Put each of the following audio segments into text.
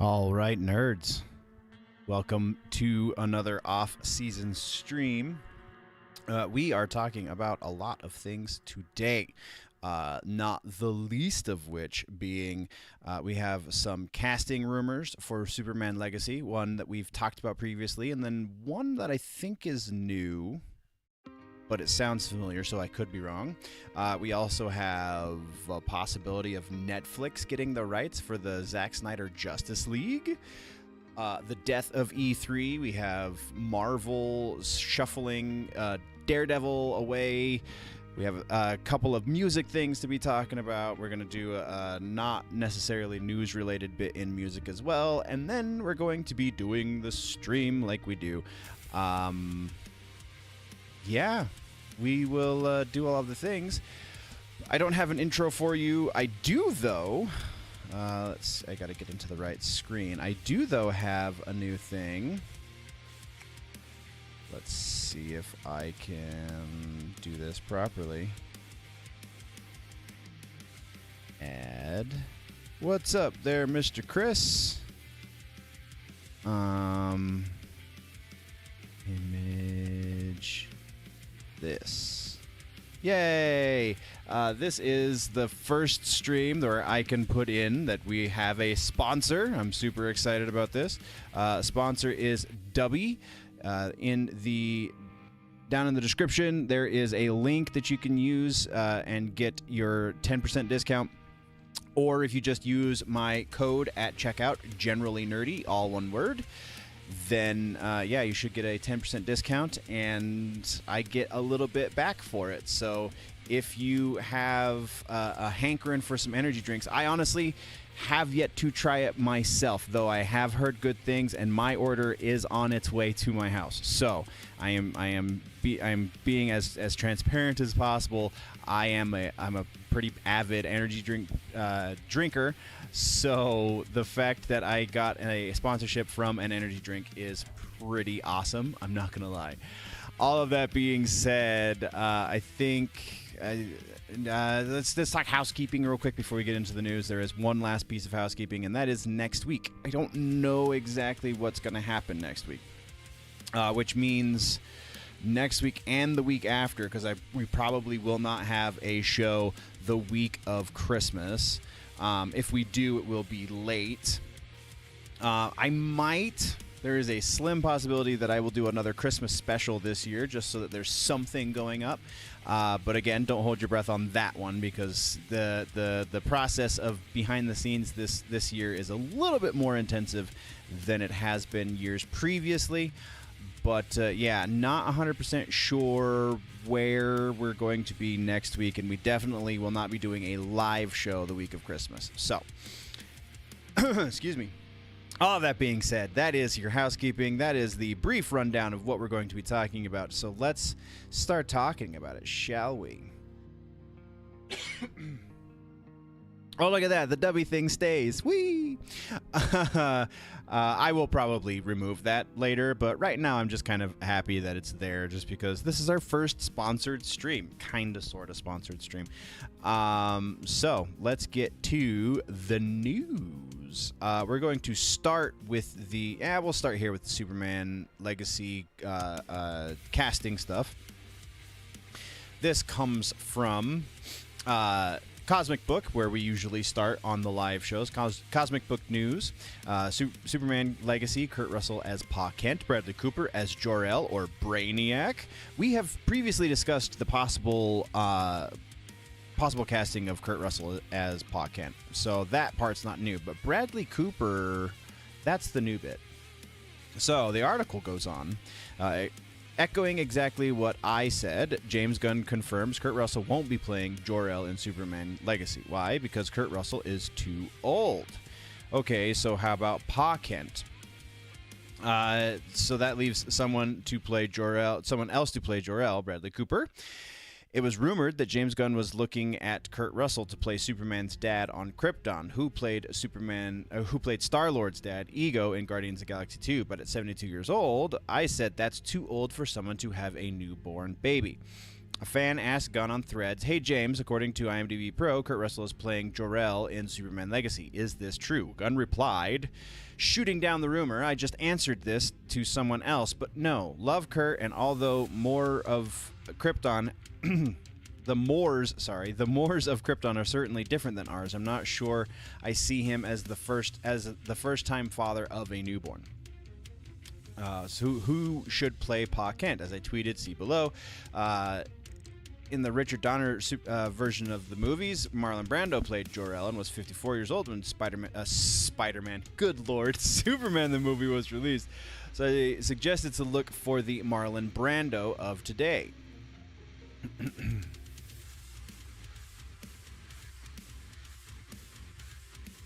All right, nerds. Welcome to another off-season stream. We are talking about a lot of things today, not the least of which being we have some casting rumors for Superman Legacy, one that we've talked about previously, and then one that I think is new, but it sounds familiar, so I could be wrong. We also have a possibility of Netflix getting the rights for the Zack Snyder Justice League. The death of E3. We have Marvel shuffling Daredevil away. We have a couple of music things to be talking about. We're going to do a not necessarily news-related bit in music as well. And then we're going to be doing the stream like we do. Yeah, we will do all of the things. I don't have an intro for you. I do, though. I got to get into the right screen. I do, though, have a new thing. Let's see if I can do this properly. Add. What's up there, Mr. Chris? Image this. Yay! This is the first stream where I can put in that we have a sponsor. I'm super excited about this. Sponsor is DUBBY. Down in the description, there is a link that you can use and get your 10% discount Or if you just use my code at checkout, GenerallyNerdy, all one word, then yeah, you should get a 10% discount, and I get a little bit back for it. So if you have a hankering for some energy drinks, I honestly have yet to try it myself, though I have heard good things, and my order is on its way to my house. So I am being as transparent as possible. I'm a pretty avid energy drinker. So the fact that I got a sponsorship from an energy drink is pretty awesome. I'm not gonna lie. All of that being said, I think let's talk housekeeping real quick before we get into the news. There is one last piece of housekeeping, and that is next week. I don't know exactly what's going to happen next week, which means next week and the week after, because we probably will not have a show the week of Christmas. If we do, it will be late. There is a slim possibility that I will do another Christmas special this year, just so that there's something going up. But again, don't hold your breath on that one, because the process of behind the scenes this year is a little bit more intensive than it has been years previously. But yeah, not 100% sure where we're going to be next week, and we definitely will not be doing a live show the week of Christmas. So, excuse me. All of that being said, that is your housekeeping. That is the brief rundown of what we're going to be talking about. So let's start talking about it, shall we? Oh, look at that. The Dubby thing stays. Whee! I will probably remove that later, but right now I'm just kind of happy that it's there, just because this is our first sponsored stream. Kind of, sort of sponsored stream. So let's get to the news. We're going to start with we'll start here with the Superman Legacy casting stuff. This comes from Cosmic Book, where we usually start on the live shows. Cosmic Book News. Superman Legacy, Kurt Russell as Pa Kent, Bradley Cooper as Jor-El or Brainiac. We have previously discussed the possible casting of Kurt Russell as Pa Kent, so that part's not new. But Bradley Cooper, that's the new bit. So the article goes on. Echoing exactly what I said, James Gunn confirms Kurt Russell won't be playing Jor-El in Superman Legacy. Why? Because Kurt Russell is too old. Okay, so how about Pa Kent? So that leaves someone else to play Jor-El, Bradley Cooper. It was rumored that James Gunn was looking at Kurt Russell to play Superman's dad on Krypton, who played Star-Lord's dad, Ego, in Guardians of the Galaxy 2. But at 72 years old, I said that's too old for someone to have a newborn baby. A fan asked Gunn on Threads, "Hey James, according to IMDb Pro, Kurt Russell is playing Jor-El in Superman Legacy. Is this true?" Gunn replied, shooting down the rumor, "I just answered this to someone else, but no. Love Kurt, and although more of Krypton, the Moors of Krypton are certainly different than ours. I'm not sure I see him as the first-time father of a newborn." So who should play Pa Kent? As I tweeted, see below. In the Richard Donner version of the movies, Marlon Brando played Jor-El and was 54 years old when Spider-Man, good lord, Superman the movie was released. So I suggested to look for the Marlon Brando of today.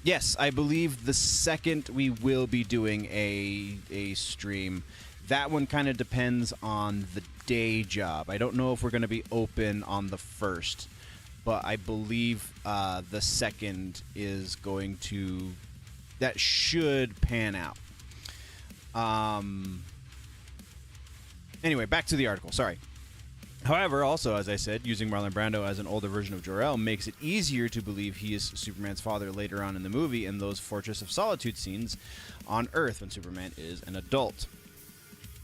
Yes, I believe the second we will be doing a stream. That one kind of depends on the day job. I don't know if we're going to be open on the first, but I believe the second is going to... That should pan out. Anyway, back to the article. Sorry. However, also, as I said, using Marlon Brando as an older version of Jor-El makes it easier to believe he is Superman's father later on in the movie in those Fortress of Solitude scenes on Earth when Superman is an adult.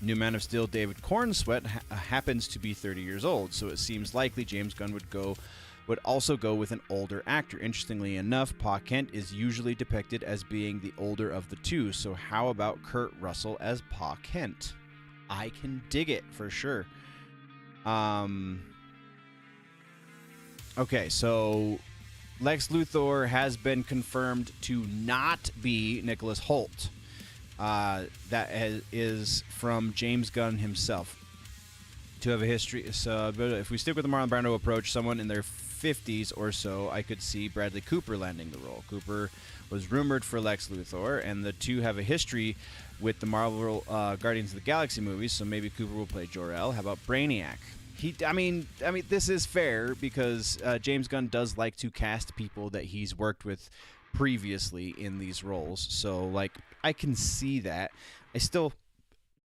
New Man of Steel David Cornsweet happens to be 30 years old, so it seems likely James Gunn would also go with an older actor. Interestingly enough, Pa Kent is usually depicted as being the older of the two, so how about Kurt Russell as Pa Kent? I can dig it, for sure. Okay, so Lex Luthor has been confirmed to not be Nicholas Hoult. Is from James Gunn himself. To have a history, so but if we stick with the Marlon Brando approach, someone in their 50s or so, I could see Bradley Cooper landing the role. Cooper was rumored for Lex Luthor, and the two have a history with the Marvel Guardians of the Galaxy movies, so maybe Cooper will play Jor-El. How about Brainiac? I mean, this is fair because James Gunn does like to cast people that he's worked with previously in these roles. So, like, I can see that. I still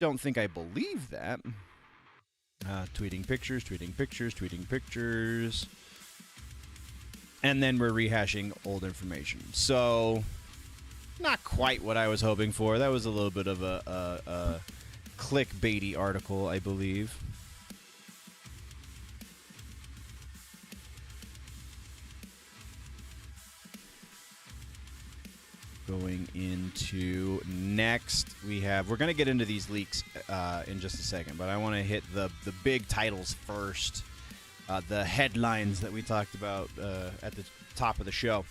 don't think I believe that. Tweeting pictures. And then we're rehashing old information. So, not quite what I was hoping for. That was a little bit of a clickbaity article, I believe. Going into next, we're going to get into these leaks in just a second, but I want to hit the big titles first, the headlines that we talked about at the top of the show.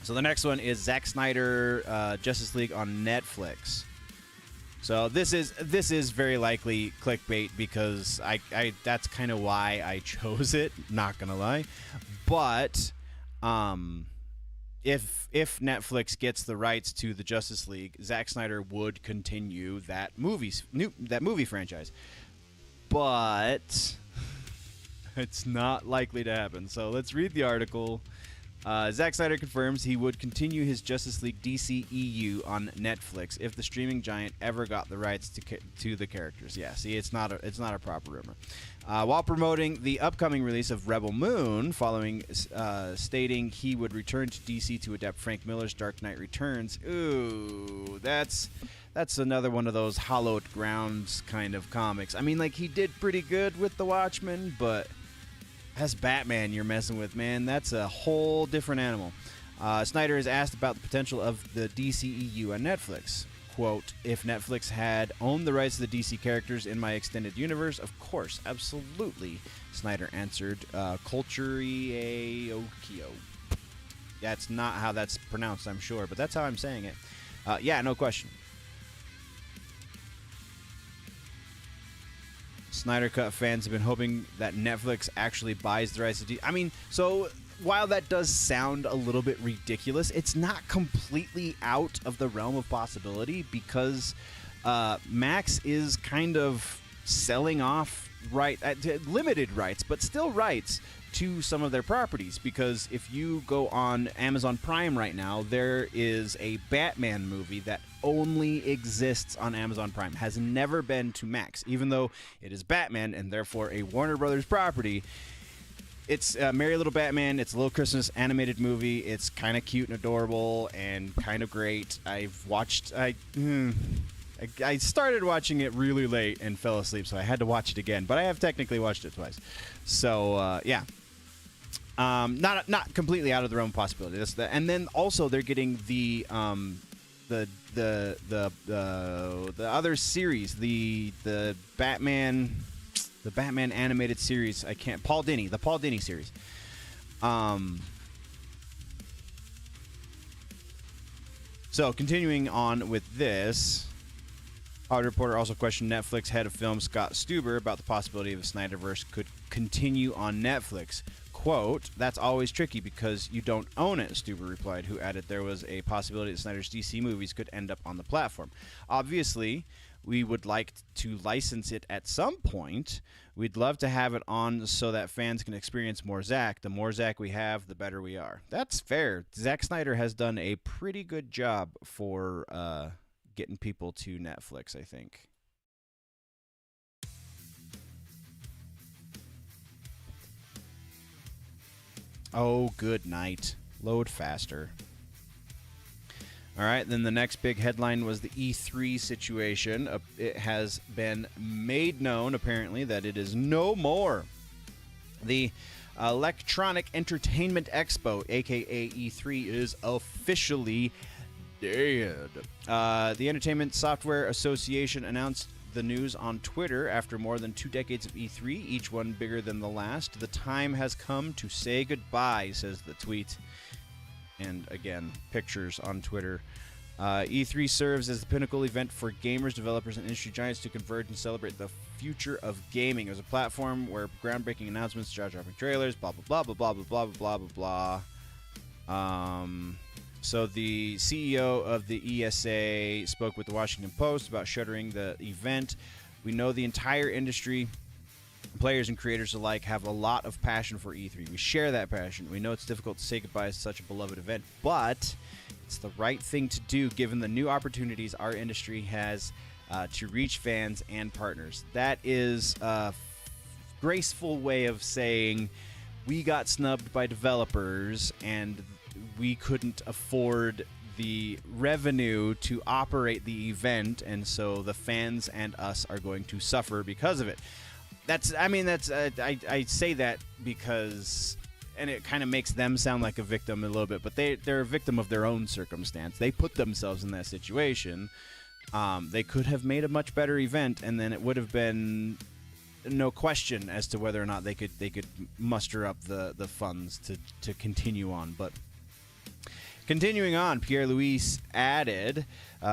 So the next one is Zack Snyder Justice League on Netflix. So this is very likely clickbait because I that's kind of why I chose it. Not gonna lie, but if Netflix gets the rights to the Justice League, Zack Snyder would continue that movie franchise. But it's not likely to happen. So let's read the article. Zack Snyder confirms he would continue his Justice League DCEU on Netflix if the streaming giant ever got the rights to the characters. Yeah, see, it's not a proper rumor. While promoting the upcoming release of Rebel Moon, following stating he would return to DC to adapt Frank Miller's Dark Knight Returns. Ooh, that's another one of those hallowed grounds kind of comics. I mean, like, he did pretty good with The Watchmen, but that's Batman you're messing with, man. That's a whole different animal. Snyder is asked about the potential of the DCEU on Netflix. Quote, if Netflix had owned the rights to the DC characters in my extended universe, of course, absolutely, Snyder answered. Culture-Okio. That's not how that's pronounced, I'm sure, but that's how I'm saying it. Yeah, no question. Snyder Cut fans have been hoping that Netflix actually buys the rights to DC. I mean, so while that does sound a little bit ridiculous, it's not completely out of the realm of possibility because Max is kind of selling off limited rights, but still rights to some of their properties. Because if you go on Amazon Prime right now, there is a Batman movie that only exists on Amazon Prime, has never been to Max, even though it is Batman and therefore a Warner Brothers property. It's Merry Little Batman. It's a little Christmas animated movie. It's kind of cute and adorable and kind of great. I started watching it really late and fell asleep, so I had to watch it again. But I have technically watched it twice. So, yeah. Not completely out of the realm of possibility. And then also they're getting the other series, the Batman animated series. The Paul Dini series. So continuing on with this, Hollywood Reporter also questioned Netflix head of film Scott Stuber about the possibility of a Snyderverse could continue on Netflix. Quote, that's always tricky because you don't own it, Stuber replied, who added there was a possibility that Snyder's DC movies could end up on the platform. Obviously, we would like to license it at some point. We'd love to have it on so that fans can experience more Zack. The more Zack we have, the better we are. That's fair. Zack Snyder has done a pretty good job for getting people to Netflix, I think. Oh, good night. Load faster. All right, then the next big headline was the E3 situation. It has been made known, apparently, that it is no more. The Electronic Entertainment Expo, a.k.a. E3, is officially dead. The Entertainment Software Association announced the news on Twitter after more than 2 decades of E3, each one bigger than the last. The time has come to say goodbye, says the tweet. And again, pictures on Twitter. E3 serves as the pinnacle event for gamers, developers, and industry giants to converge and celebrate the future of gaming. It was a platform where groundbreaking announcements, jaw-dropping trailers, blah, blah, blah, blah, blah, blah, blah, blah, blah, blah. So the CEO of the ESA spoke with the Washington Post about shuttering the event. We know the entire industry, players and creators alike, have a lot of passion for E3. We share that passion. We know it's difficult to say goodbye to such a beloved event, but it's the right thing to do given the new opportunities our industry has to reach fans and partners. That is a graceful way of saying we got snubbed by developers and we couldn't afford the revenue to operate the event, and so the fans and us are going to suffer because of it. I say that because, and it kind of makes them sound like a victim a little bit, but they're a victim of their own circumstance. They put themselves in that situation. They could have made a much better event, and then it would have been no question as to whether or not they could muster up the funds to continue on. But continuing on, Pierre-Louis added,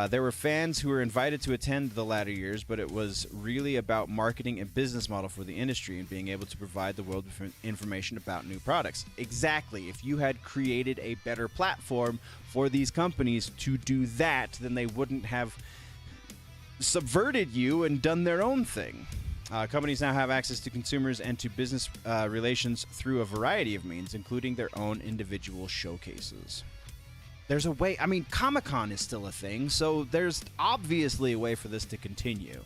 there were fans who were invited to attend the latter years, but it was really about marketing and business model for the industry and being able to provide the world with information about new products. Exactly. If you had created a better platform for these companies to do that, then they wouldn't have subverted you and done their own thing. Companies now have access to consumers and to business relations through a variety of means, including their own individual showcases. There's a way, Comic-Con is still a thing, so there's obviously a way for this to continue.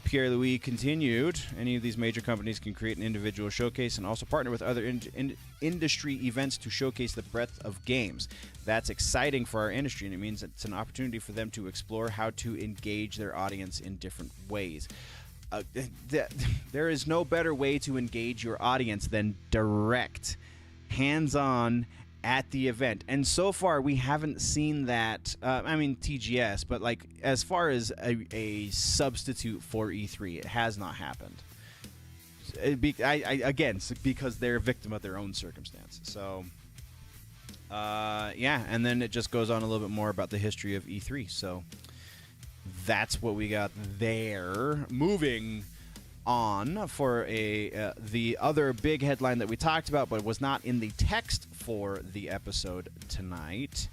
Pierre-Louis continued, any of these major companies can create an individual showcase and also partner with other industry events to showcase the breadth of games. That's exciting for our industry, and it means it's an opportunity for them to explore how to engage their audience in different ways. There is no better way to engage your audience than direct, hands-on, at the event. And so far we haven't seen that. TGS, but like as far as a substitute for E3, it has not happened. Again, because they're a victim of their own circumstance. So and then it just goes on a little bit more about the history of E3. So that's what we got there. Moving on for the other big headline that we talked about but was not in the text for the episode tonight.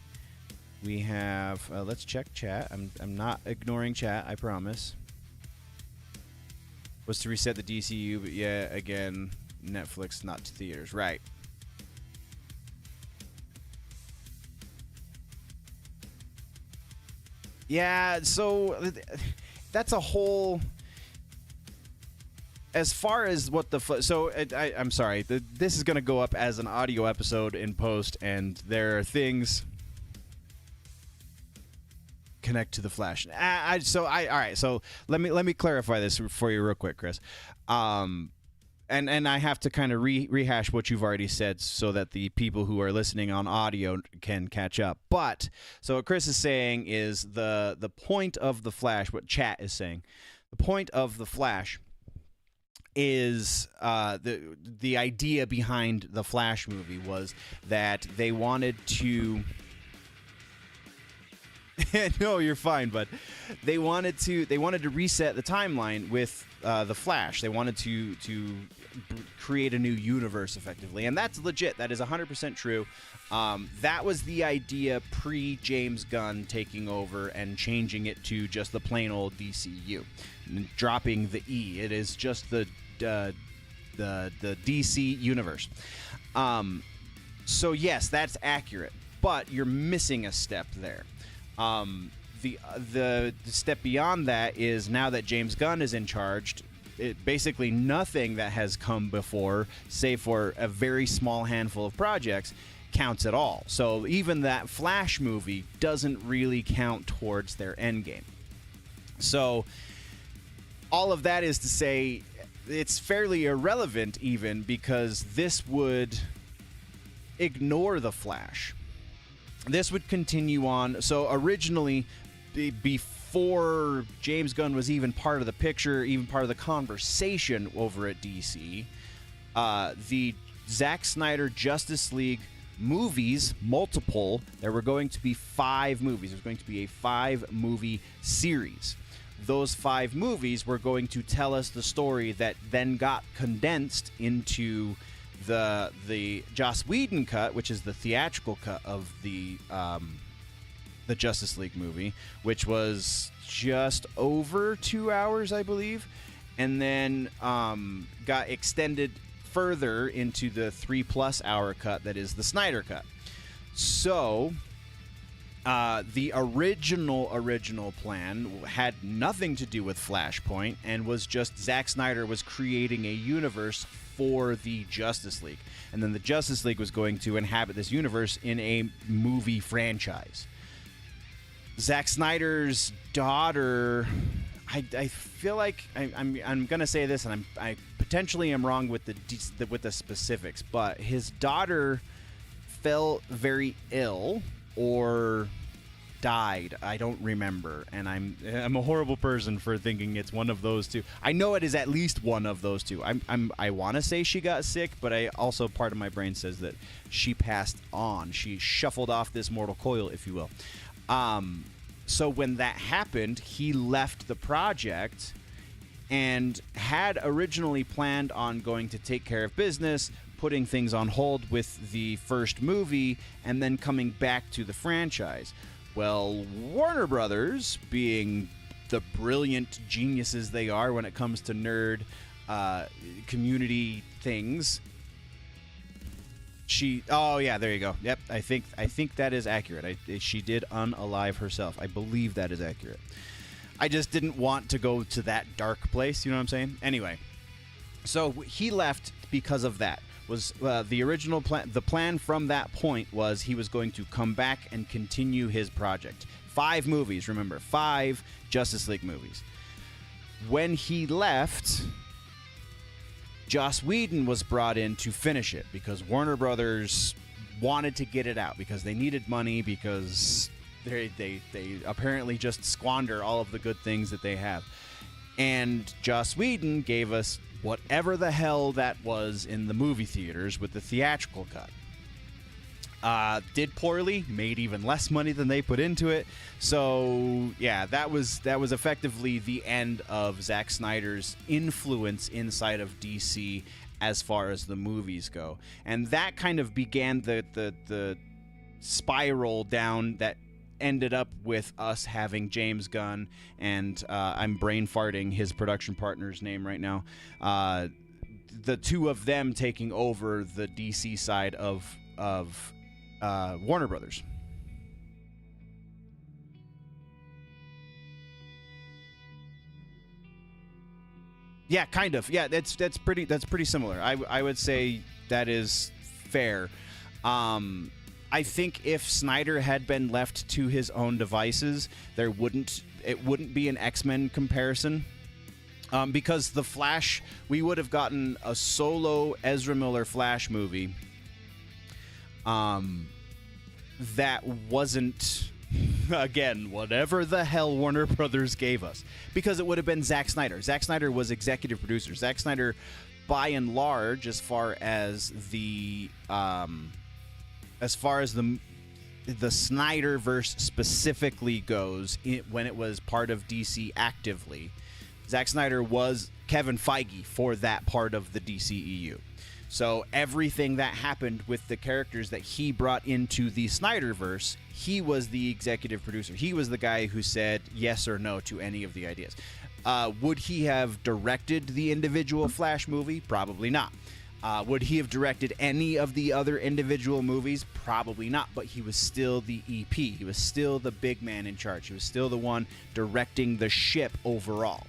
We have let's check chat. I'm not ignoring chat, I promise. Was to reset the DCU, but yeah, again, Netflix, not to theaters. Right. Yeah, so that's a whole... As far as what the... I'm sorry. This is going to go up as an audio episode in post, and there are things... Connect to the Flash. All right, so let me clarify this for you real quick, Chris. And I have to kind of rehash what you've already said so that the people who are listening on audio can catch up. But so what Chris is saying is the point of the Flash, what chat is saying, the point of the Flash is the idea behind the Flash movie was that they wanted to... No, you're fine, but they wanted to reset the timeline with the Flash. They wanted to create a new universe effectively, and that's legit. That is 100% true. That was the idea pre-James Gunn taking over and changing it to just the plain old DCU, and dropping the E. It is just the DC universe. So yes, that's accurate, but you're missing a step there. The step beyond that is now that James Gunn is in charge, basically nothing that has come before, save for a very small handful of projects, counts at all. So even that Flash movie doesn't really count towards their endgame. So all of that is to say it's fairly irrelevant even because this would ignore the Flash. This would continue on. So originally, before James Gunn was even part of the picture, even part of the conversation over at DC, the Zack Snyder Justice League movies, multiple, there were going to be 5 movies. There's going to be a 5-movie series. Those 5 movies were going to tell us the story that then got condensed into the Joss Whedon cut, which is the theatrical cut of the Justice League movie, which was just over 2 hours, I believe, and then got extended further into the 3+ hour cut that is the Snyder cut. So the original plan had nothing to do with Flashpoint and was just Zack Snyder was creating a universe for the Justice League, and then the Justice League was going to inhabit this universe in a movie franchise. Zack Snyder's daughter, I feel like I'm gonna say this, and I potentially am wrong with the specifics, but his daughter fell very ill or died. I don't remember, and I'm a horrible person for thinking it's one of those two. I know it is at least one of those two. I want to say she got sick, but I also, part of my brain says that she passed on. She shuffled off this mortal coil, if you will. So when that happened, he left the project and had originally planned on going to take care of business, putting things on hold with the first movie, and then coming back to the franchise. Well, Warner Brothers, being the brilliant geniuses they are when it comes to nerd community things, oh yeah, there you go. Yep, I think that is accurate. She did unalive herself. I believe that is accurate. I just didn't want to go to that dark place. You know what I'm saying? Anyway, so he left because of that. Was the original plan? The plan from that point was he was going to come back and continue his project. 5 movies, remember, 5 Justice League movies. When he left, Joss Whedon was brought in to finish it because Warner Brothers wanted to get it out because they needed money, because they apparently just squander all of the good things that they have. And Joss Whedon gave us whatever the hell that was in the movie theaters with the theatrical cut. Did poorly, made even less money than they put into it. So yeah, that was effectively the end of Zack Snyder's influence inside of DC as far as the movies go, and that kind of began the spiral down that ended up with us having James Gunn and I'm brain farting his production partner's name right now. The two of them taking over the DC side of Warner Brothers. Yeah, kind of. Yeah, that's pretty similar. I would say that is fair. I think if Snyder had been left to his own devices, it wouldn't be an X-Men comparison. Because the Flash, we would have gotten a solo Ezra Miller Flash movie that wasn't, again, whatever the hell Warner Brothers gave us, because it would have been Zack Snyder. Zack Snyder was executive producer. Zack Snyder, by and large, as far as the Snyderverse specifically goes, when it was part of DC actively, Zack Snyder was Kevin Feige for that part of the DCEU. So everything that happened with the characters that he brought into the Snyderverse, he was the executive producer. He was the guy who said yes or no to any of the ideas. Would he have directed the individual Flash movie? Probably not. Would he have directed any of the other individual movies? Probably not, but he was still the EP. He was still the big man in charge. He was still the one directing the ship overall.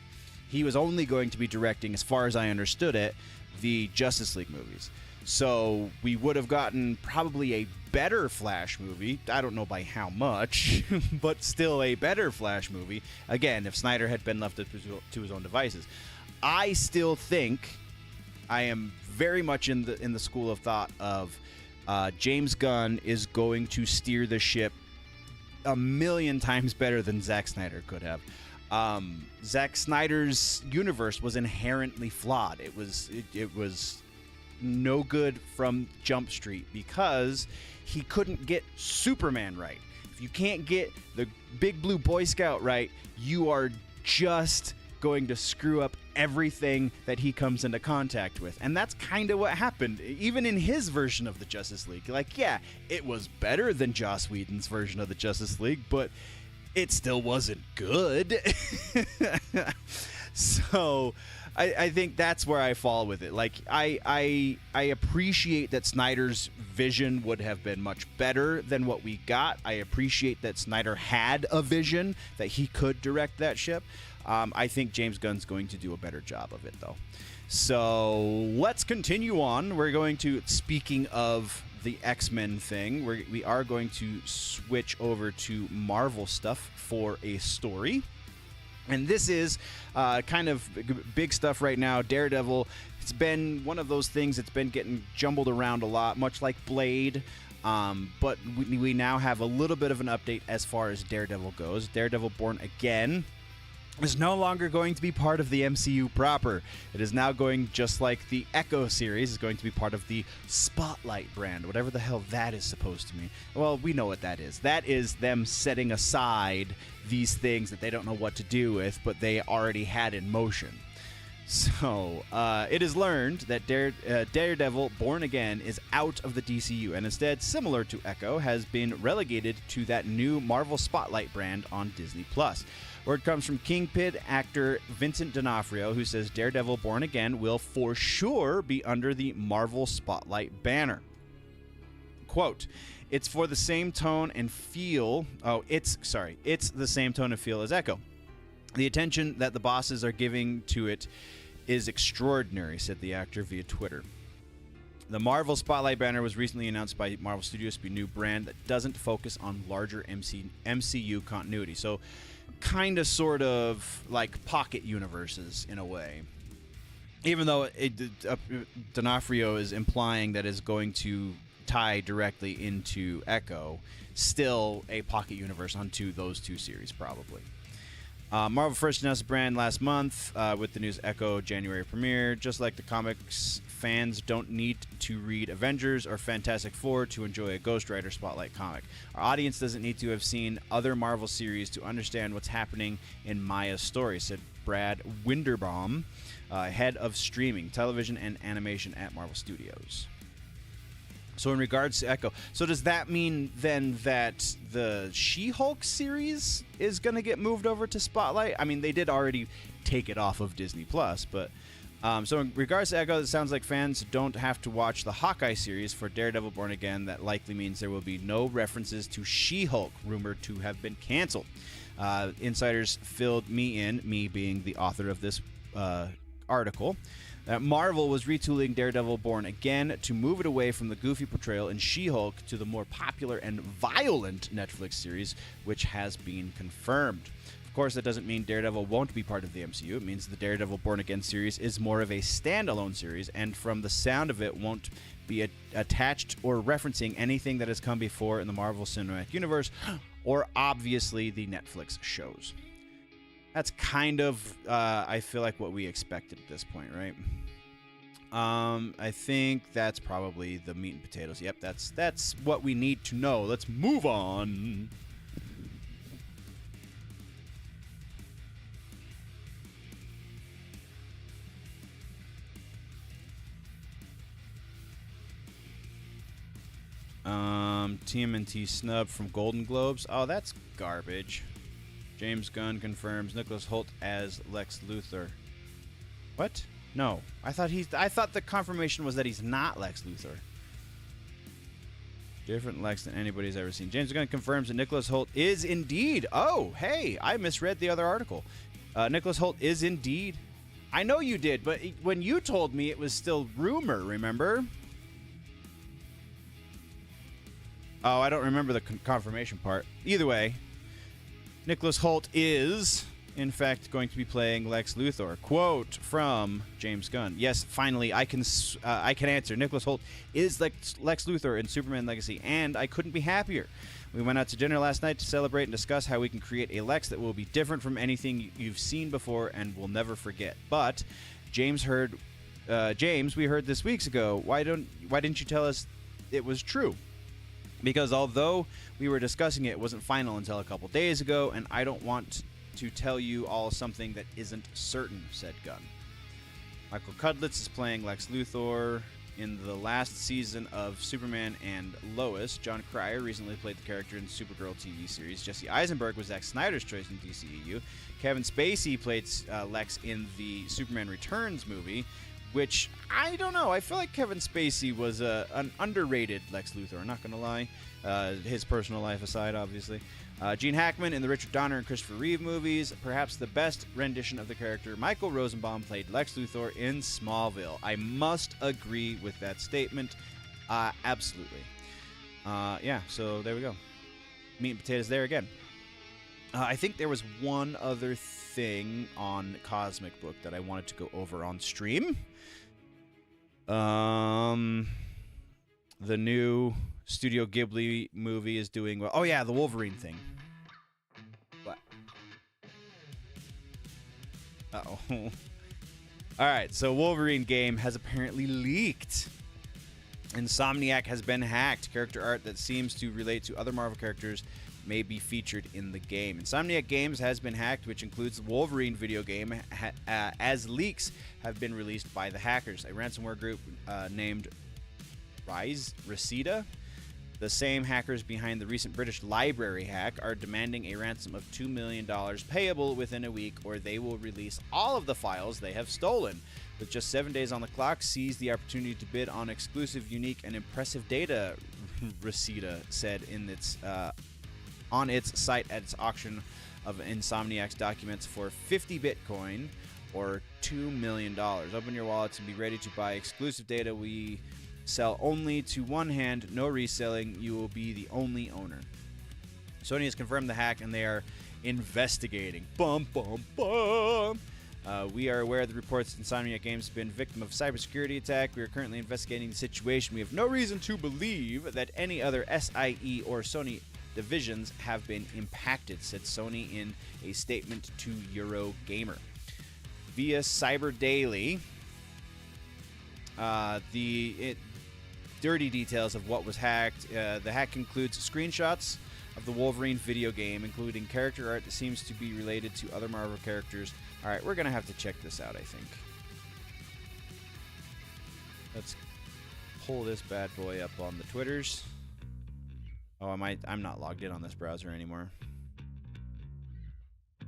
He was only going to be directing, as far as I understood it, the Justice League movies. So we would have gotten probably a better Flash movie. I don't know by how much, but still a better Flash movie. Again, if Snyder had been left to his own devices. I still think, I am very much in the school of thought of James Gunn is going to steer the ship a million times better than Zack Snyder could have. Zack Snyder's universe was inherently flawed. It was no good from Jump Street because he couldn't get Superman right. If you can't get the Big Blue Boy Scout right, you are just going to screw up everything that he comes into contact with. And that's kind of what happened, even in his version of the Justice League. Like, yeah, it was better than Joss Whedon's version of the Justice League, but it still wasn't good. So I think that's where I fall with it. Like, I appreciate that Snyder's vision would have been much better than what we got. I appreciate that Snyder had a vision that he could direct that ship. I think James Gunn's going to do a better job of it, though. So let's continue on. We're going to, speaking of the X-Men thing, we are going to switch over to Marvel stuff for a story. And this is kind of big stuff right now. Daredevil, it's been one of those things that's been getting jumbled around a lot, much like Blade. But we now have a little bit of an update as far as Daredevil goes. Daredevil Born Again is no longer going to be part of the MCU proper. It is now going, just like the Echo series, is going to be part of the Spotlight brand, whatever the hell that is supposed to mean. Well, we know what that is. That is them setting aside these things that they don't know what to do with, but they already had in motion. So, it is learned that Daredevil Born Again is out of the DCU, and instead, similar to Echo, has been relegated to that new Marvel Spotlight brand on Disney+. Word comes from Kingpin actor Vincent D'Onofrio, who says Daredevil Born Again will for sure be under the Marvel Spotlight banner. Quote, it's for the same tone and feel... it's the same tone and feel as Echo. The attention that the bosses are giving to it is extraordinary, said the actor via Twitter. The Marvel Spotlight banner was recently announced by Marvel Studios to be a new brand that doesn't focus on larger MCU continuity. So, kind of, sort of, like pocket universes in a way. Even though D'Onofrio is implying that it's going to tie directly into Echo, still a pocket universe onto those two series, probably. Marvel first announced the brand last month with the news Echo January premiere. Just like the comics, fans don't need to read Avengers or Fantastic Four to enjoy a Ghost Rider Spotlight comic. Our audience doesn't need to have seen other Marvel series to understand what's happening in Maya's story, said Brad Winderbaum, head of streaming, television, and animation at Marvel Studios. So in regards to Echo, so does that mean then that the She-Hulk series is going to get moved over to Spotlight? I mean, they did already take it off of Disney+, but... so in regards to Echo, it sounds like fans don't have to watch the Hawkeye series for Daredevil Born Again. That likely means there will be no references to She-Hulk, rumored to have been canceled. Insiders filled me in, me being the author of this article, that Marvel was retooling Daredevil Born Again to move it away from the goofy portrayal in She-Hulk to the more popular and violent Netflix series, which has been confirmed. Of course, that doesn't mean Daredevil won't be part of the MCU. It means the Daredevil Born Again series is more of a standalone series, and from the sound of it, won't be attached or referencing anything that has come before in the Marvel Cinematic Universe, or obviously the Netflix shows. That's kind of, I feel like, what we expected at this point, right? I think that's probably the meat and potatoes. Yep, that's what we need to know. Let's move on. TMNT snub from Golden Globes. Oh, that's garbage. James Gunn confirms Nicholas Hoult as Lex Luthor. What? No. I thought the confirmation was that he's not Lex Luthor. Different Lex than anybody's ever seen. James Gunn confirms that Nicholas Hoult is indeed... Oh, hey, I misread the other article. Nicholas Hoult is indeed... I know you did, but when you told me, it was still rumor, remember? Oh, I don't remember the confirmation part. Either way, Nicholas Hoult is in fact, going to be playing Lex Luthor. Quote from James Gunn. Yes, finally, I can answer. Nicholas Hoult is Lex Luthor in Superman Legacy, and I couldn't be happier. We went out to dinner last night to celebrate and discuss how we can create a Lex that will be different from anything you've seen before and will never forget. But James, we heard this weeks ago. Why didn't you tell us it was true? Because although we were discussing it, it wasn't final until a couple days ago, and I don't want to tell you all something that isn't certain, said Gunn. Michael Cudlitz is playing Lex Luthor in the last season of Superman and Lois. John Cryer recently played the character in Supergirl TV series. Jesse Eisenberg was Zack Snyder's choice in DCU. Kevin Spacey played Lex in the Superman Returns movie, which, I don't know, I feel like Kevin Spacey was an underrated Lex Luthor, I'm not going to lie. His personal life aside, obviously. Gene Hackman in the Richard Donner and Christopher Reeve movies. Perhaps the best rendition of the character, Michael Rosenbaum played Lex Luthor in Smallville. I must agree with that statement. Absolutely. Yeah, so there we go. Meat and potatoes there again. I think there was one other thing on Cosmic Book that I wanted to go over on stream. The new Studio Ghibli movie is doing well. Oh yeah, the Wolverine thing. What? Uh-oh. Alright, so Wolverine game has apparently leaked. Insomniac has been hacked. Character art that seems to relate to other Marvel characters may be featured in the game. Insomniac Games has been hacked, which includes the Wolverine video game, as leaks have been released by the hackers. A ransomware group named Reseda. The same hackers behind the recent British library hack are demanding a ransom of $2 million payable within a week, or they will release all of the files they have stolen. With just 7 days on the clock, seize the opportunity to bid on exclusive, unique, and impressive data, Reseda said in its on its site at its auction of Insomniac's documents for 50 Bitcoin or $2 million. Open your wallets and be ready to buy exclusive data. We sell only to one hand, no reselling. You will be the only owner. Sony has confirmed the hack and they are investigating. Bum, bum, bum. We are aware of the reports Insomniac Games has been victim of cybersecurity attack. We are currently investigating the situation. We have no reason to believe that any other SIE or Sony divisions have been impacted, said Sony in a statement to Eurogamer. Via Cyber Daily, dirty details of what was hacked. The hack includes screenshots of the Wolverine video game, including character art that seems to be related to other Marvel characters. All right, we're going to have to check this out, I think. Let's pull this bad boy up on the Twitters. Oh, I'm not logged in on this browser anymore.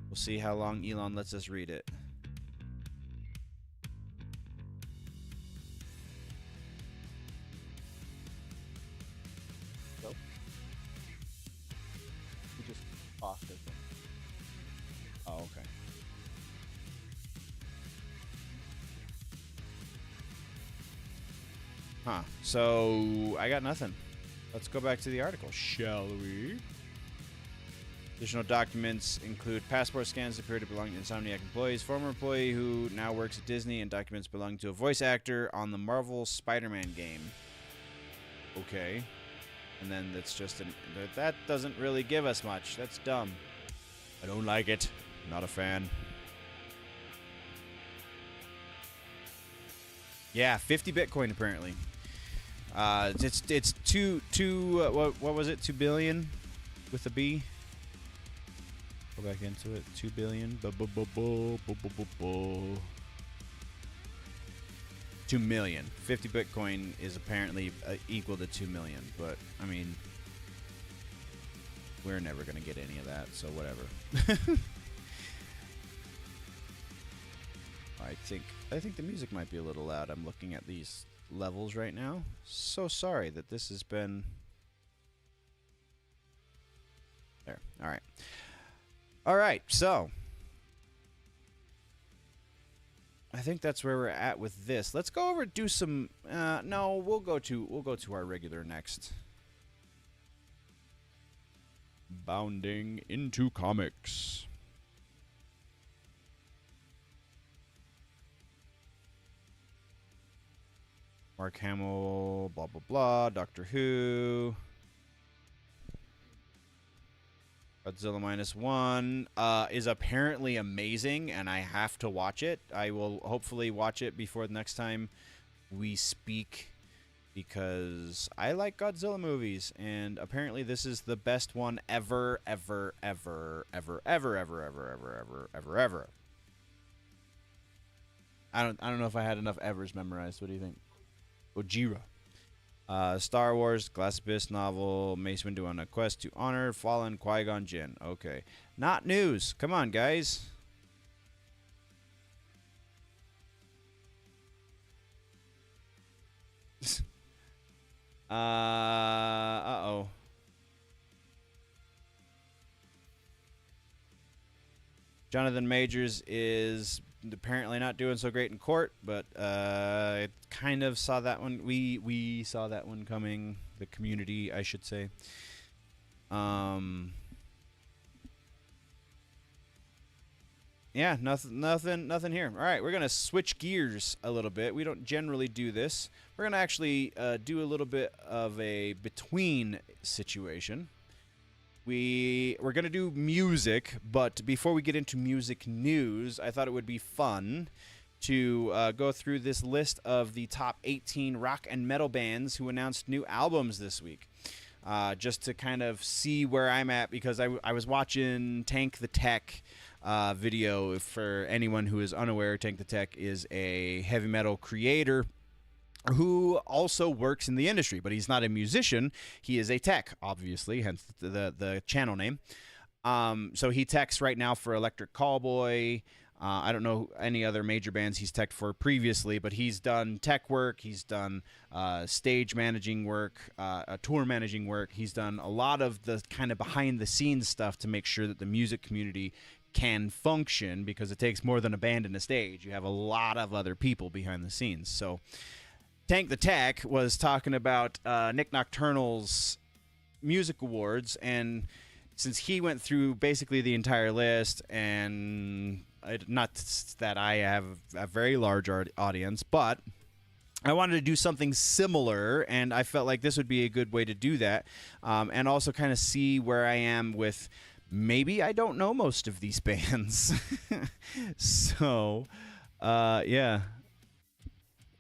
We'll see how long Elon lets us read it. So, we just paused it. Oh, okay. Huh. So, I got nothing. Let's go back to the article, shall we? Additional documents include passport scans that appear to belong to Insomniac employees, former employee who now works at Disney, and documents belonging to a voice actor on the Marvel Spider-Man game. Okay. And then that's just that doesn't really give us much. That's dumb. I don't like it. Not a fan. Yeah, 50 Bitcoin apparently. It's what was it? 2 billion with a B. Go back into it. 2 billion. 2 million. 50 Bitcoin is apparently equal to 2 million, but I mean, we're never gonna get any of that, so whatever. I think the music might be a little loud. I'm looking at these levels right now. So sorry that this has been there. All right, so I think that's where we're at with this. Let's go over and do some no, we'll go to our regular next. Bounding into comics. Mark Hamill, blah, blah, blah. Doctor Who. Godzilla -1 is apparently amazing, and I have to watch it. I will hopefully watch it before the next time we speak, because I like Godzilla movies, and apparently this is the best one ever, ever, ever, ever, ever, ever, ever, ever, ever, ever, ever. I don't know if I had enough evers memorized. What do you think? Gojira. Star Wars, Glass Abyss novel, Mace Windu on a quest to honor fallen Qui-Gon Jinn. Okay. Not news. Come on, guys. Uh-oh. Jonathan Majors is apparently not doing so great in court, but it kind of saw that one. We saw that one coming. The community, I should say. Yeah, nothing here. All right, we're gonna switch gears a little bit. We don't generally do this. We're gonna actually do a little bit of a between situation. We're going to do music, but before we get into music news, I thought it would be fun to go through this list of the top 18 rock and metal bands who announced new albums this week. Just to kind of see where I'm at, because I was watching Tank the Tech video. For anyone who is unaware, Tank the Tech is a heavy metal creator who also works in the industry, but he's not a musician. He is a tech, obviously, hence the channel name. So he techs right now for Electric Callboy. I don't know any other major bands he's teched for previously, but he's done tech work. He's done stage managing work, tour managing work. He's done a lot of the kind of behind-the-scenes stuff to make sure that the music community can function, because it takes more than a band and a stage. You have a lot of other people behind the scenes. So Tank the Tech was talking about Nick Nocturnal's music awards, and since he went through basically the entire list, and not that I have a very large audience, but I wanted to do something similar, and I felt like this would be a good way to do that, and also kind of see where I am with maybe I don't know most of these bands. So, yeah.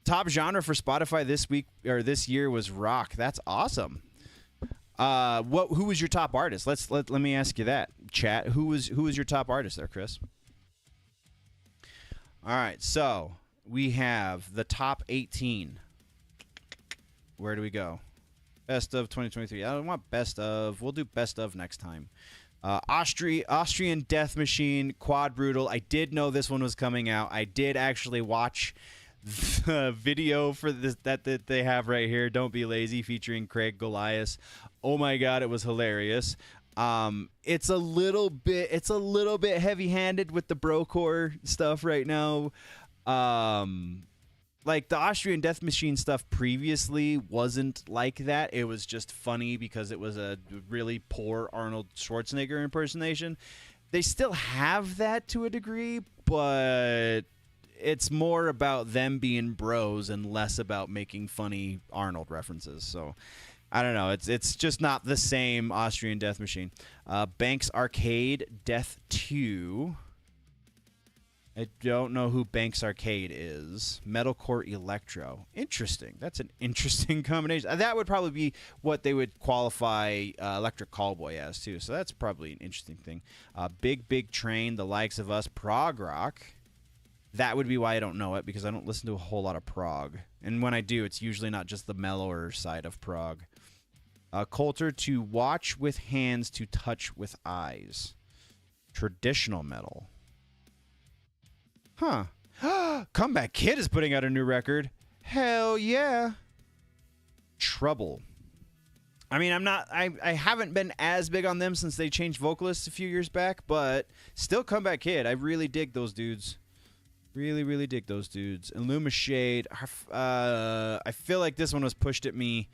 Top genre for Spotify this week or this year was rock. That's awesome. Who was your top artist? Let me ask you that, chat. Who was your top artist there, Chris? All right, so we have the top 18. Where do we go? Best of 2023. I don't want best of. We'll do best of next time. Austrian Death Machine, Quad Brutal. I did know this one was coming out. I did actually watch the video for this that they have right here, Don't Be Lazy, featuring Craig Goliath. Oh my god, it was hilarious. It's a little bit heavy-handed with the brocore stuff right now. Like the Austrian Death Machine stuff previously wasn't like that. It was just funny because it was a really poor Arnold Schwarzenegger impersonation. They still have that to a degree, but it's more about them being bros and less about making funny Arnold references. So I don't know. It's just not the same Austrian Death Machine. Banks Arcade Death 2. I don't know who Banks Arcade is. Metalcore Electro. Interesting. That's an interesting combination. That would probably be what they would qualify Electric Callboy as, too. So that's probably an interesting thing. Big Train, The Likes of Us, prog rock. That would be why I don't know it, because I don't listen to a whole lot of prog. And when I do, it's usually not just the mellower side of prog. Coulter, To Watch with Hands, To Touch with Eyes. Traditional metal. Huh. Comeback Kid is putting out a new record. Hell yeah. Trouble. I mean, I haven't been as big on them since they changed vocalists a few years back, but still Comeback Kid. I really dig those dudes. Really dig those dudes. Illuma Shade. I feel like this one was pushed at me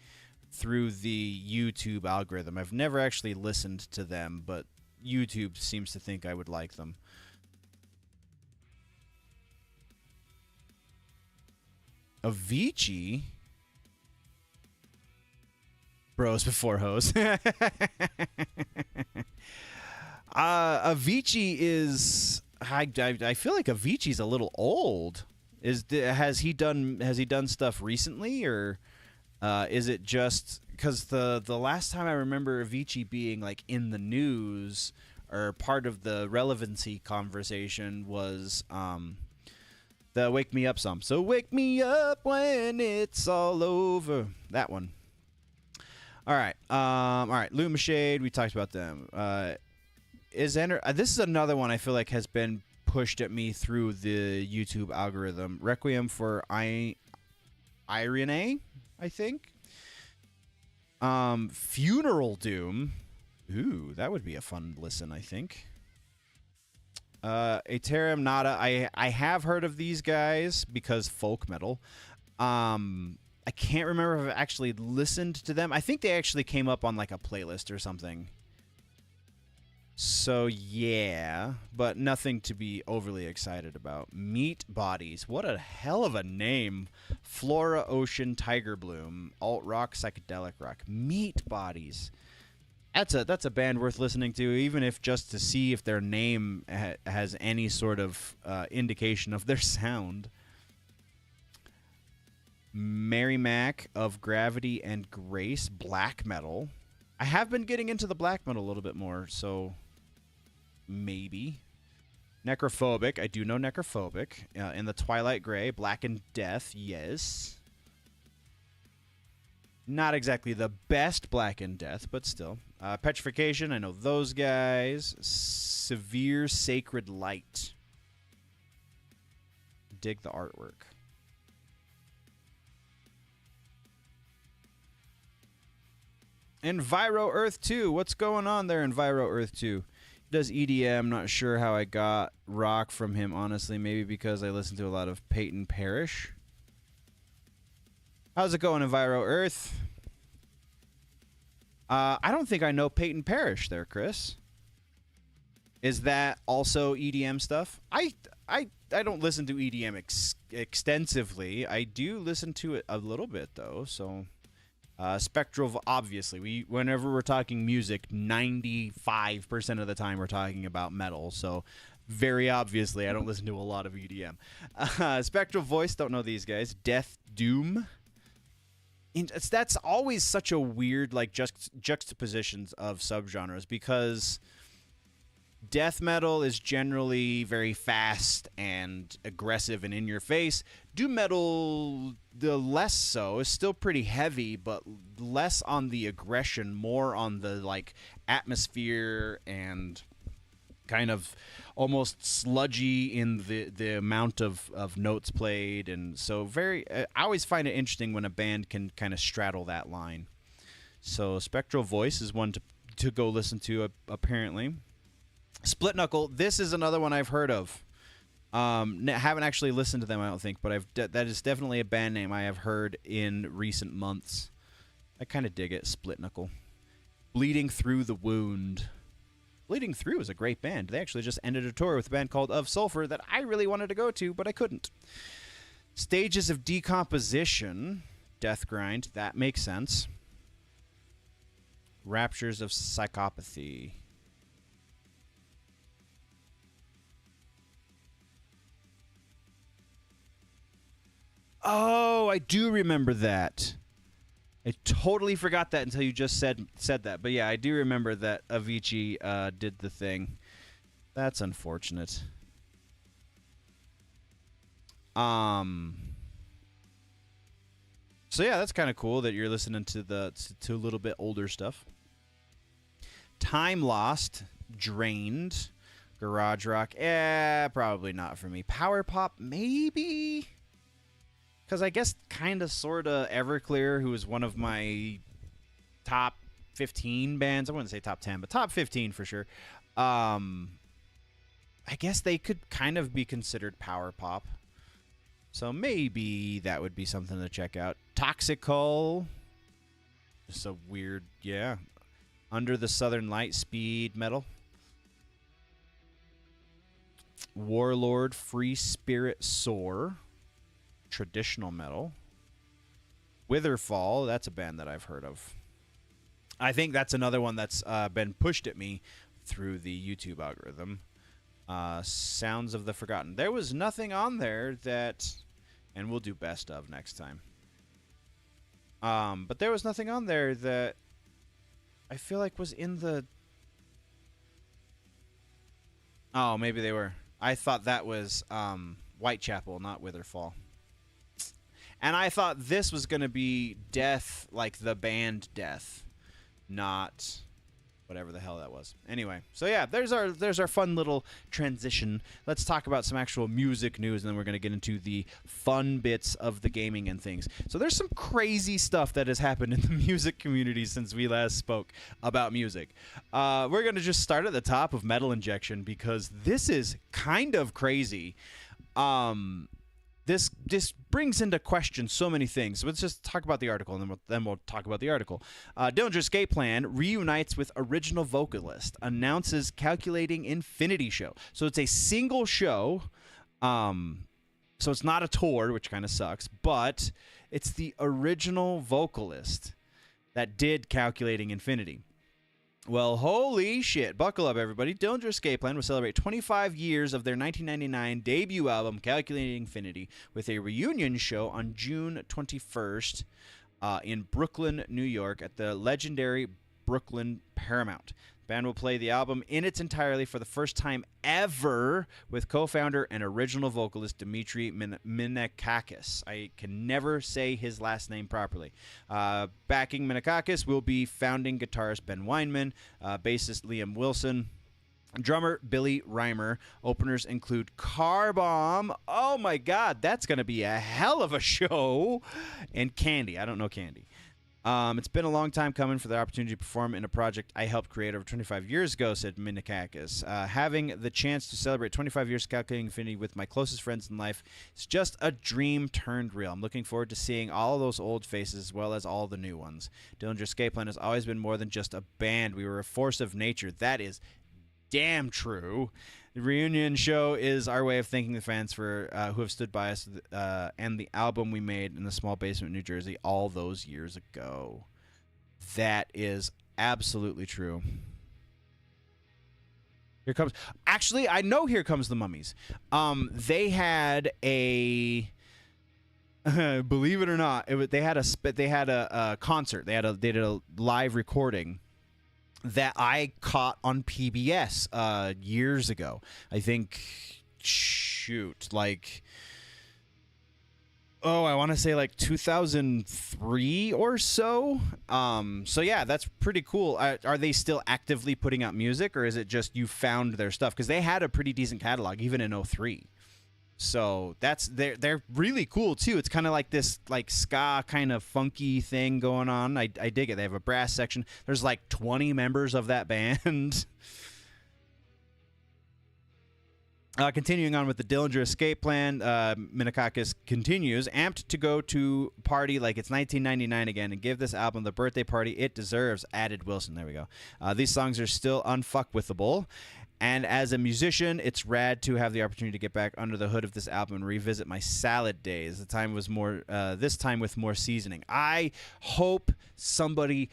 through the YouTube algorithm. I've never actually listened to them, but YouTube seems to think I would like them. Avicii? Bros before hoes. Avicii is. I feel like Avicii's a little old. Has he done stuff recently, or is it just because the last time I remember Avicii being like in the news or part of the relevancy conversation was the "Wake Me Up" song. So wake me up when it's all over. That one. All right. All right. Luma Shade. We talked about them. This is another one I feel like has been pushed at me through the YouTube algorithm. Requiem for Irene, I think. Funeral Doom. Ooh, that would be a fun listen, I think. Aetherum Nada. I have heard of these guys because folk metal. I can't remember if I've actually listened to them. I think they actually came up on like a playlist or something. So yeah, but nothing to be overly excited about. Meat Bodies. What a hell of a name. Flora Ocean Tiger Bloom. Alt rock, psychedelic rock. Meat Bodies. That's a band worth listening to, even if just to see if their name has any sort of indication of their sound. Mary Mac of Gravity and Grace. Black metal. I have been getting into the black metal a little bit more, so maybe. Necrophobic. I do know Necrophobic. In the Twilight Gray. Black and Death. Yes. Not exactly the best Black and Death, but still. Petrification. I know those guys. Severe Sacred Light. Dig the artwork. Enviro Earth 2. What's going on there, Enviro Earth 2? He does EDM. Not sure how I got rock from him, honestly. Maybe because I listen to a lot of Peyton Parrish. How's it going, Enviro Earth? I don't think I know Peyton Parrish there, Chris. Is that also EDM stuff? I don't listen to EDM extensively. I do listen to it a little bit, though, so... Spectral, obviously. Whenever we're talking music, 95% of the time we're talking about metal. So, very obviously, I don't listen to a lot of EDM. Spectral Voice, don't know these guys. Death Doom. That's always such a weird, like, juxtapositions of subgenres because death metal is generally very fast and aggressive and in your face. Doom metal, the less so, is still pretty heavy, but less on the aggression, more on the like atmosphere and kind of almost sludgy in the amount of notes played. And so I always find it interesting when a band can kind of straddle that line. So Spectral Voice is one to go listen to, apparently. Split Knuckle, this is another one I've heard of. Haven't actually listened to them, I don't think, but that is definitely a band name I have heard in recent months. I kind of dig it, Split Knuckle. Bleeding Through the Wound. Bleeding Through is a great band. They actually just ended a tour with a band called Of Sulfur that I really wanted to go to, but I couldn't. Stages of Decomposition. Death Grind, that makes sense. Raptures of Psychopathy. Oh, I do remember that. I totally forgot that until you just said that. But yeah, I do remember that Avicii did the thing. That's unfortunate. So yeah, that's kind of cool that you're listening to to a little bit older stuff. Time Lost, Drained, Garage Rock. Probably not for me. Power Pop, maybe. Because I guess kind of, sort of, Everclear, who is one of my top 15 bands. I wouldn't say top 10, but top 15 for sure. I guess they could kind of be considered power pop. So maybe that would be something to check out. Toxical. Just a weird, yeah. Under the Southern Light, speed metal. Warlord, Free Spirit, Soar. Traditional metal. Witherfall, that's a band that I've heard of. I think that's another one that's been pushed at me through the YouTube algorithm. Sounds of the Forgotten. There was nothing on there that, and we'll do best of next time. But there was nothing on there that I feel like was in the... Oh, maybe they were. I thought that was Whitechapel, not Witherfall. And I thought this was going to be Death, like the band Death, not whatever the hell that was. Anyway, so yeah, there's our fun little transition. Let's talk about some actual music news, and then we're going to get into the fun bits of the gaming and things. So there's some crazy stuff that has happened in the music community since we last spoke about music. We're going to just start at the top of Metal Injection because this is kind of crazy. This brings into question so many things. So let's just talk about the article, and then we'll talk about the article. Dillinger Escape Plan reunites with original vocalist, announces Calculating Infinity show. So it's a single show. So it's not a tour, which kind of sucks, but it's the original vocalist that did Calculating Infinity. Well, holy shit. Buckle up, everybody. Dillinger Escape Plan will celebrate 25 years of their 1999 debut album, Calculating Infinity, with a reunion show on June 21st in Brooklyn, New York, at the legendary Brooklyn Paramount. The band will play the album in its entirety for the first time ever with co-founder and original vocalist Dimitri Minakakis. I can never say his last name properly. Backing Minakakis will be founding guitarist Ben Weinman, bassist Liam Wilson, drummer Billy Reimer. Openers include Car Bomb. Oh my God, that's going to be a hell of a show. And Candy. I don't know Candy. It's been a long time coming for the opportunity to perform in a project I helped create over 25 years ago, said Minakakis. Having the chance to celebrate 25 years of Calculating Infinity with my closest friends in life is just a dream turned real. I'm looking forward to seeing all of those old faces as well as all the new ones. Dillinger Escape Plan has always been more than just a band. We were a force of nature. That is damn true. The reunion show is our way of thanking the fans for who have stood by us and the album we made in the small basement in New Jersey all those years ago. That is absolutely true. Here comes... Actually, I know Here Comes the Mummies. They had a... believe it or not, they had a concert. They did a live recording that I caught on PBS years ago. I think, I want to say like 2003 or so. So yeah, that's pretty cool. Are they still actively putting out music, or is it just you found their stuff? Because they had a pretty decent catalog even in 2003. So they're really cool too. It's kind of like this ska kind of funky thing going on. I dig it. They have a brass section. There's like 20 members of that band. Continuing on with the Dillinger Escape Plan, Minakakis continues, amped to go to party like it's 1999 again and give this album the birthday party it deserves, added Wilson. There we go. These songs are still unfuckwithable. And as a musician, it's rad to have the opportunity to get back under the hood of this album and revisit my salad days. The time was more, this time with more seasoning. I hope somebody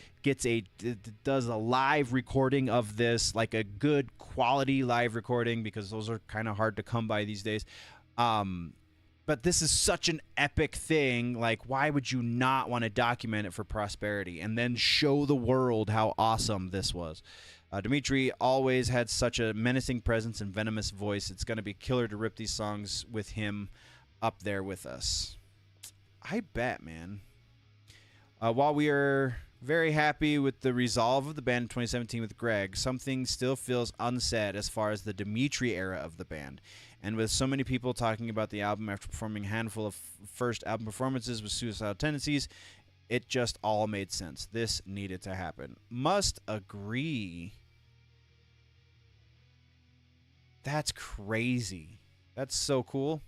does a live recording of this, like a good quality live recording, because those are kind of hard to come by these days. But this is such an epic thing. Like, why would you not want to document it for prosperity and then show the world how awesome this was? Dimitri always had such a menacing presence and venomous voice. It's going to be killer to rip these songs with him up there with us. I bet, man. While we are very happy with the resolve of the band in 2017 with Greg, something still feels unsaid as far as the Dimitri era of the band. And with so many people talking about the album after performing a handful of first album performances with suicidal tendencies, it just all made sense. This needed to happen. Must agree. That's crazy. That's so cool.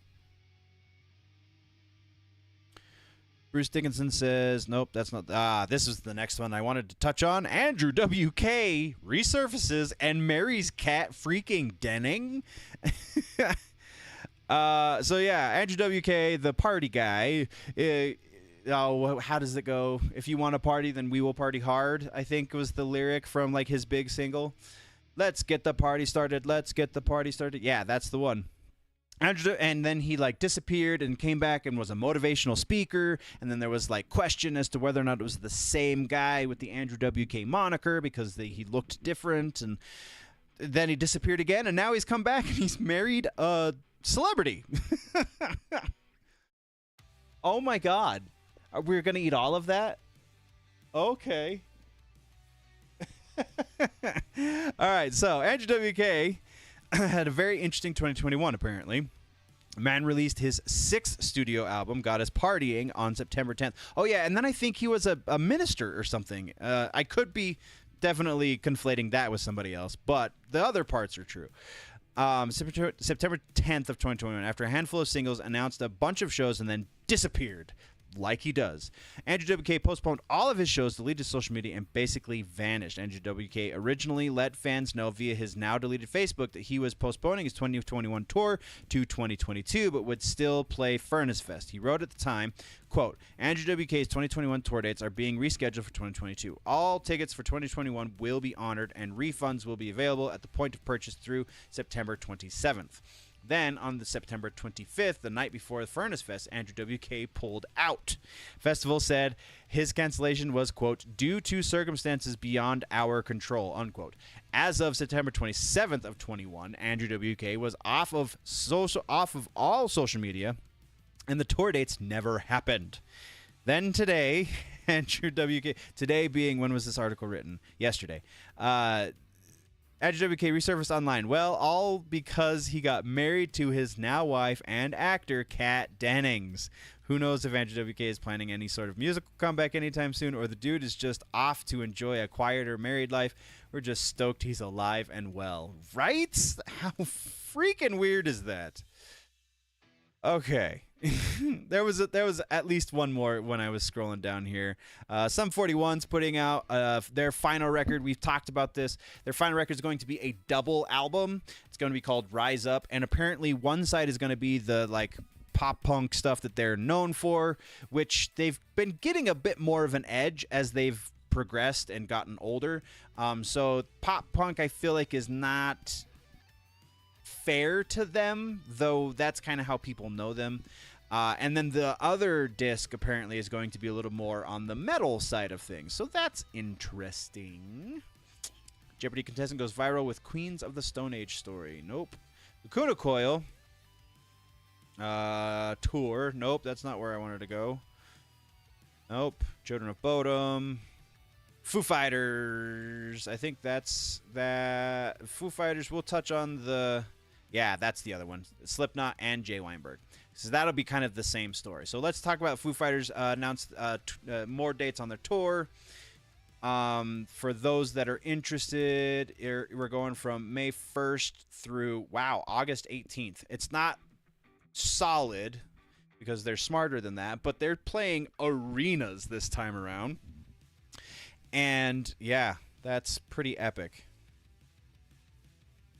Bruce Dickinson says, nope, that's not... this is the next one I wanted to touch on. Andrew WK resurfaces and marries Cat freaking Denning. So yeah, Andrew WK, the party guy, oh, how does it go? If you want to party, then we will party hard, I think was the lyric from like his big single. Let's get the party started. Let's get the party started. Yeah, that's the one. And then he like disappeared and came back and was a motivational speaker. And then there was like question as to whether or not it was the same guy with the Andrew WK moniker because he looked different. And then he disappeared again. And now he's come back and he's married a celebrity. Oh my God. We're going to eat all of that? Okay. All right. So Andrew WK had a very interesting 2021, apparently. Man released his 6th studio album, Got Us Partying, on September 10th. Oh, yeah, and then I think he was a minister or something. I could be definitely conflating that with somebody else, but the other parts are true. September 10th of 2021, after a handful of singles, announced a bunch of shows and then disappeared. Like he does. Andrew WK postponed all of his shows, deleted social media, and basically vanished. Andrew WK originally let fans know via his now deleted Facebook that he was postponing his 2021 tour to 2022, but would still play Furnace Fest. He wrote at the time, quote, Andrew WK's 2021 tour dates are being rescheduled for 2022. All tickets for 2021 will be honored, and refunds will be available at the point of purchase through September 27th. Then, on the September 25th, the night before the Furnace Fest, Andrew WK pulled out. Festival said his cancellation was, quote, due to circumstances beyond our control, unquote. As of September 27th of 21, Andrew WK was off of all social media, and the tour dates never happened. Then today, Andrew WK, today being, when was this article written? Yesterday. Andrew WK resurfaced online. Well, all because he got married to his now wife and actor, Kat Dennings. Who knows if Andrew WK is planning any sort of musical comeback anytime soon, or the dude is just off to enjoy a quieter married life. We're just stoked he's alive and well. Right? How freaking weird is that? Okay. there was at least one more when I was scrolling down here. Sum 41's putting out their final record. We've talked about this. Their final record is going to be a double album. It's going to be called Rise Up, and apparently one side is going to be the like pop punk stuff that they're known for, which they've been getting a bit more of an edge as they've progressed and gotten older. So pop punk, I feel like, is not fair to them, though that's kind of how people know them. And then the other disc apparently is going to be a little more on the metal side of things. So that's interesting. Jeopardy contestant goes viral with Queens of the Stone Age story. Nope. Lacuna Coil. Tour. Nope, that's not where I wanted to go. Nope. Children of Bodom. Foo Fighters. I think that's that. Foo Fighters. We'll touch on the... Yeah, that's the other one. Slipknot and Jay Weinberg. So that'll be kind of the same story. So let's talk about Foo Fighters. Announced more dates on their tour. For those that are interested, we're going from May 1st through, August 18th. It's not solid because they're smarter than that, but they're playing arenas this time around. And, yeah, that's pretty epic.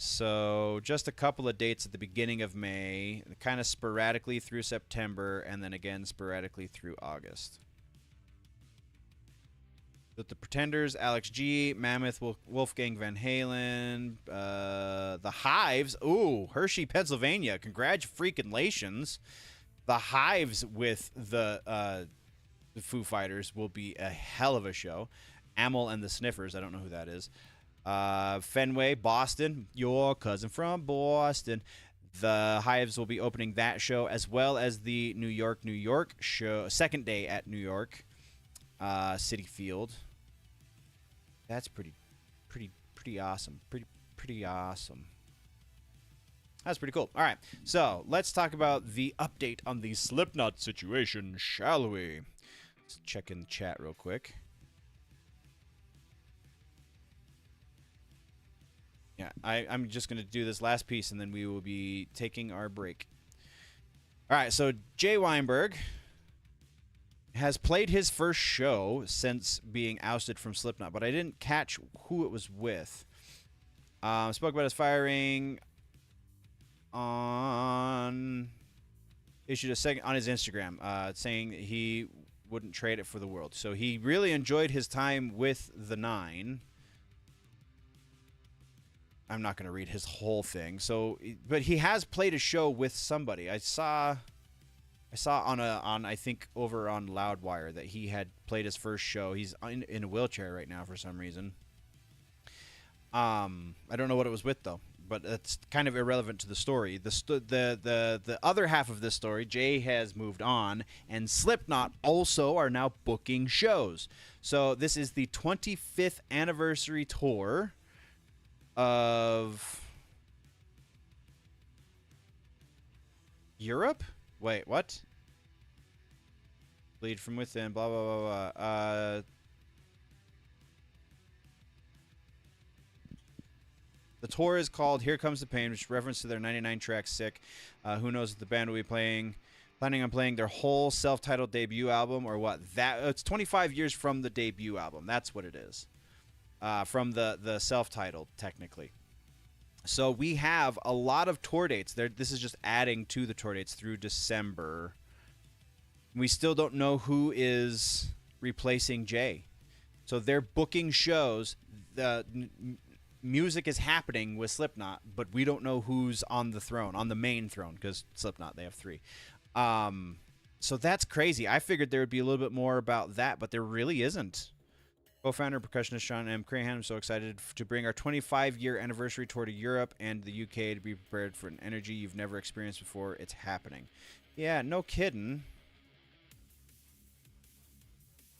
So just a couple of dates at the beginning of May, kind of sporadically through September, and then again sporadically through August. With the Pretenders, Alex G, Mammoth, Wolfgang Van Halen, the Hives. Ooh, Hershey, Pennsylvania. Congratulations. The Hives with the Foo Fighters will be a hell of a show. Amel and the Sniffers. I don't know who that is. Fenway, Boston, your cousin from Boston. The Hives will be opening that show, as well as the New York show, second day at New York City Field. That's pretty awesome. Pretty awesome. That's pretty cool. All right, so let's talk about the update on the Slipknot situation, shall we? Let's check in the chat real quick. Yeah, I'm just going to do this last piece, and then we will be taking our break. All right, so Jay Weinberg has played his first show since being ousted from Slipknot, but I didn't catch who it was with. Spoke about his firing on... Issued a second on his Instagram saying he wouldn't trade it for the world. So he really enjoyed his time with the Nine. I'm not going to read his whole thing. So, but he has played a show with somebody. I saw on I think over on Loudwire that he had played his first show. He's in a wheelchair right now for some reason. I don't know what it was with though, but it's kind of irrelevant to the story. The other half of this story, Jay has moved on, and Slipknot also are now booking shows. So this is the 25th anniversary tour of Europe. Wait, what? Bleed from within, blah, blah, blah, blah. The tour is called Here Comes the Pain, which is reference to their 99-track Sick. Who knows if the band will be planning on playing their whole self-titled debut album or what? It's 25 years from the debut album. That's what it is. From the self-titled, technically. So we have a lot of tour dates. This is just adding to the tour dates through December. We still don't know who is replacing Jay. So they're booking shows. The music is happening with Slipknot, but we don't know who's on the throne, on the main throne, because Slipknot, they have 3. So that's crazy. I figured there would be a little bit more about that, but there really isn't. Co-founder and percussionist Sean M. Crahan, I'm so excited to bring our 25-year anniversary tour to Europe and the UK to be prepared for an energy you've never experienced before. It's happening. Yeah, no kidding.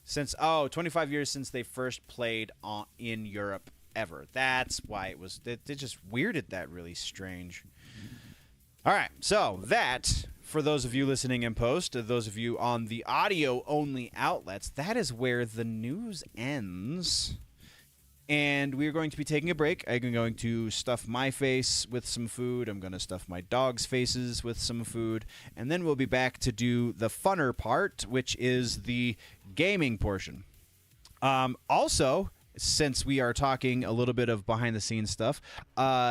Since 25 years since they first played in Europe ever. That's why it was. They just weirded that really strange. All right, so that, for those of you listening in post, those of you on the audio-only outlets, that is where the news ends. And we're going to be taking a break. I'm going to stuff my face with some food. I'm going to stuff my dog's faces with some food. And then we'll be back to do the funner part, which is the gaming portion. Also, since we are talking a little bit of behind-the-scenes stuff,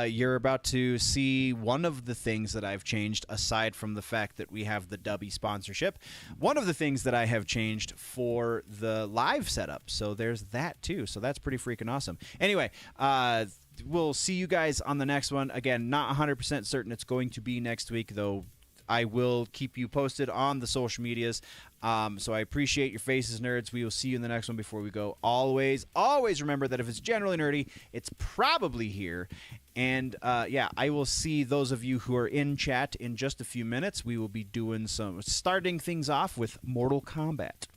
you're about to see one of the things that I've changed, aside from the fact that we have the DUBBY sponsorship. One of the things that I have changed for the live setup. So there's that, too. So that's pretty freaking awesome. Anyway, we'll see you guys on the next one. Again, not 100% certain it's going to be next week, though. I will keep you posted on the social medias. So I appreciate your faces, nerds. We will see you in the next one. Before we go, always remember that if it's generally nerdy, it's probably here. And yeah, I will see those of you who are in chat in just a few minutes. We will be doing starting things off with Mortal Kombat.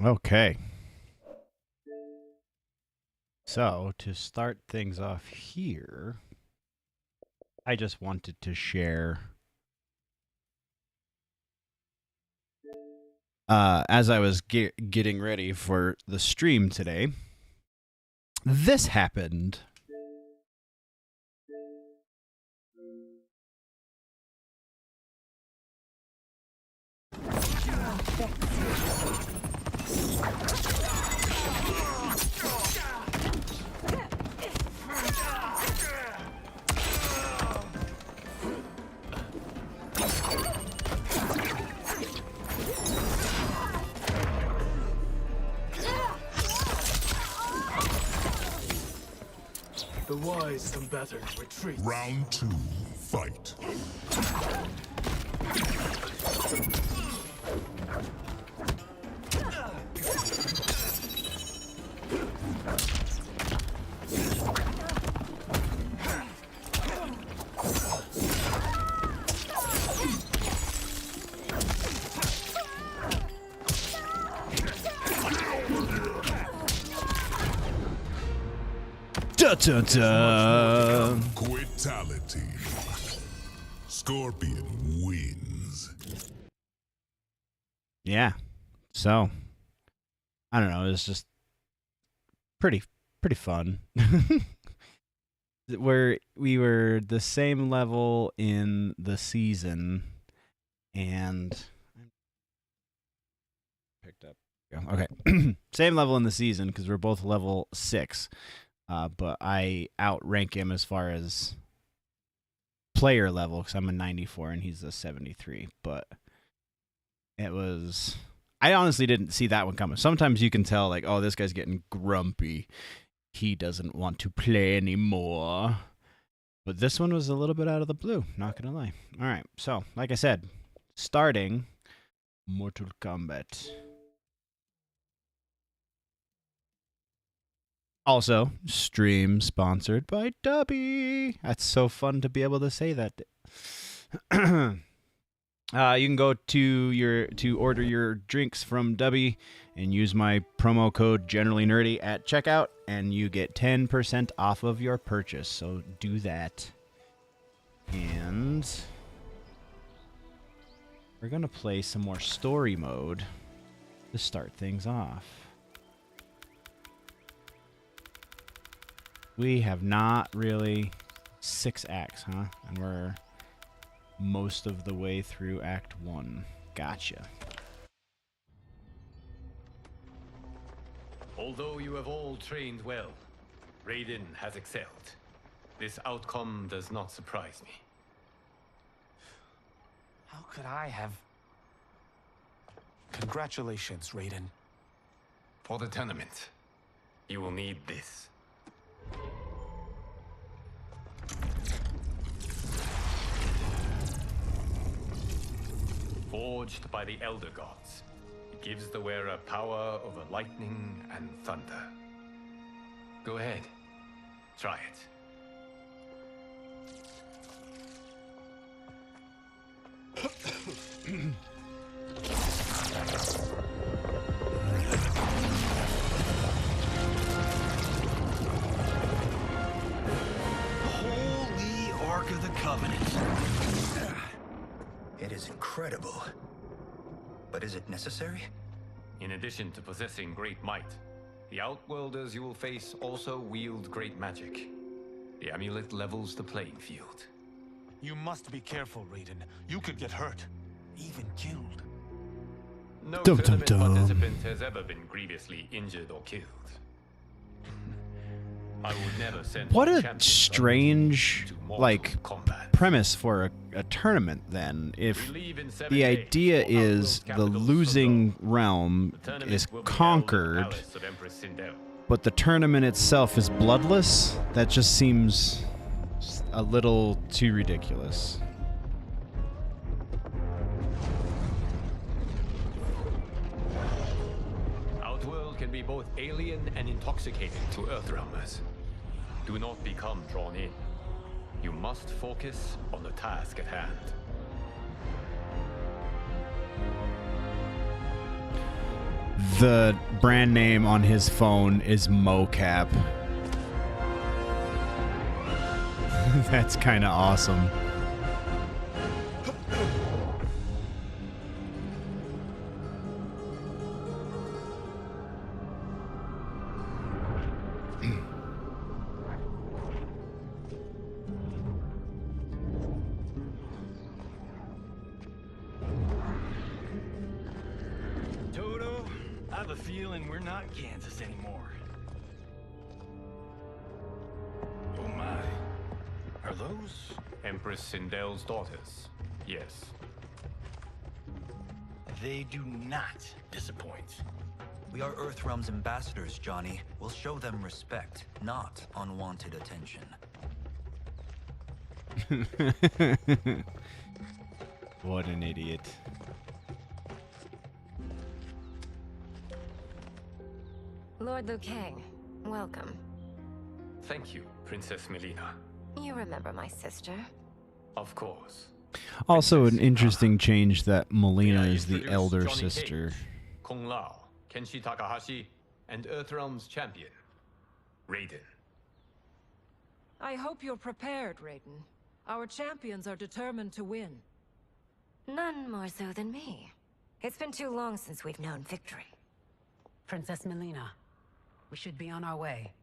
Okay. So, to start things off here, I just wanted to share, as I was getting ready for the stream today, this happened. The wise combatant retreats. Round 2, fight. Dun, dun, dun. Quitality. Scorpion wins. Yeah. So, I don't know. It was just pretty fun. We were the same level in the season, and picked up. Okay, same level in the season because we're both level 6. But I outrank him as far as player level because I'm a 94 and he's a 73. But it was... I honestly didn't see that one coming. Sometimes you can tell, like, oh, this guy's getting grumpy. He doesn't want to play anymore. But this one was a little bit out of the blue, not going to lie. All right, so, like I said, starting Mortal Kombat. Also, stream sponsored by DUBBY. That's so fun to be able to say that. You can go to order your drinks from DUBBY and use my promo code GenerallyNerdy at checkout, and you get 10% off of your purchase. So do that. And we're gonna play some more story mode to start things off. We have not really 6 acts, huh? And we're most of the way through Act 1. Gotcha. Although you have all trained well, Raiden has excelled. This outcome does not surprise me. How could I have... Congratulations, Raiden. For the tournament, you will need this. Forged by the Elder Gods, it gives the wearer power over lightning and thunder. Go ahead, try it. Holy Ark of the Covenant. It is incredible. But is it necessary? In addition to possessing great might, the Outworlders you will face also wield great magic. The amulet levels the playing field. You must be careful, Raiden. You could get hurt. Even killed. No Dum, dum, tournament dum. participant has ever been grievously injured or killed. I would never send What my a champions strange, to mortal like, combat. premise for a tournament, then. If We leave in 7 the days idea for is Outworld's the capital, losing Suzhou. realm The tournament is will be held in the conquered, palace of Empress Sindel. but the tournament itself is bloodless, that just seems a little too ridiculous. Outworld can be both alien and intoxicating to Earthrealmers. Do not become drawn in. You must focus on the task at hand. The brand name on his phone is mocap. That's kind of awesome. Toto, I have a feeling we're not Kansas anymore. Oh my. Are those? Empress Sindel's daughters. Yes. They do not disappoint. We are Earthrealm's ambassadors, Johnny. We'll show them respect, not unwanted attention. What an idiot. Lord Liu Kang, welcome. Thank you, Princess Melina. You remember my sister? Of course. Also an interesting change that Melina May I is the introduce elder Johnny sister. Cage, Kung Lao, Kenshi Takahashi, and Earthrealm's champion, Raiden. I hope you're prepared, Raiden. Our champions are determined to win. None more so than me. It's been too long since we've known victory. Princess Melina, we should be on our way.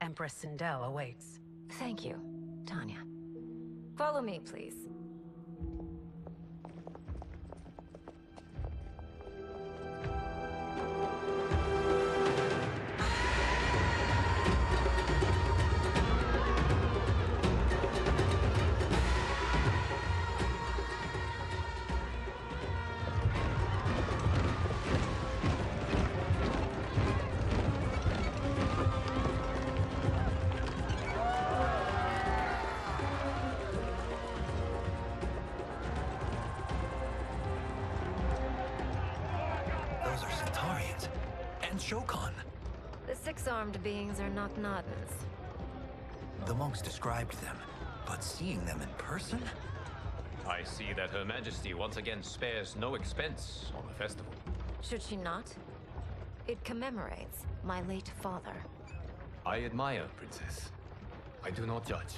Empress Sindel awaits. Thank you, Tanya. Follow me, please. Those are Centaurians. And Shokan. The six-armed beings are not Nodens. The monks described them, but seeing them in person? I see that Her Majesty once again spares no expense on the festival. Should she not? It commemorates my late father. I admire, Princess. I do not judge.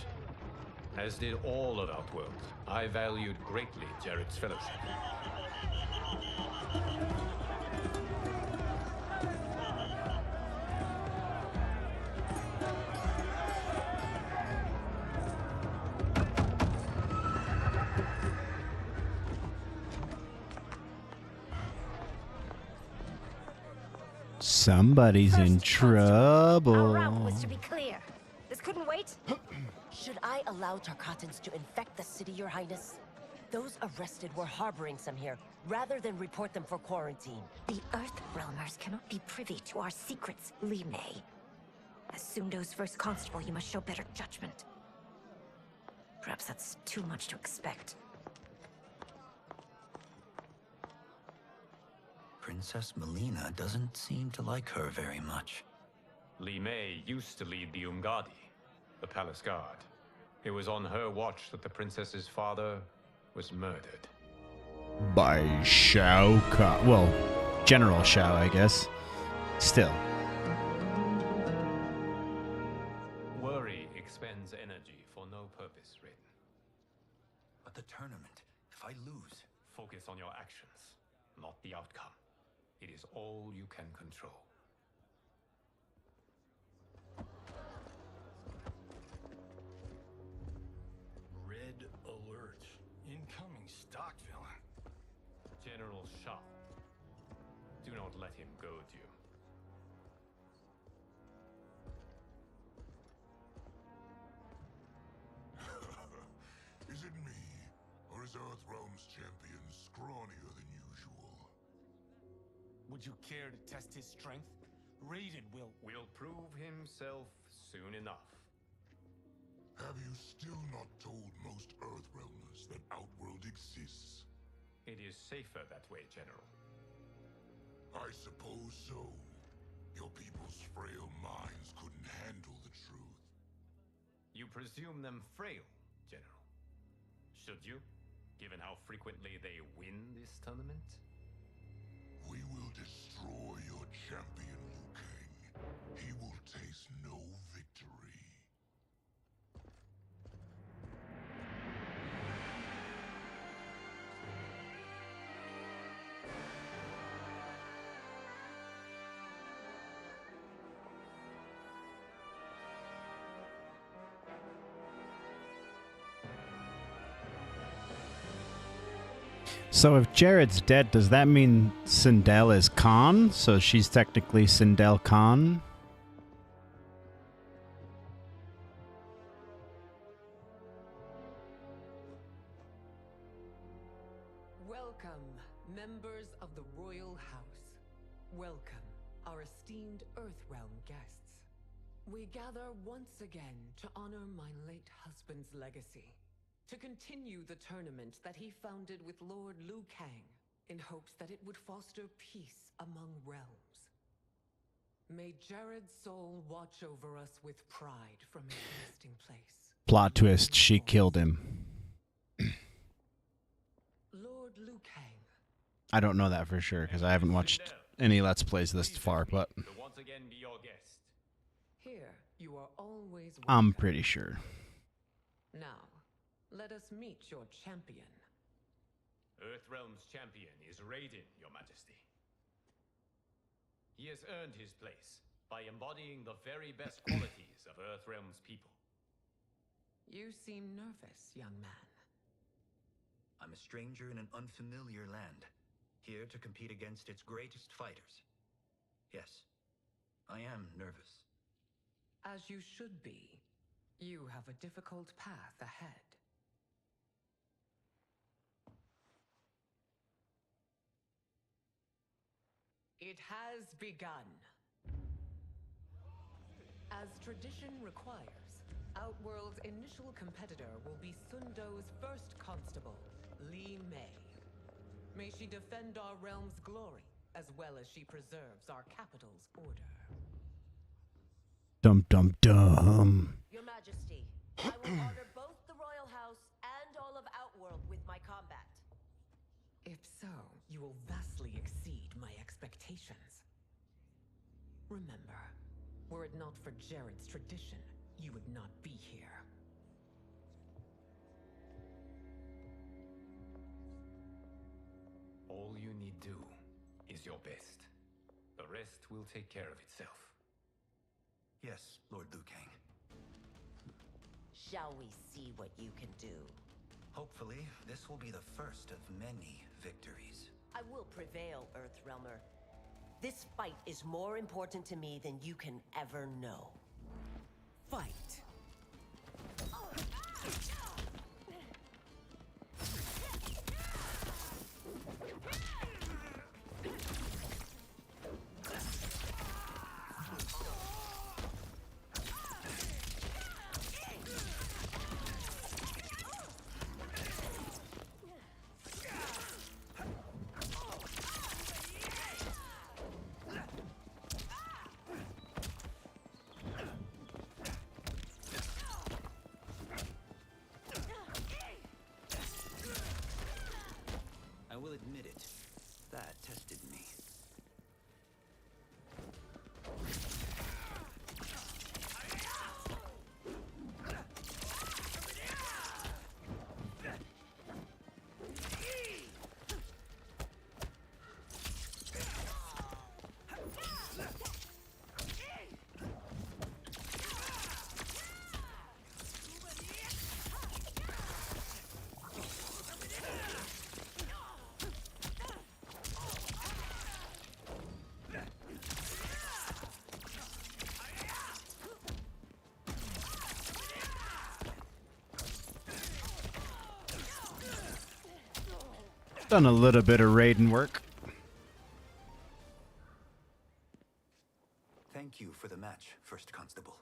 As did all of Outworld, I valued greatly Jared's fellowship. Somebody's in Our route trouble. was to be clear. This couldn't wait. Should I allow Tarkatans to infect the city, Your Highness? Those arrested were harboring some here, rather than report them for quarantine. The Earthrealmers cannot be privy to our secrets, Li Mei. As Sundo's first constable, you must show better judgment. Perhaps that's too much to expect. Princess Melina doesn't seem to like her very much. Li Mei used to lead the Umgadi, the palace guard. It was on her watch that the princess's father was murdered. By Shao Kahn. Well, General Shao, I guess. Still. Worry expends energy for no purpose, Raiden. But the tournament, if I lose... Focus on your actions, not the outcome. It is all you can control. Red alert. Incoming stock villain. General Shao. Do not let him goad you. Is it me, or is Earthrealm's champion scrawnier than usual? Would you care to test his strength? Raiden will... Will prove himself soon enough. Have you still not told most Earthrealmers that Outworld exists? It is safer that way, General. I suppose so. Your people's frail minds couldn't handle the truth. You presume them frail, General. Should you, given how frequently they win this tournament? We will destroy your So if Jared's dead, does that mean Sindel is Khan? So she's technically Sindel Khan? Welcome, members of the Royal House. Welcome, our esteemed Earthrealm guests. We gather once again to honor my late husband's legacy. To continue the tournament that he founded with Lord Liu Kang, in hopes that it would foster peace among realms. May Jared's soul watch over us with pride from his resting place. Plot twist, she killed him. Lord Liu Kang. I don't know that for sure, because I haven't watched any Let's Plays this far, but Once again be your guest. Here, you are always welcome. I'm pretty sure. Now, let us meet your champion. Earthrealm's champion is Raiden, Your Majesty. He has earned his place by embodying the very best qualities of Earthrealm's people. You seem nervous, young man. I'm a stranger in an unfamiliar land, here to compete against its greatest fighters. Yes, I am nervous. As you should be. You have a difficult path ahead. It has begun. As tradition requires, Outworld's initial competitor will be Sundo's first constable, Li Mei. May she defend our realm's glory, as well as she preserves our capital's order. Dum dum dum. Your Majesty, I will honor both the Royal House and all of Outworld with my combat. If so, you will vastly exceed my expectations. Remember, were it not for Jared's tradition, you would not be here. All you need do is your best. The rest will take care of itself. Yes, Lord Liu Kang. Shall we see what you can do? Hopefully, this will be the first of many victories. I will prevail, Earthrealmer. This fight is more important to me than you can ever know. Fight! I will admit it. That tested me. Done a little bit of Raiden work. Thank you for the match, First Constable.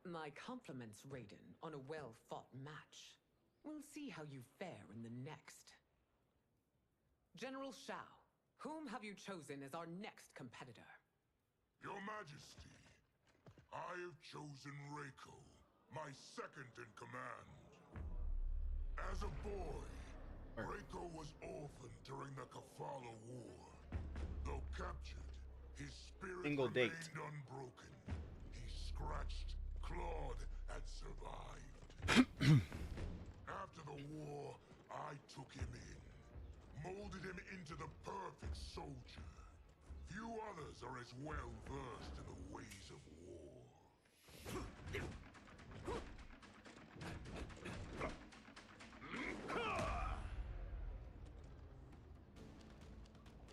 My compliments, Raiden, on a well-fought match. We'll see how you fare in the next. General Shao, whom have you chosen as our next competitor? Your Majesty, I have chosen Reiko, my second in command. As a boy, Reiko was orphaned during the Kafala War. Though captured, his spirit Single date. remained unbroken. He scratched, clawed, and survived. After the war, I I took him in, molded him into the perfect soldier. Few others are as well versed in the ways of war.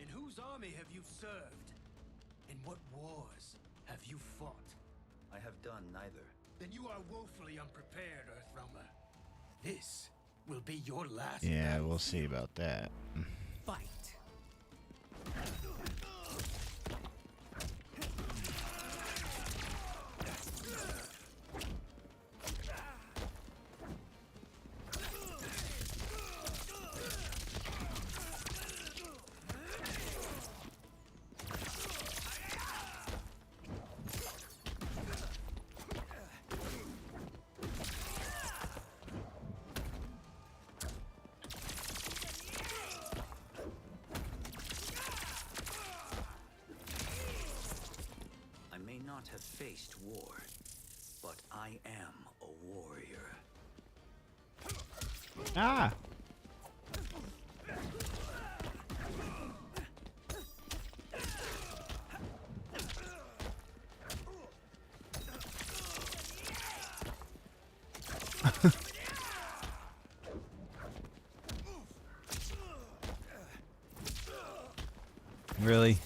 In whose army have you served? In what wars have you fought? I have done neither. Then you are woefully unprepared, Earthrealmer. This will be your last Yeah, battle. we'll see about that. Fight. Not have faced war, but I am a warrior. Ah! Really?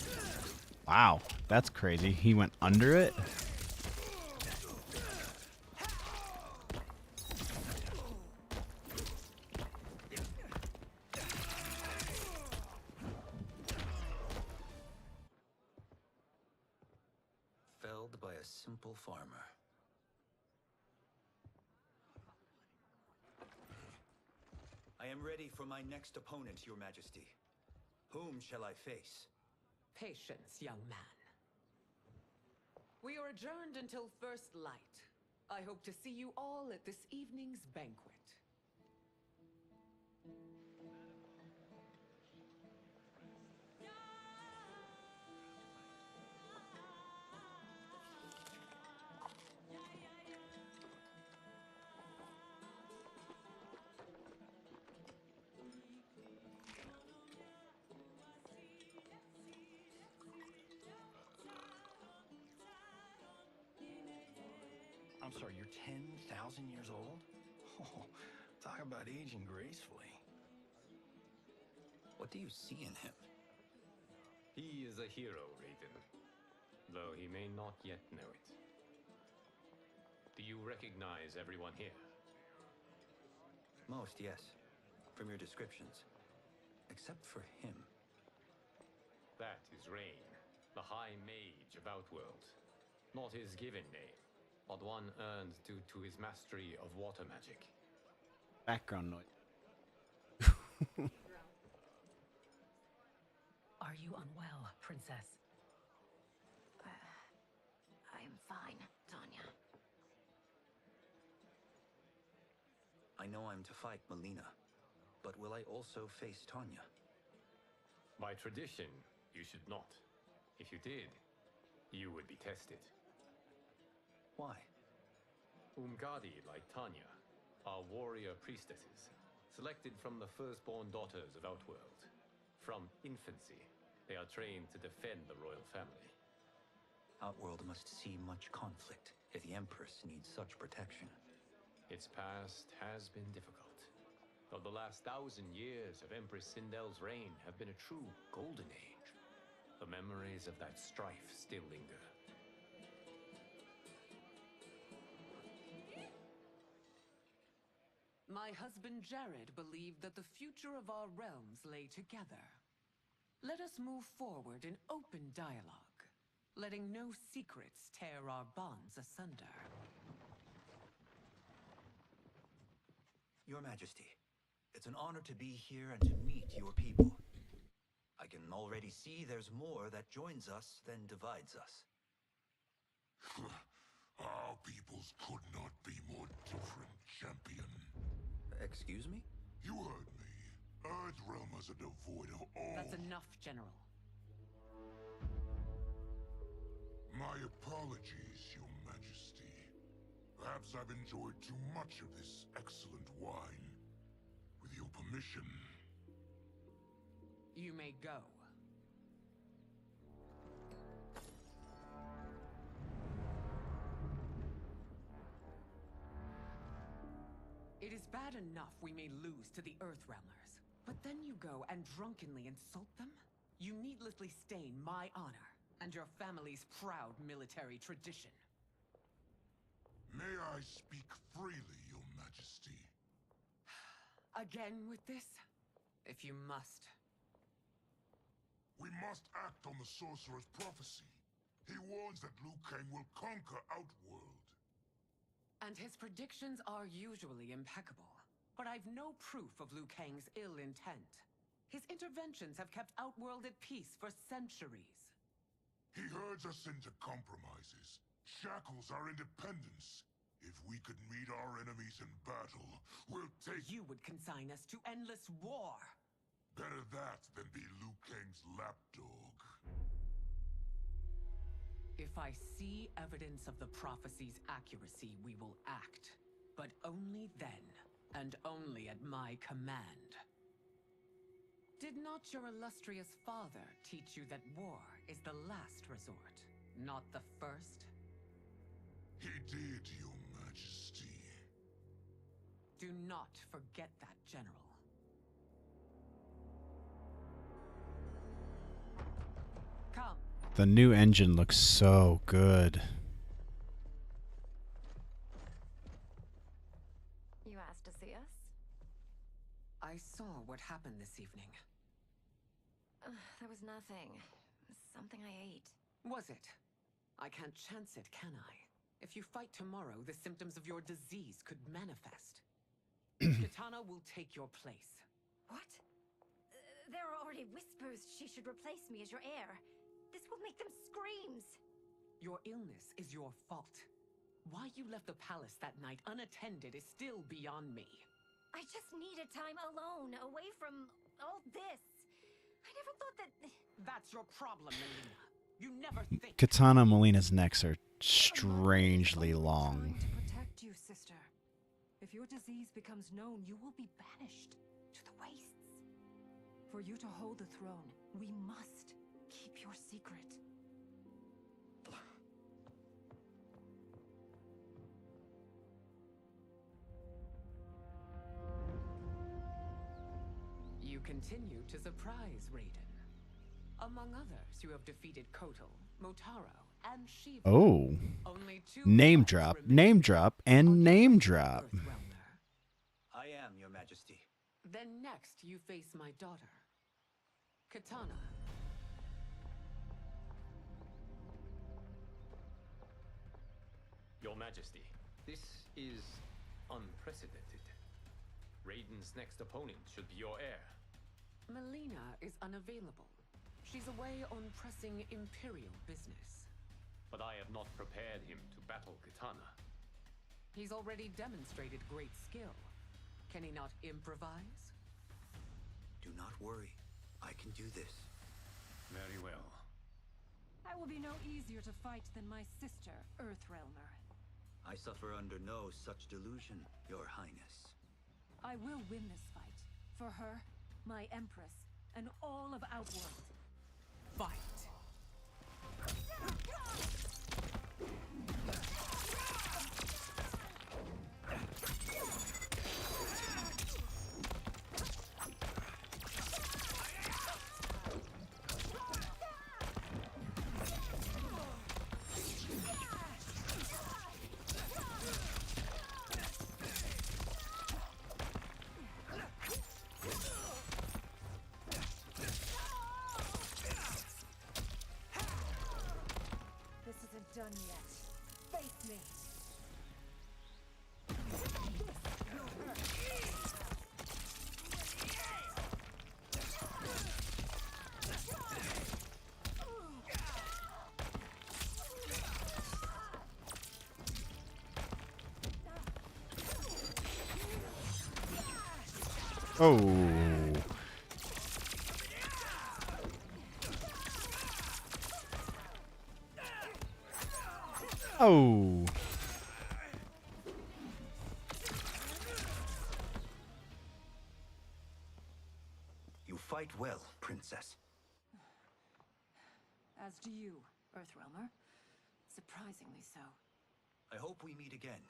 Wow, that's crazy. He went under it? Felled by a simple farmer. I am ready for my next opponent, Your Majesty. Whom shall I face? Patience, young man. We are adjourned until first light. I hope to see you all at this evening's banquet. I'm sorry, you're 10,000 years old? Oh, talk about aging gracefully. What do you see in him? He is a hero, Raiden, though he may not yet know it. Do you recognize everyone here? Most, yes. From your descriptions. Except for him. That is Rain, the High Mage of Outworld. Not his given name, but one earned due to his mastery of water magic. Background noise. Are you unwell, Princess? I'm fine, Tanya. I know I'm to fight Melina, but will I also face Tanya? By tradition, you should not. If you did, you would be tested. Why? Umgadi, like Tanya, are warrior priestesses, selected from the firstborn daughters of Outworld. From infancy, they are trained to defend the royal family. Outworld must see much conflict if the Empress needs such protection. Its past has been difficult, though the last 1,000 years of Empress Sindel's reign have been a true golden age. The memories of that strife still linger. My husband Jared believed that the future of our realms lay together. Let us move forward in open dialogue, letting no secrets tear our bonds asunder. Your Majesty, it's an honor to be here and to meet your people. I can already see there's more that joins us than divides us. Our peoples could not be more different, champion. Excuse me? You heard me. Earthrealmers are devoid of all... That's enough, General. My apologies, Your Majesty. Perhaps I've enjoyed too much of this excellent wine. With your permission. You may go. It is bad enough we may lose to the Earthrealmers, but then you go and drunkenly insult them? You needlessly stain my honor and your family's proud military tradition. May I speak freely, Your Majesty? Again with this? If you must. We must act on the Sorcerer's prophecy. He warns that Liu Kang will conquer Outworld. And his predictions are usually impeccable. But I've no proof of Liu Kang's ill intent. His interventions have kept Outworld at peace for centuries. He herds us into compromises, shackles our independence. If we could meet our enemies in battle, we'll take... You would consign us to endless war! Better that than be Liu Kang's lapdog. If I see evidence of the prophecy's accuracy, we will act. But only then, and only at my command. Did not your illustrious father teach you that war is the last resort, not the first? He did, Your Majesty. Do not forget that, General. Come. The new engine looks so good. You asked to see us? I saw what happened this evening. There was nothing. Something I ate. Was it? I can't chance it, can I? If you fight tomorrow, the symptoms of your disease could manifest. Kitana will take your place. What? There are already whispers she should replace me as your heir. This will make them screams. Your illness is your fault. Why you left the palace that night unattended is still beyond me. I just needed time alone, away from all this. I never thought that... That's your problem, Melina. You never think... Katana Melina's necks are strangely long. To protect you, sister. If your disease becomes known, you will be banished to the wastes. For you to hold the throne, we must keep your secret. You continue to surprise Raiden. Among others, you have defeated Kotal, Motaro, and Shiva. Oh. Only two Name gods drop, remain name drop, and name drop. Earthrealmer. I am, Your Majesty. Then next, you face my daughter, Kitana. Your Majesty, this is unprecedented. Raiden's next opponent should be your heir. Melina is unavailable. She's away on pressing Imperial business. But I have not prepared him to battle Kitana. He's already demonstrated great skill. Can he not improvise? Do not worry. I can do this. Very well. I will be no easier to fight than my sister, Earthrealmer. I suffer under no such delusion, Your Highness. I will win this fight. For her, my Empress, and all of Outworld. Fight! This isn't done yet. Face me. Oh. Oh. success. As do you, Earthrealmer. Surprisingly so. I hope we meet again.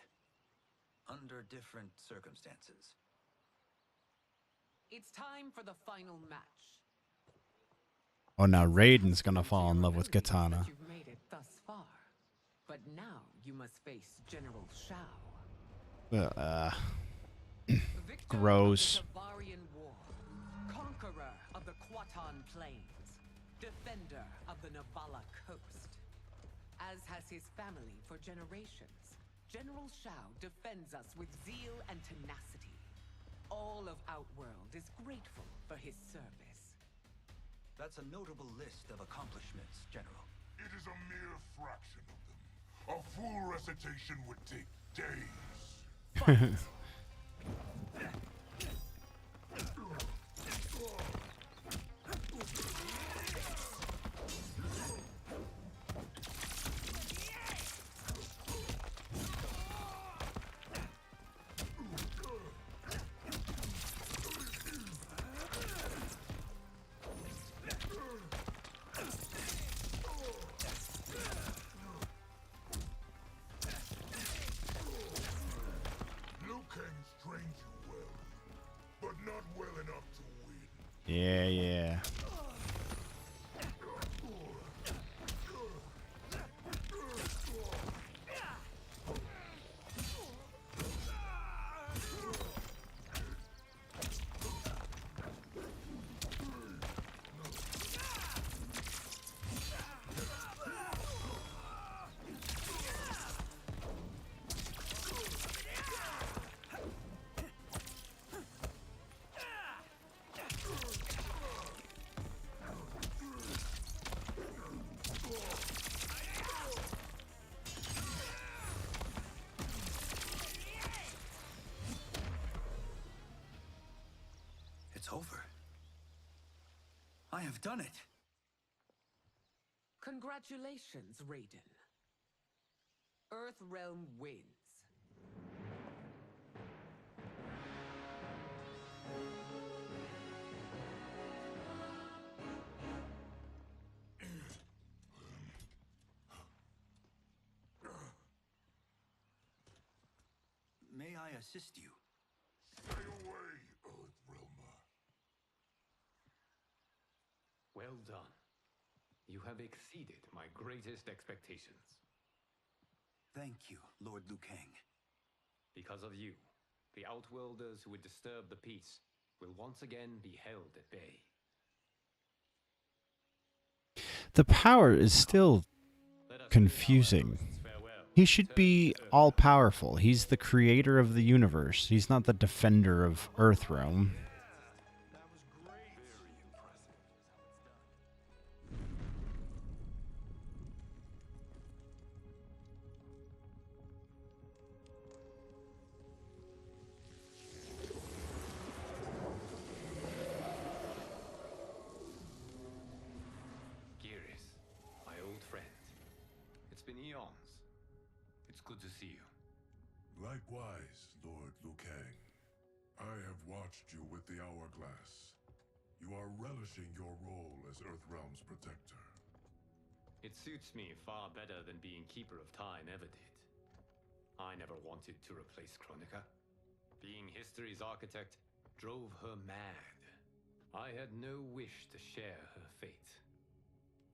Under different circumstances. It's time for the final match. Oh, now Raiden's gonna fall in love with Katana. You've made it thus far, but now you must face General Shao. Gross. Victor of the Bavarian War, conqueror of the Quatan Plains, defender of the Navala Coast. As has his family for generations, General Shao defends us with zeal and tenacity. All of Outworld is grateful for his service. That's a notable list of accomplishments, General. It is a mere fraction of them. A full recitation would take days. Yeah, yeah. It's over. I have done it. Congratulations, Raiden. Earthrealm wins. May I assist you? Stay away, Earthrealmer. Well done. You have exceeded my greatest expectations. Thank you, Lord Liu Kang. Because of you, the Outworlders who would disturb the peace will once again be held at bay. The power is still confusing. He should be all-powerful. He's the creator of the universe. He's not the defender of Earthrealm. Good to see you. Likewise, Lord Liu Kang. I have watched you with the Hourglass. You are relishing your role as Earthrealm's protector. It suits me far better than being Keeper of Time ever did. I never wanted to replace Chronica. Being history's architect drove her mad. I had no wish to share her fate.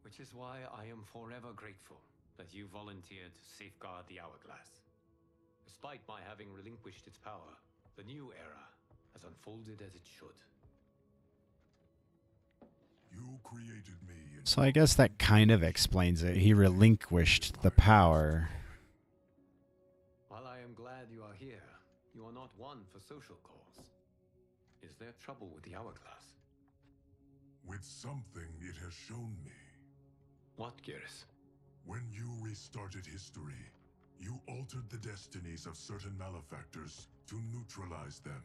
Which is why I am forever grateful that you volunteered to safeguard the Hourglass. Despite my having relinquished its power, the new era has unfolded as it should. You created me. So I guess that kind of explains it. He relinquished the power. While I am glad you are here, you are not one for social cause. Is there trouble with the Hourglass? With something it has shown me. What, Geras? When you restarted history, you altered the destinies of certain malefactors to neutralize them.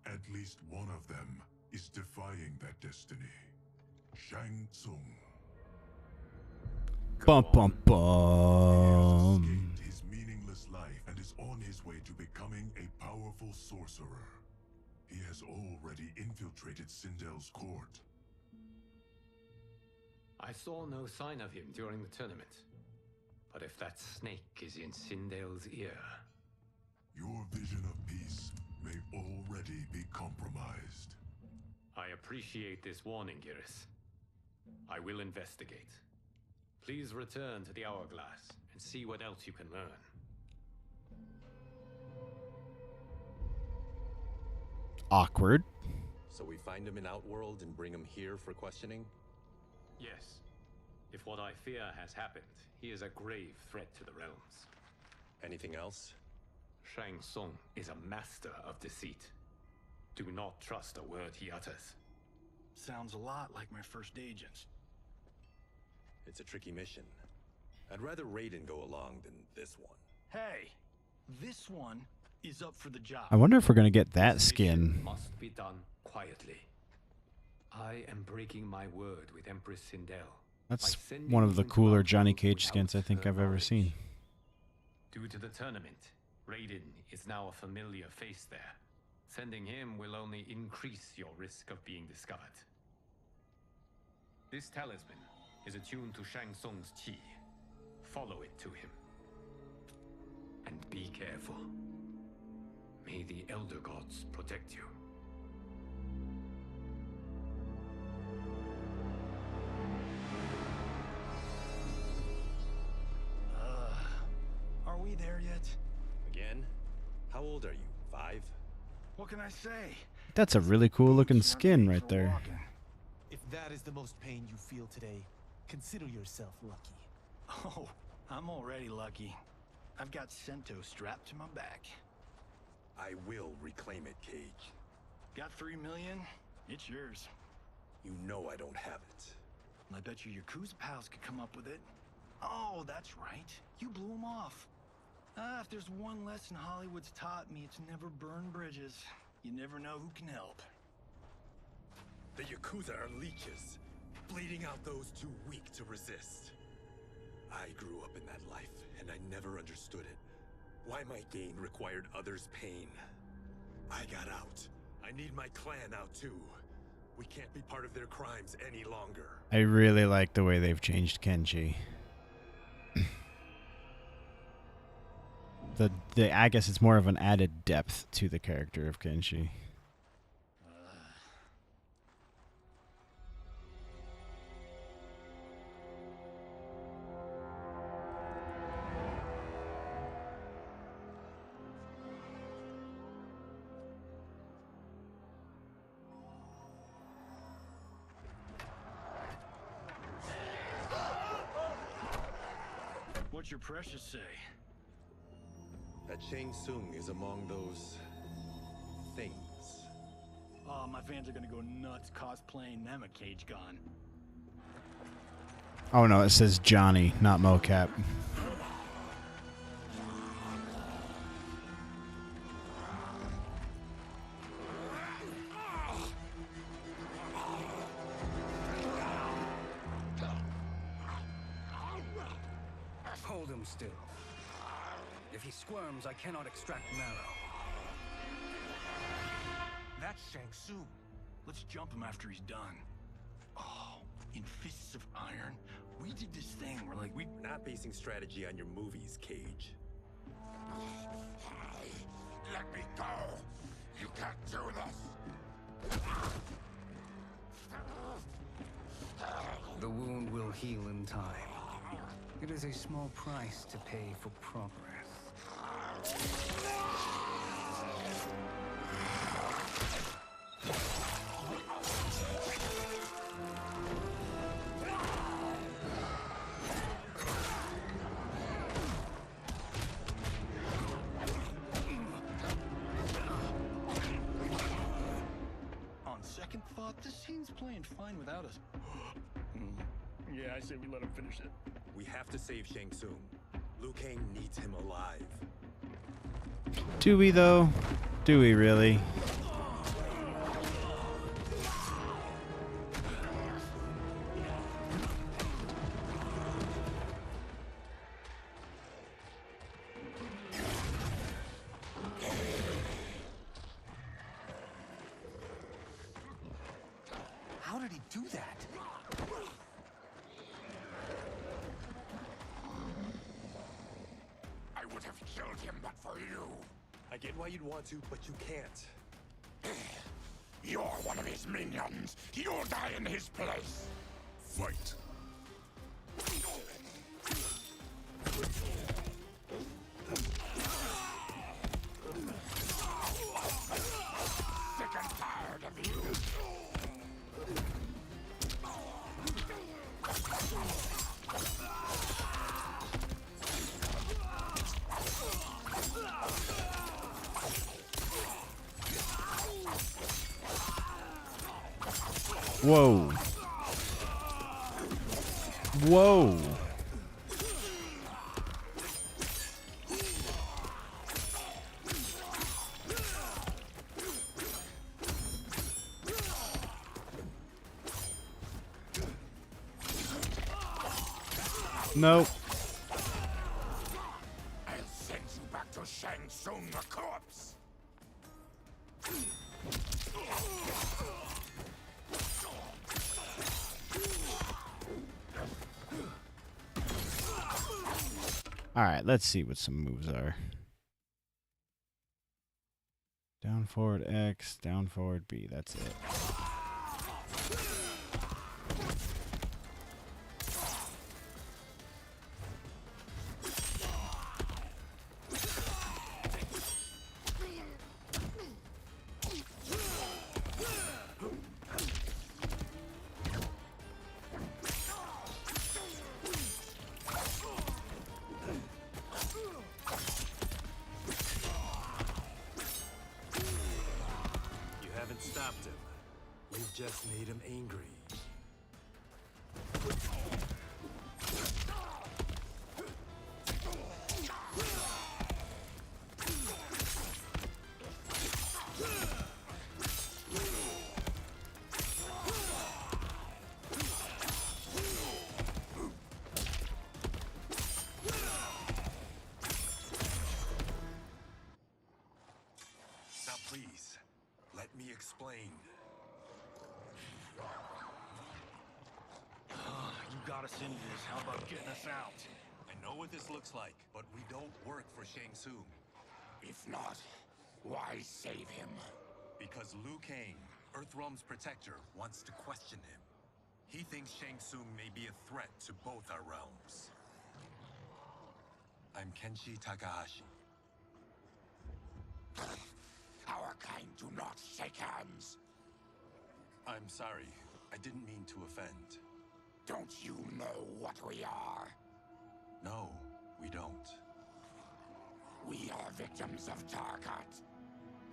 At least one of them is defying that destiny. Shang Tsung. Bum bum He has bum. escaped his meaningless life and is on his way to becoming a powerful sorcerer. He has already infiltrated Sindel's court. I saw no sign of him during the tournament. But if that snake is in Sindale's ear... Your vision of peace may already be compromised. I appreciate this warning, Giris. I will investigate. Please return to the Hourglass and see what else you can learn. Awkward. So we find him in Outworld and bring him here for questioning? Yes. If what I fear has happened, he is a grave threat to the realms. Anything else? Shang Tsung is a master of deceit. Do not trust a word he utters. Sounds a lot like my first agents. It's a tricky mission. I'd rather Raiden go along than this one. Hey, this one is up for the job. I wonder if we're gonna get that skin. Must be done quietly. I am breaking my word with Empress Sindel. That's one of the cooler Johnny Cage skins I think I've ever knowledge. seen. Due to the tournament, Raiden is now a familiar face there. Sending him will only increase your risk of being discovered. This talisman is attuned to Shang Tsung's chi. Follow it to him. And be careful. May the Elder Gods protect you. Are we there yet? Again? How old are you? 5? What can I say? That's a really cool looking skin right there. If that is the most pain you feel today, consider yourself lucky. Oh, I'm already lucky. I've got Sento strapped to my back. I will reclaim it, Cage. Got 3 million? It's yours. You know I don't have it. I bet your Yakuza pals could come up with it. Oh, that's right. You blew them off. If there's one lesson Hollywood's taught me, it's never burn bridges. You never know who can help. The Yakuza are leeches, bleeding out those too weak to resist. I grew up in that life, and I never understood it. Why my gain required others' pain. I got out. I need my clan out too. We can't be part of their crimes any longer. I really like the way they've changed Kenji. I guess it's more of an added depth to the character of Kenshi. What's your precious say? That Shang Tsung is among those... things. Oh, my fans are gonna go nuts cosplaying them a Cage Gun. Oh no, it says Johnny, not mocap. Hold him still. If he squirms, I cannot extract marrow. That's Shang Tsung. Let's jump him after he's done. Oh, in Fists of Iron, we did this thing where like We're not basing strategy on your movies, Cage. Let me go! You can't do this! The wound will heal in time. It is a small price to pay for progress. On second thought, this scene's playing fine without us. Yeah, I say we let him finish it. We have to save Shang Tsung. Liu Kang needs him alive. Do we though? Do we really? How did he do that? him but for you. I get why you'd want to, but you can't. You're one of his minions. You'll die in his place. Fight. Sick and tired of you. Whoa. Whoa. Nope. I'll send you back to Shang Tsung, a corpse. All right, let's see what some moves are. Down forward X, down forward B. That's it. Stopped him. You've just made him angry. Now please, let me explain. You got us into this. How about getting us out? I know what this looks like, but we don't work for Shang Tsung. If not, why save him? Because Liu Kang, Earthrealm's protector, wants to question him. He thinks Shang Tsung may be a threat to both our realms. I'm Kenshi Takahashi. Our kind do not shake hands. I'm sorry. I didn't mean to offend. Don't you know what we are? No, we don't. We are victims of Tarkat.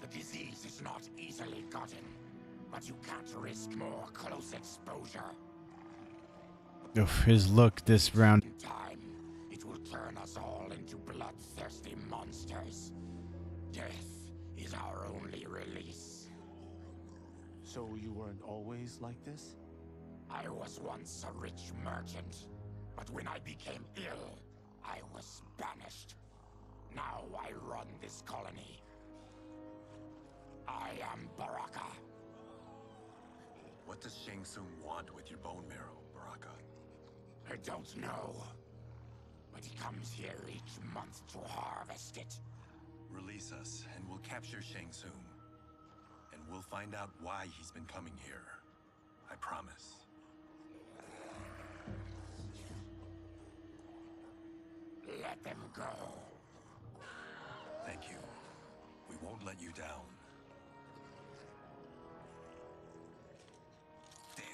The disease is not easily gotten, but you can't risk more close exposure. Oof, his look this round. In time, it will turn us all into bloodthirsty monsters. Death is our only release. So you weren't always like this? I was once a rich merchant, but when I became ill, I was banished. Now I run this colony. I am Baraka. What does Shang Tsung want with your bone marrow, Baraka? I don't know, but he comes here each month to harvest it. Release us, and we'll capture Shang Tsung. And we'll find out why he's been coming here. I promise. Let them go. Thank you. We won't let you down. Damn.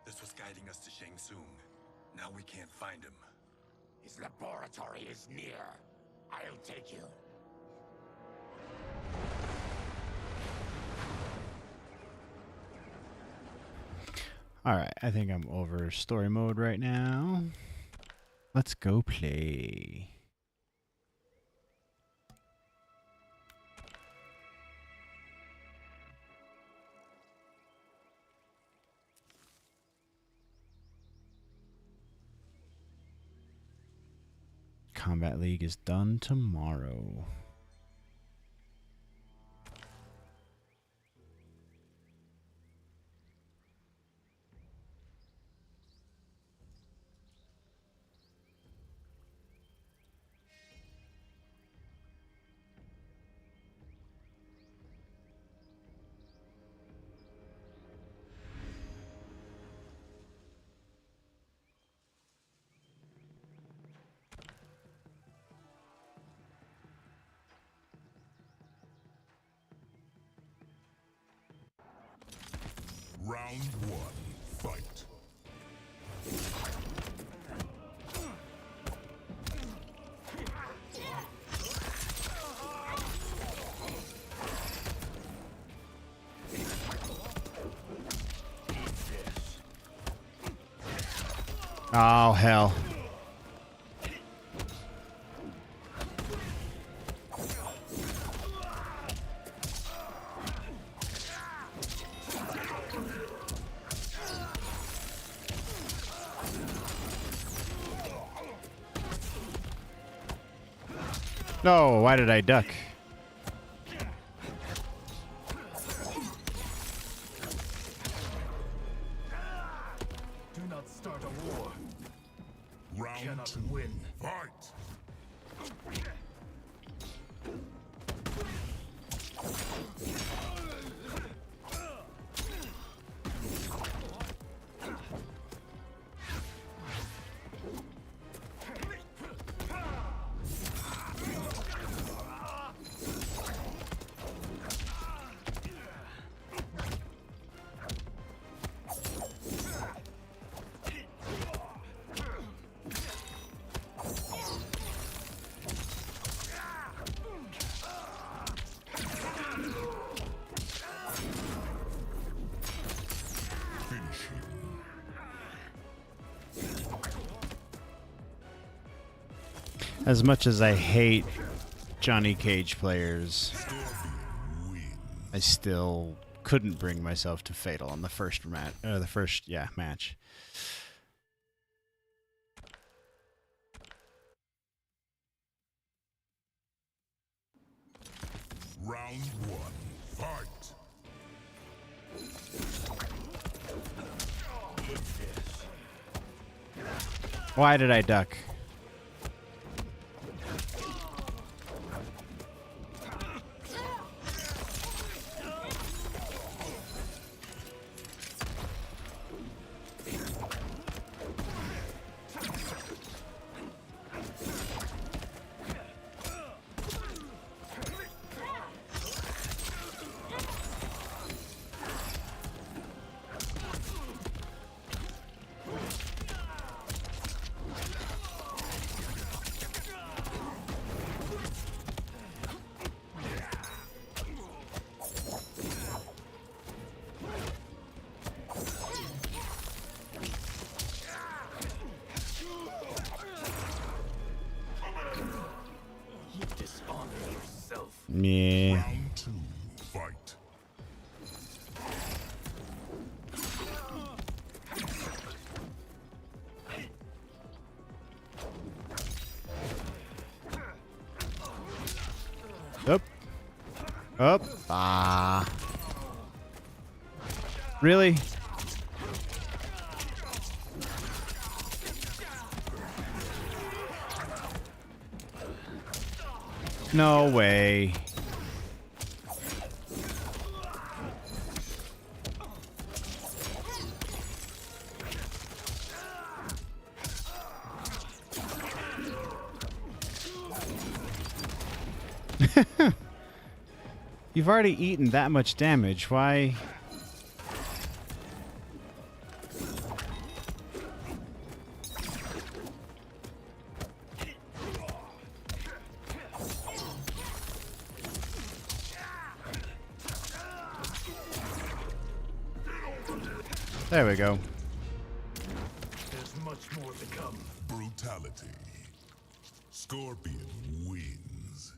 This was guiding us to Shang Tsung. Now we can't find him. His laboratory is near. I'll take you. All right, I think I'm over story mode right now. Let's go play. Combat League is done tomorrow. Round one, fight. Oh, hell. No, why did I duck? Do not start a war. Round Cannot two, win. fight. As much as I hate Johnny Cage players, I still couldn't bring myself to Fatal on the first match. Match. Round one, fight. Why did I duck? Yeah. Round two, fight. Up. Up. Ah. Really? No way. You've already eaten that much damage. Why? There we go. There's much more to come. Brutality. Scorpion wins.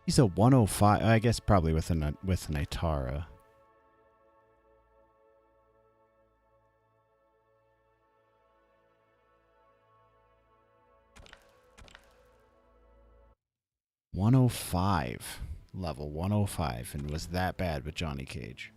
He's a 105. I guess probably with an Itara. .105 level 105, and was that bad with Johnny Cage.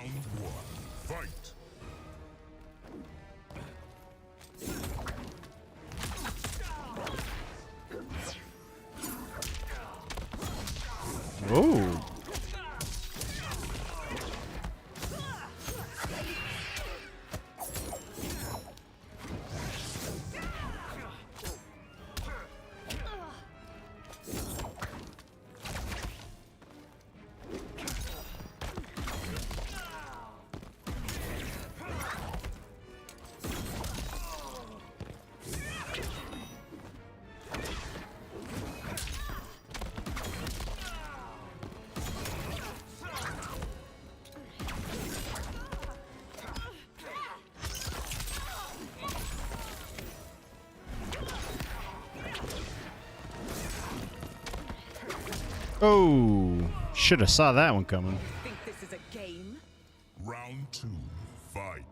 Round one, fight! Oh. Oh, should have saw that one coming. Think this is a game? Round two, fight!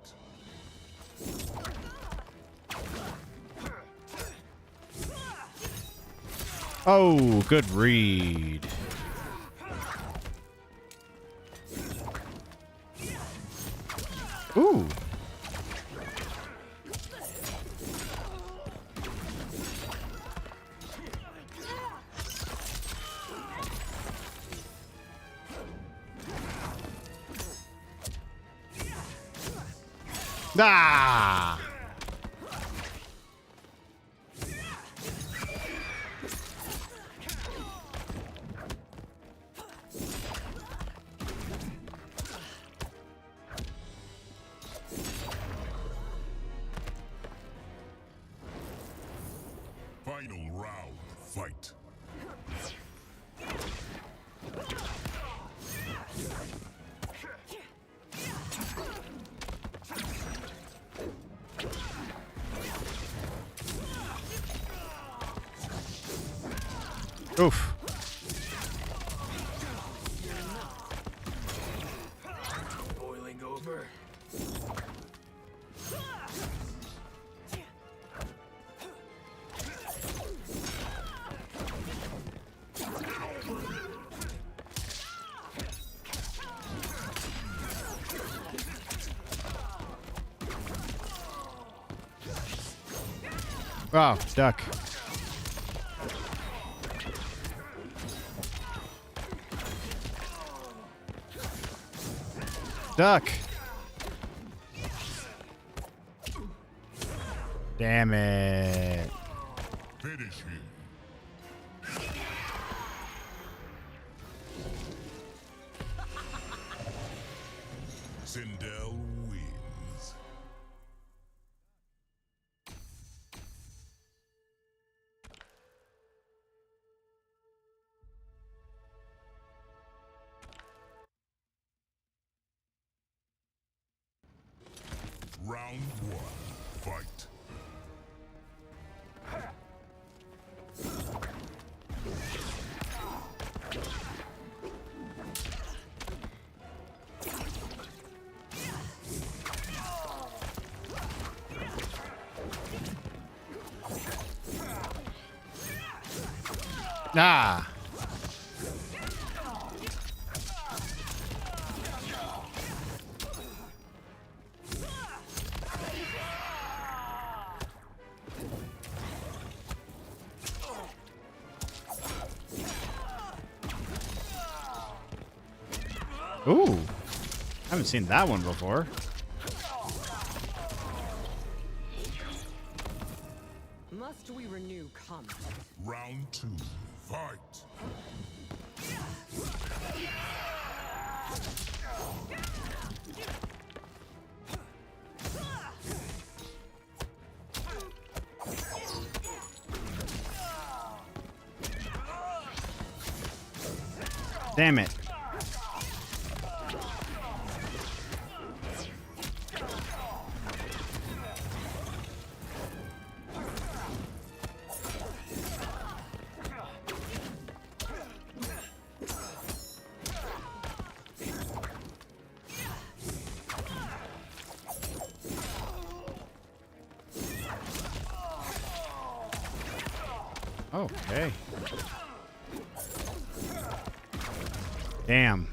Oh, good read. Ooh. Ah! Final round, fight! Oof. Boiling over. Oh, duck. Duck. Damn it. Finish him. Sindel wins. Round one, fight. Ah. Ooh. I haven't seen that one before. Must we renew combat? Round two, fight. Damn it. Okay. Damn.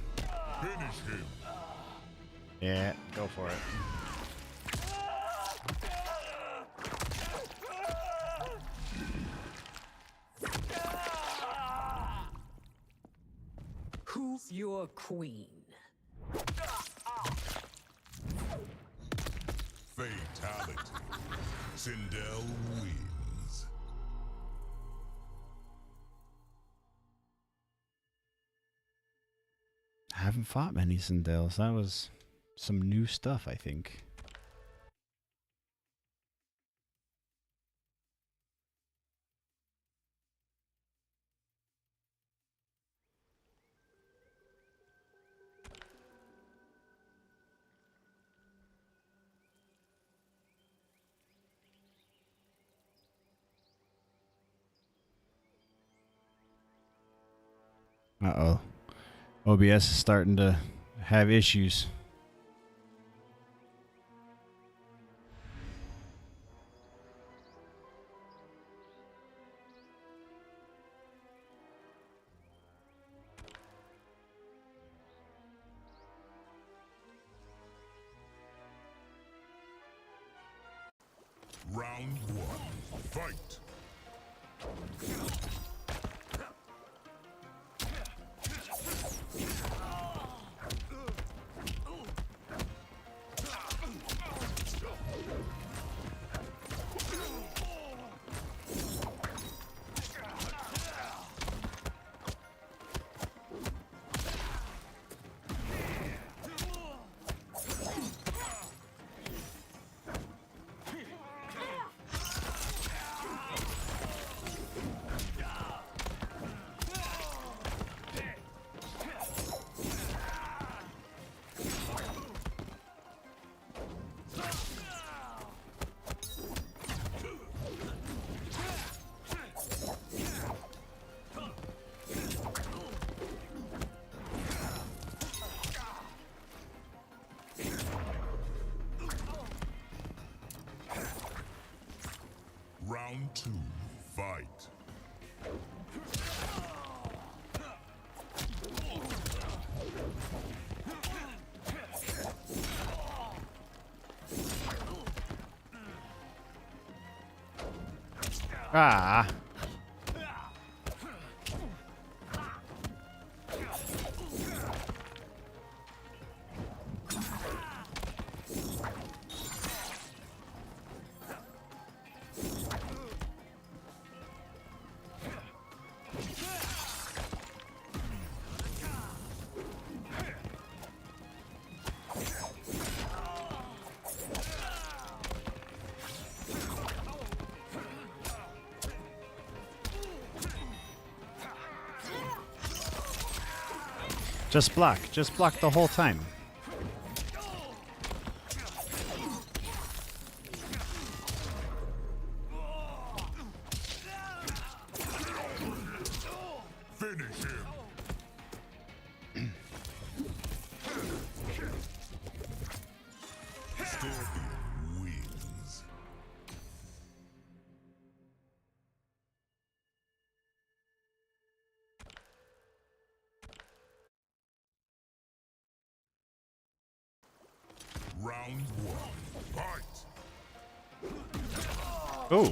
Finish him. Yeah, go for it. Who's your queen? Fatality. Sindel wins. I haven't fought many Sindels. That was some new stuff, I think. Uh-oh. OBS is starting to have issues. Round one. Fight. Round two. Fight. Ah. Just block. Just block the whole time. Finish him. Scorpion wins. Round one. Fight. Oh.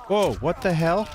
Whoa, what the hell?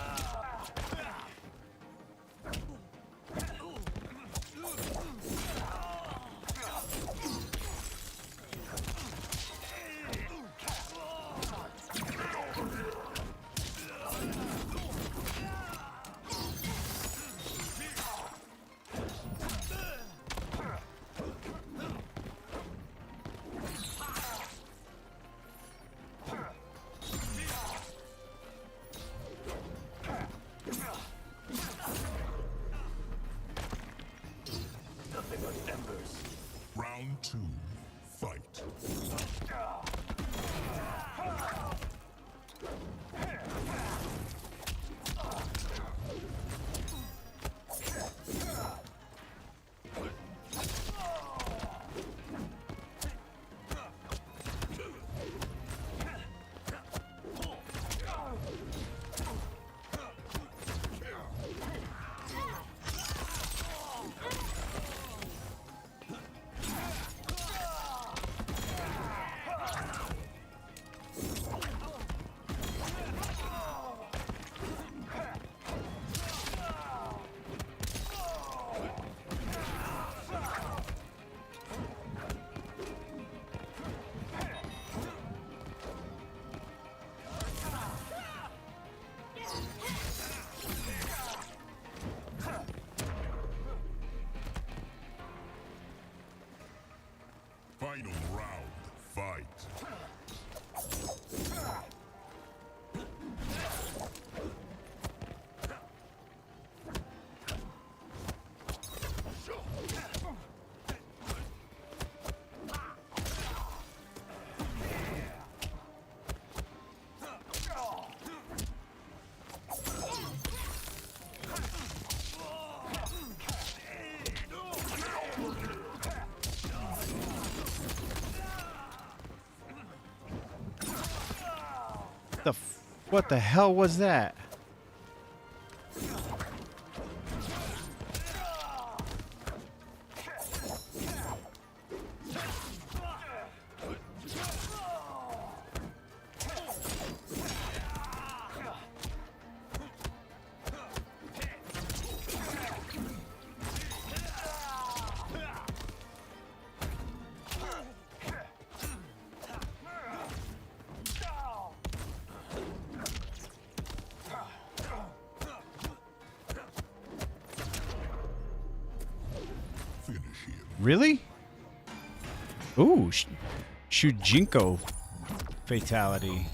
Final round, fight. What the hell was that? Really? Ooh, Shujinko fatality.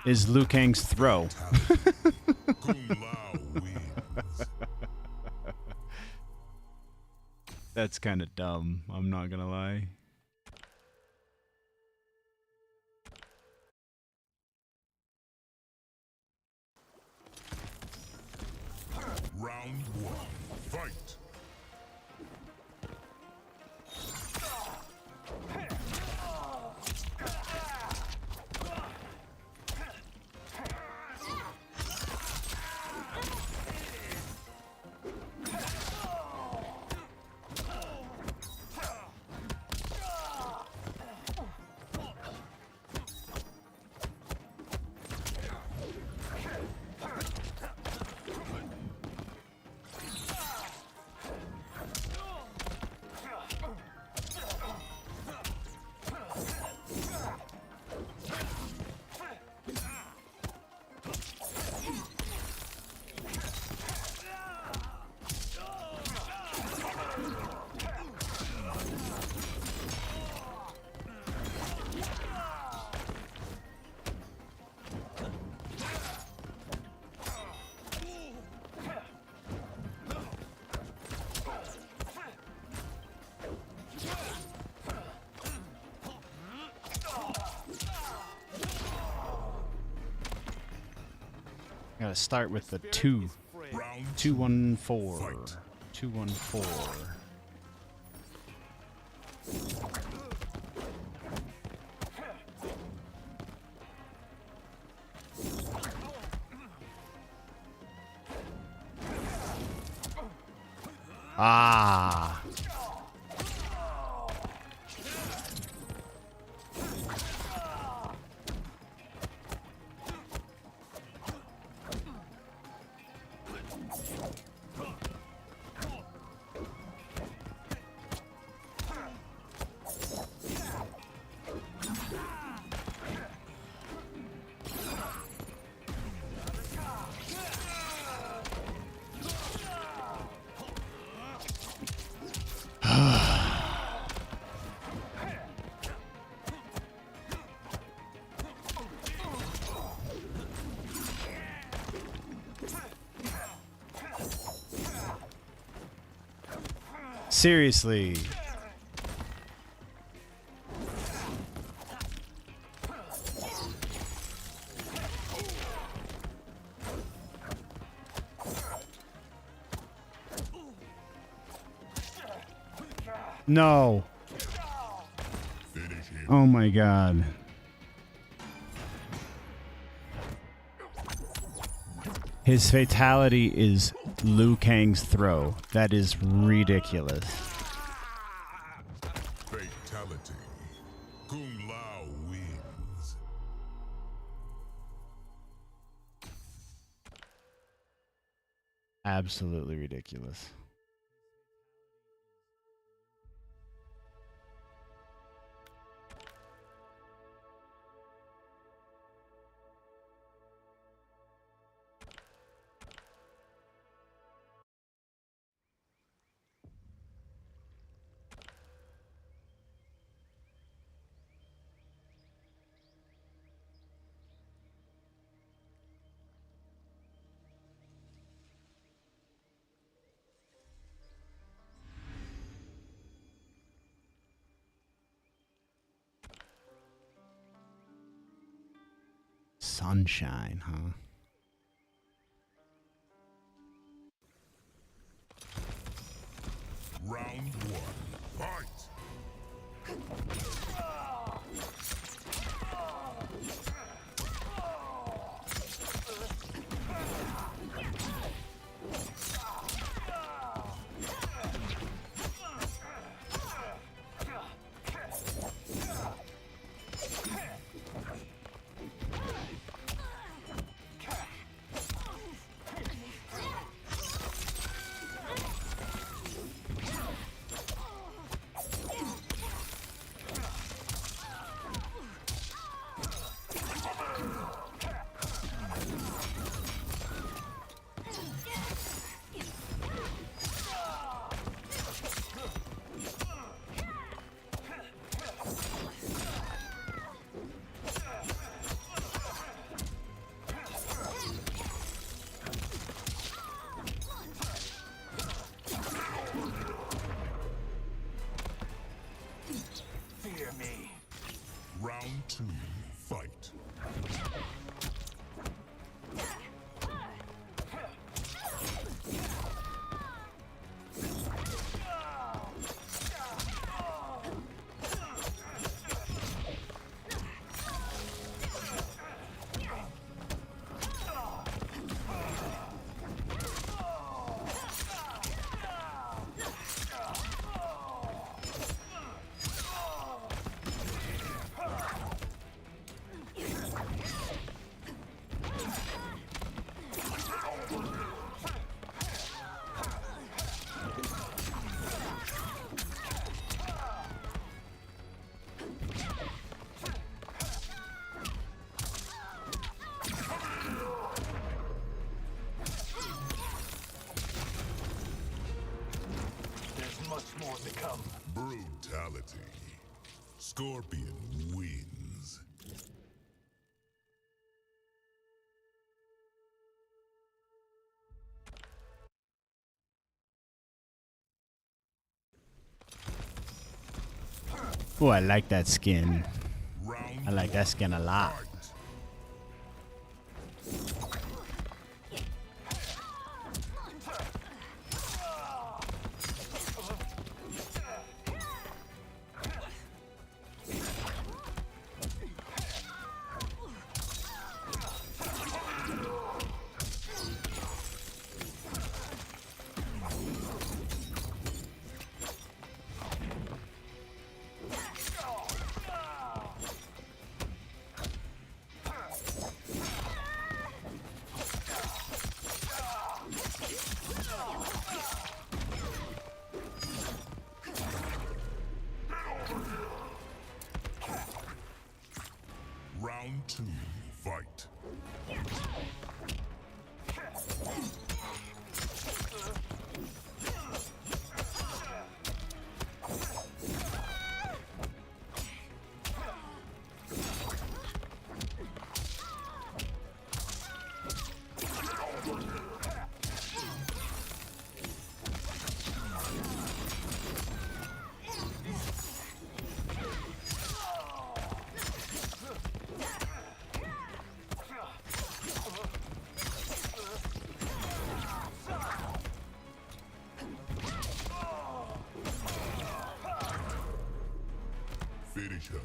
Is Liu Kang's throw. That's kind of dumb, I'm not gonna lie. Round one, fight. Gotta start with the 2. 2-1-4. 2-1-4. Ah. Seriously. No. Oh my god. His fatality is Liu Kang's throw. That is ridiculous. Fatality. Kung Lao wins. Absolutely ridiculous. Sunshine, huh? Round one, fight! Fear me. Round two, fight! There's much more to come. Brutality. Scorpion wins. Oh, I like that skin. I like that skin a lot. Round two, fight! Finish her.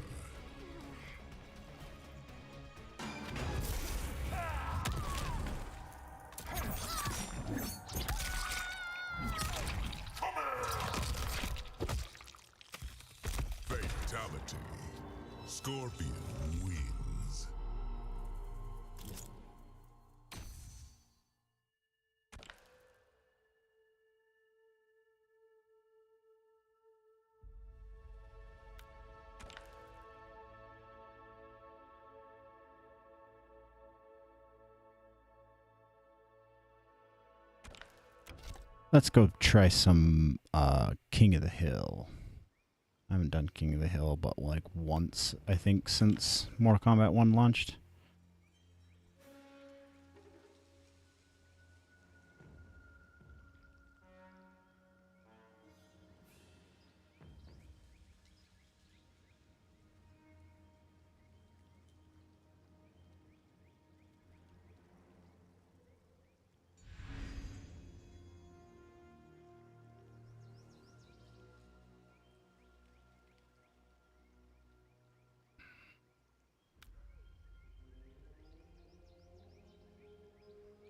Fatality. Scorpion wins. Let's go try some King of the Hill. I haven't done King of the Hill but like once, I think, since Mortal Kombat 1 launched.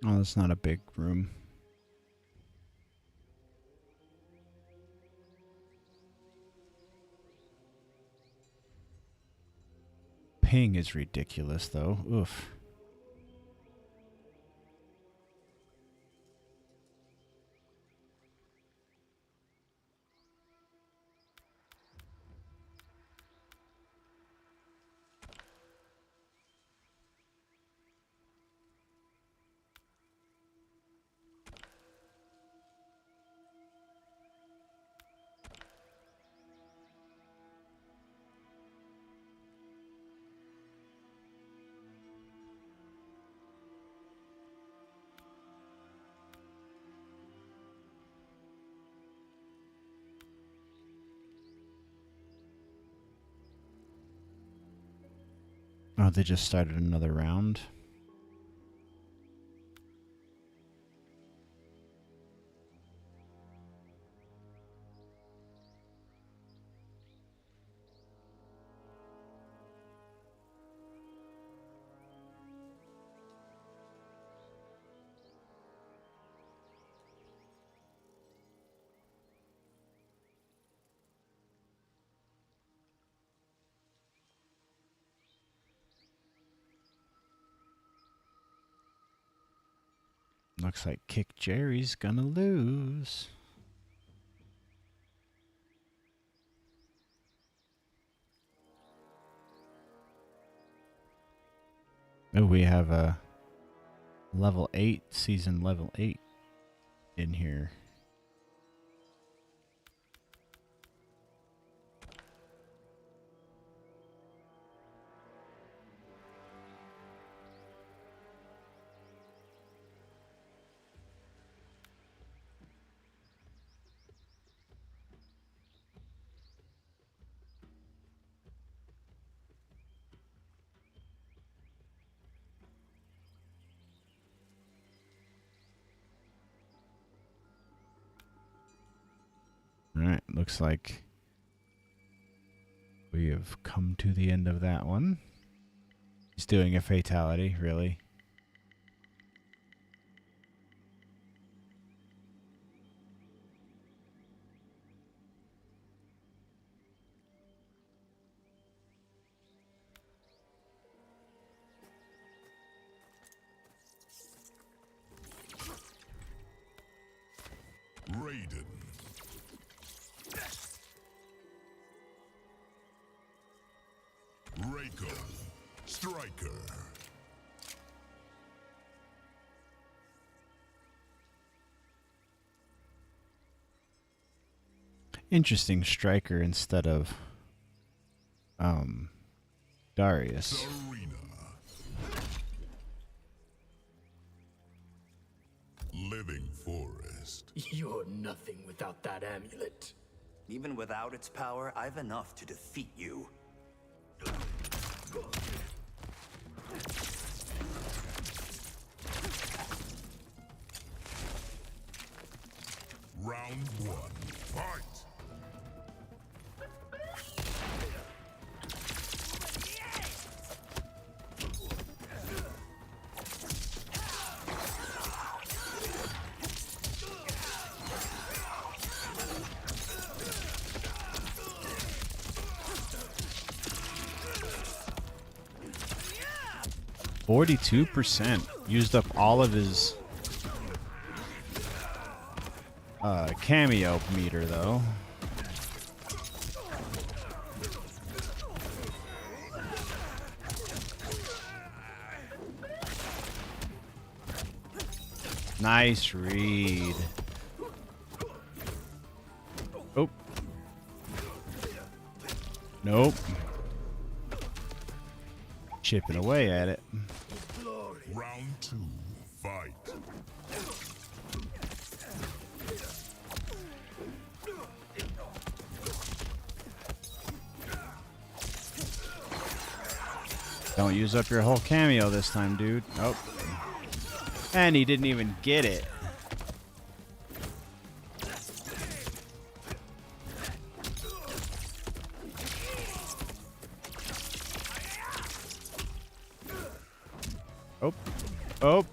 Oh, that's not a big room. Ping is ridiculous, though. Oof. Oh, they just started another round. Looks like Kick Jerry's gonna lose. Oh, we have a level 8, season level 8 in here. Alright, looks like we have come to the end of that one. He's doing a fatality, really. Raiden. Reiko. Striker. Interesting, Striker instead of Darius. Serena. Living Forest. You're nothing without that amulet. Even without its power, I've enough to defeat you. Round 1. Fight! 42% used up all of his cameo meter, though. Nice read. Oh. Nope. Chipping away at it. Round 2. Fight. Don't use up your whole cameo this time, dude. Oh. And he didn't even get it. Oh. Oh.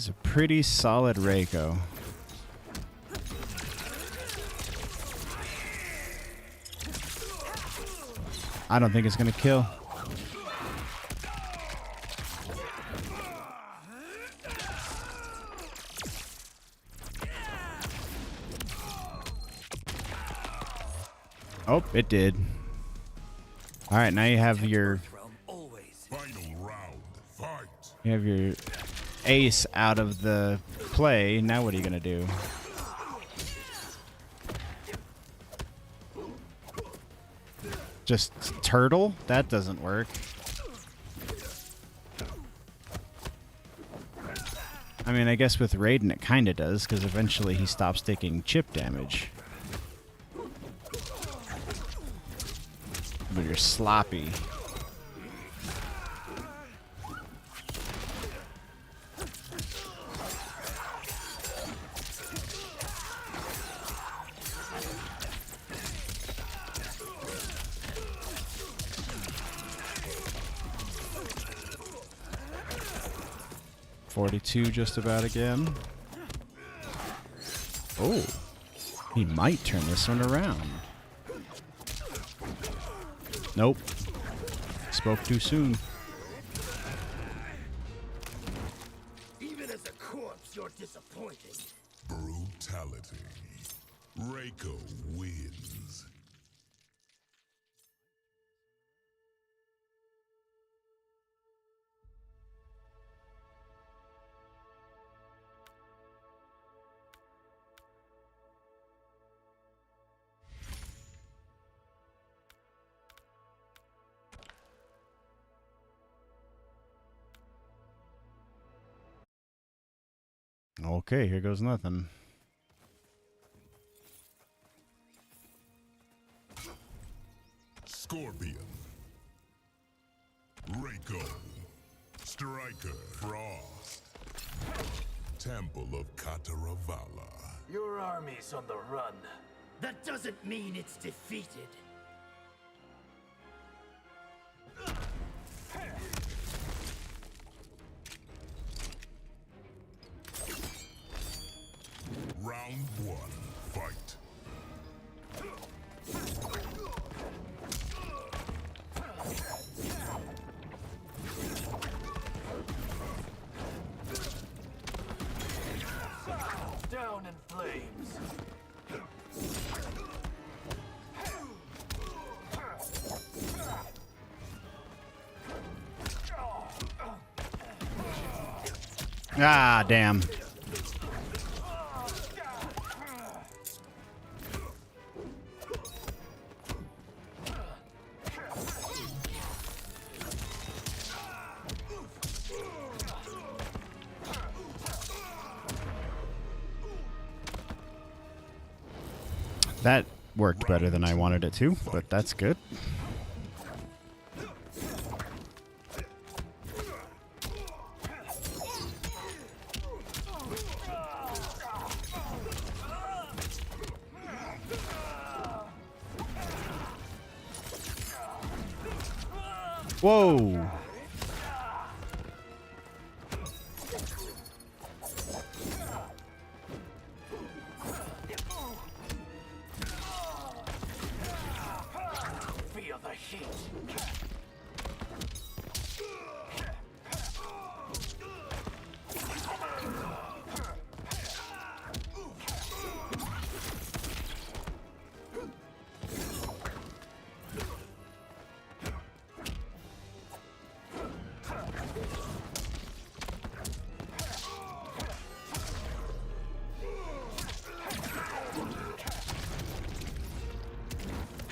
This is a pretty solid Reiko. I don't think it's gonna kill. Oh, it did. All right, now you have your ace out of the play. Now what are you gonna do? Just turtle? That doesn't work. I mean, I guess with Raiden it kind of does, because eventually he stops taking chip damage. But you're sloppy. .42 just about again. Oh, he might turn this one around. Nope. Spoke too soon. Even as a corpse, you're disappointing. Brutality. Reiko wins. Okay, here goes nothing. Scorpion. Reiko. Striker. Frost. Temple of Kataravala. Your army's on the run. That doesn't mean it's defeated. Round one, fight. Down in flames. Ah, damn. That worked better than I wanted it to, but that's good. Whoa! Feel the heat.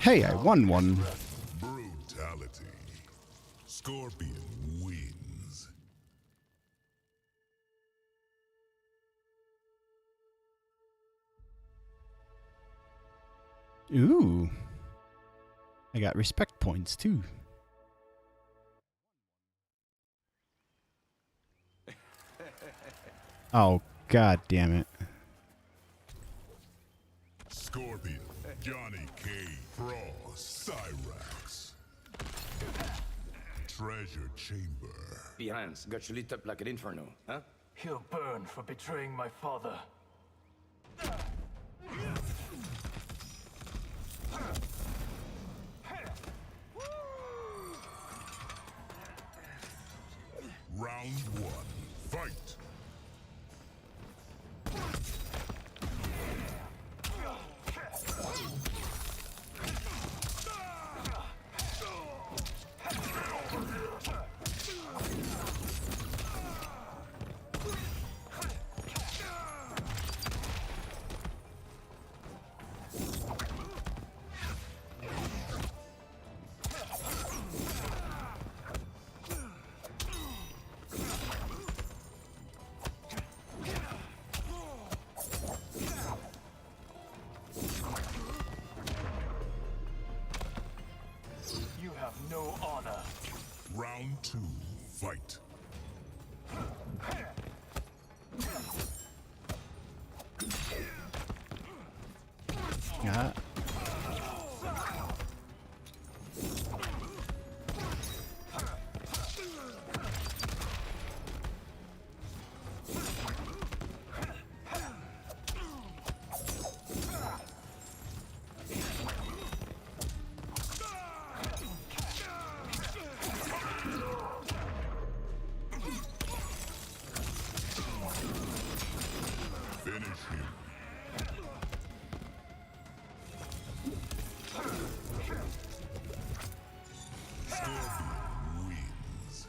Hey, I won one. Brutality. Scorpion wins. Ooh. I got respect points too. Oh, god damn it. Scorpion, Johnny K. Frost, Cyrax. Treasure Chamber. Behance got you lit up like an inferno, huh? He'll burn for betraying my father. Round 1, fight! You have no honor. Round 2, fight! Yeah. Finish him. Scorpion wins.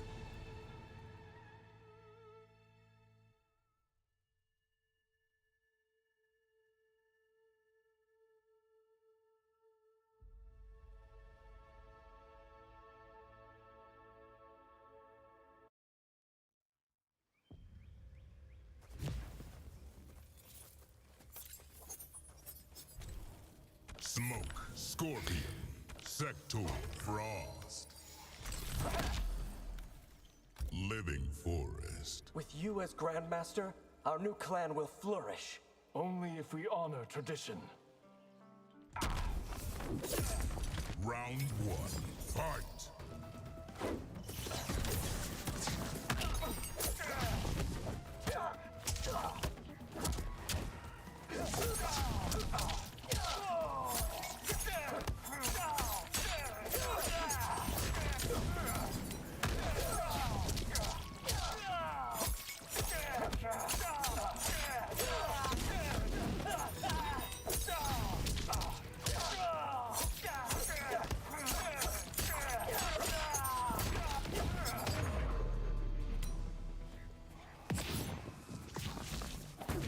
Smoke, Scorpion, Sector, Frost. Living Forest. With you as Grandmaster, our new clan will flourish. Only if we honor tradition. Round 1, fight!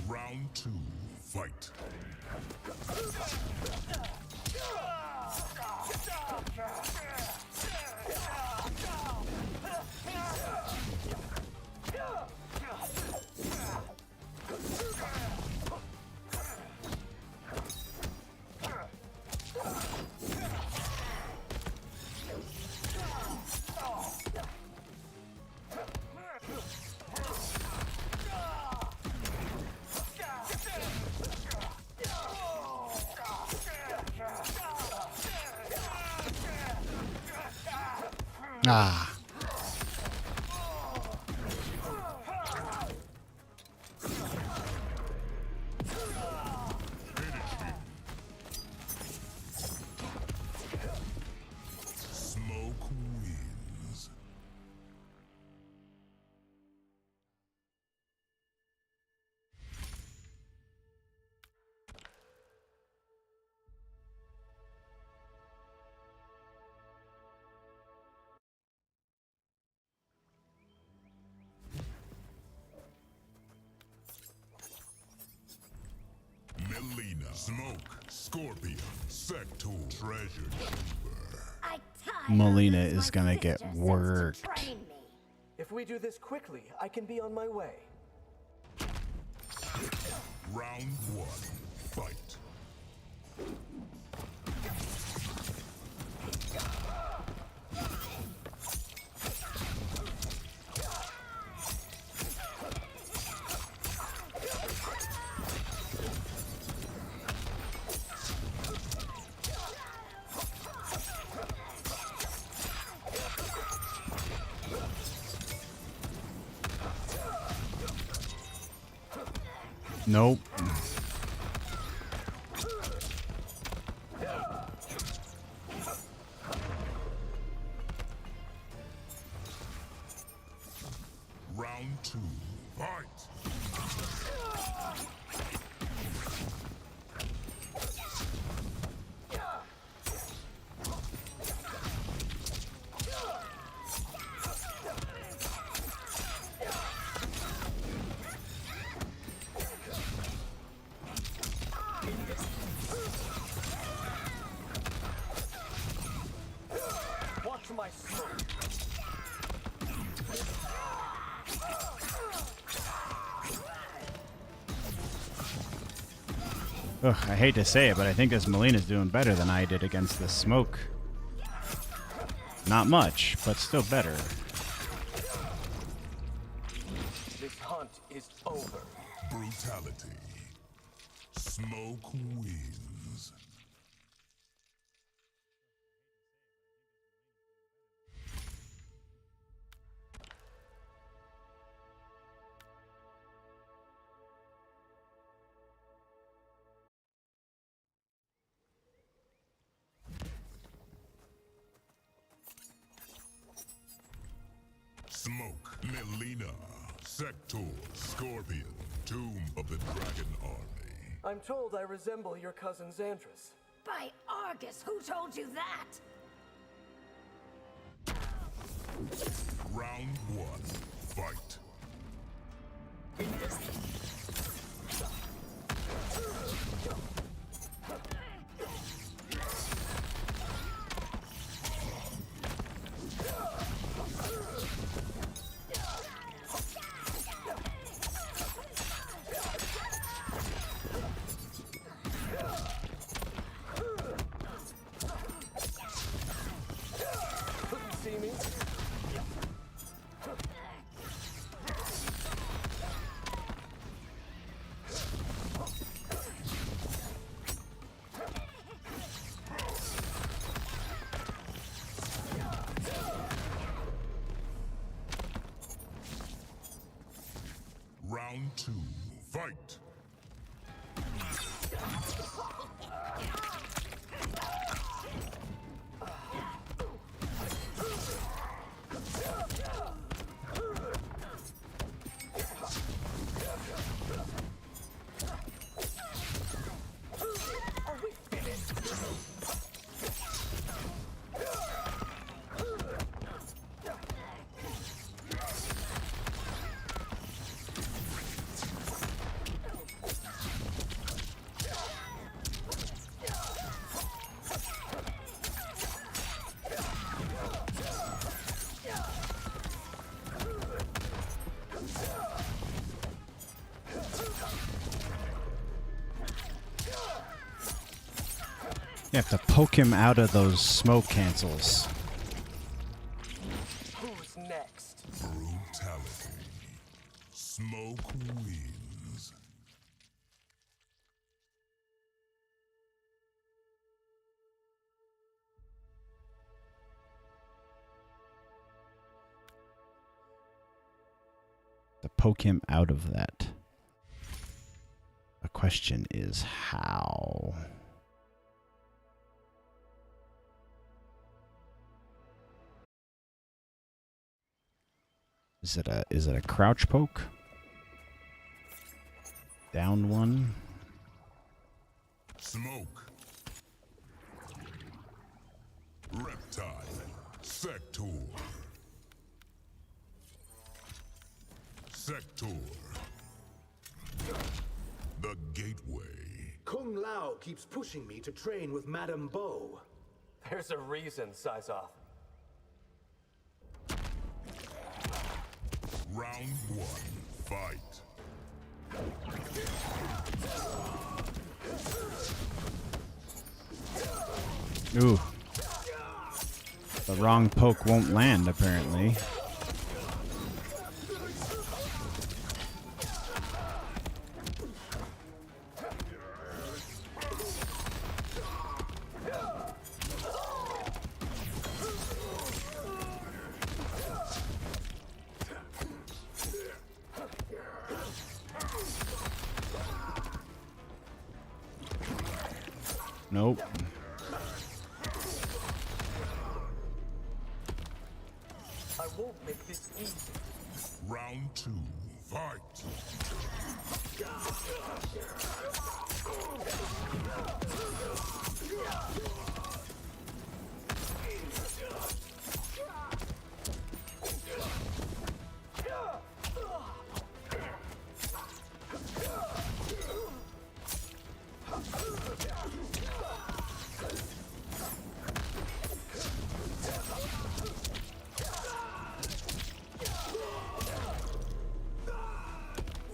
Round 2, fight! Ah. Smoke wins. Melina, Smoke, Scorpion, Sector, Treasure Chamber. Melina is gonna get worked. If we do this quickly, I can be on my way. Round 1, fight! Nope. Round 2, fight! Watch my smoke. Ugh, I hate to say it, but I think this Melina's doing better than I did against the smoke. Not much, but still better. This hunt is over. Brutality. Smoke wins. Smoke, Melina, Sector, Scorpion, Tomb of the Dragon Army. I'm told I resemble your cousin Xandris. By Argus, who told you that? Round 1, fight. Couldn't see me? Round 2, fight. You have to poke him out of those smoke cancels. Who's next? Brutality. Smoke wins. To poke him out of that. The question is how? Is it a crouch poke? Down one. Smoke. Reptile. Sector. Sector. The Gateway. Kung Lao keeps pushing me to train with Madame Bo. There's a reason, Sizoth. Round 1, fight. Ooh. The wrong poke won't land, apparently. Nope. I won't make this easy. Round 2, fight!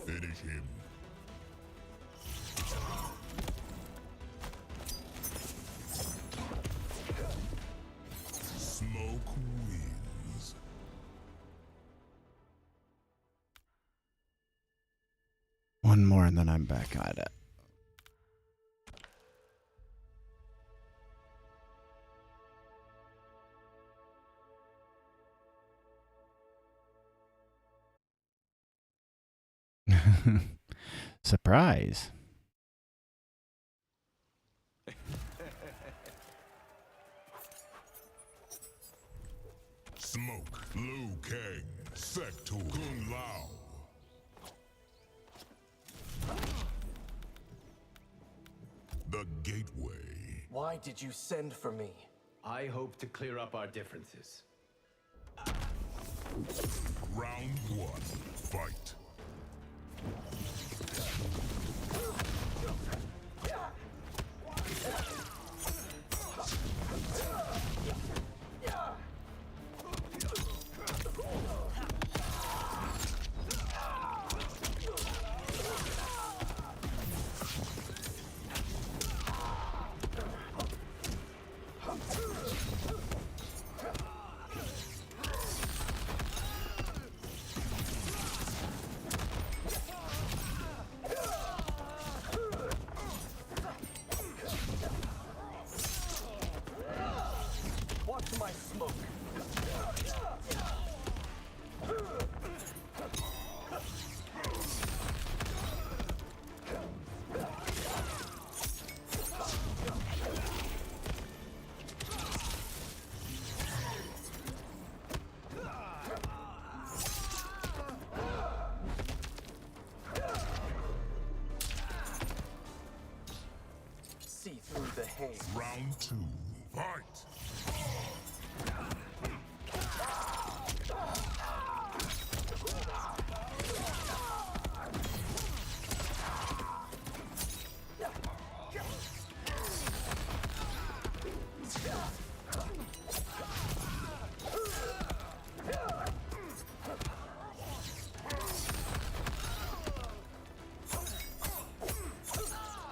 Finish him. Smoke wins. One more and then I'm back at it. Surprise. Smoke, Liu Kang, Sector, Kung Lao. The Gateway. Why did you send for me? I hope to clear up our differences. Round 1, fight. Watch my smoke. See through the haze. Round 2, fight.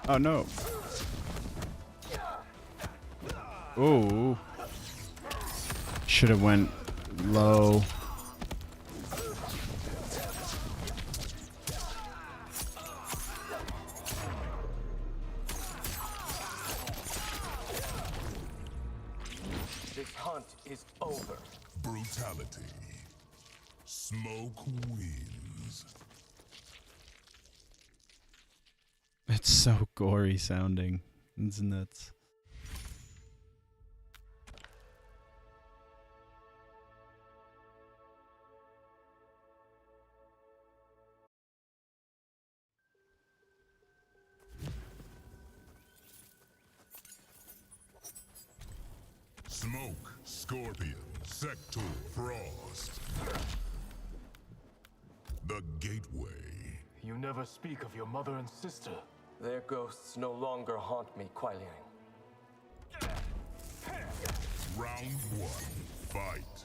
Oh no. Ooh. Should have went low. This hunt is over. Brutality. Smoke wins. It's so gory sounding. It's nuts. Smoke, Scorpion, Sector, Frost. The Gateway. You never speak of your mother and sister. Their ghosts no longer haunt me, Kuai Liang. Round 1, fight.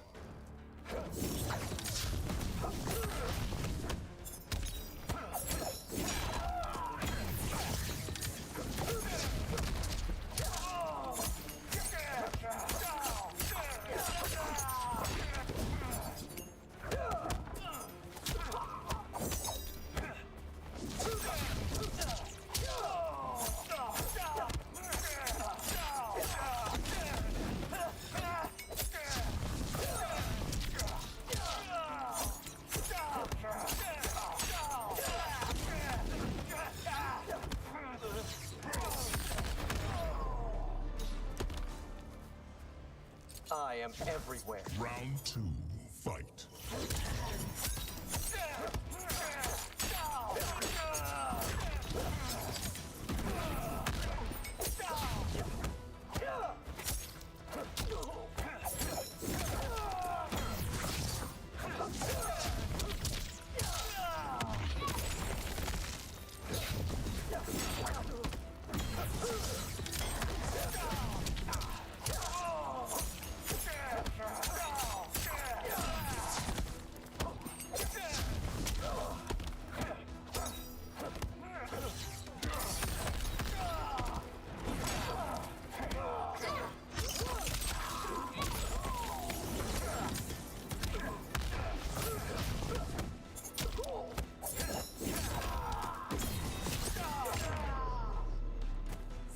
them everywhere. Round 2, fight.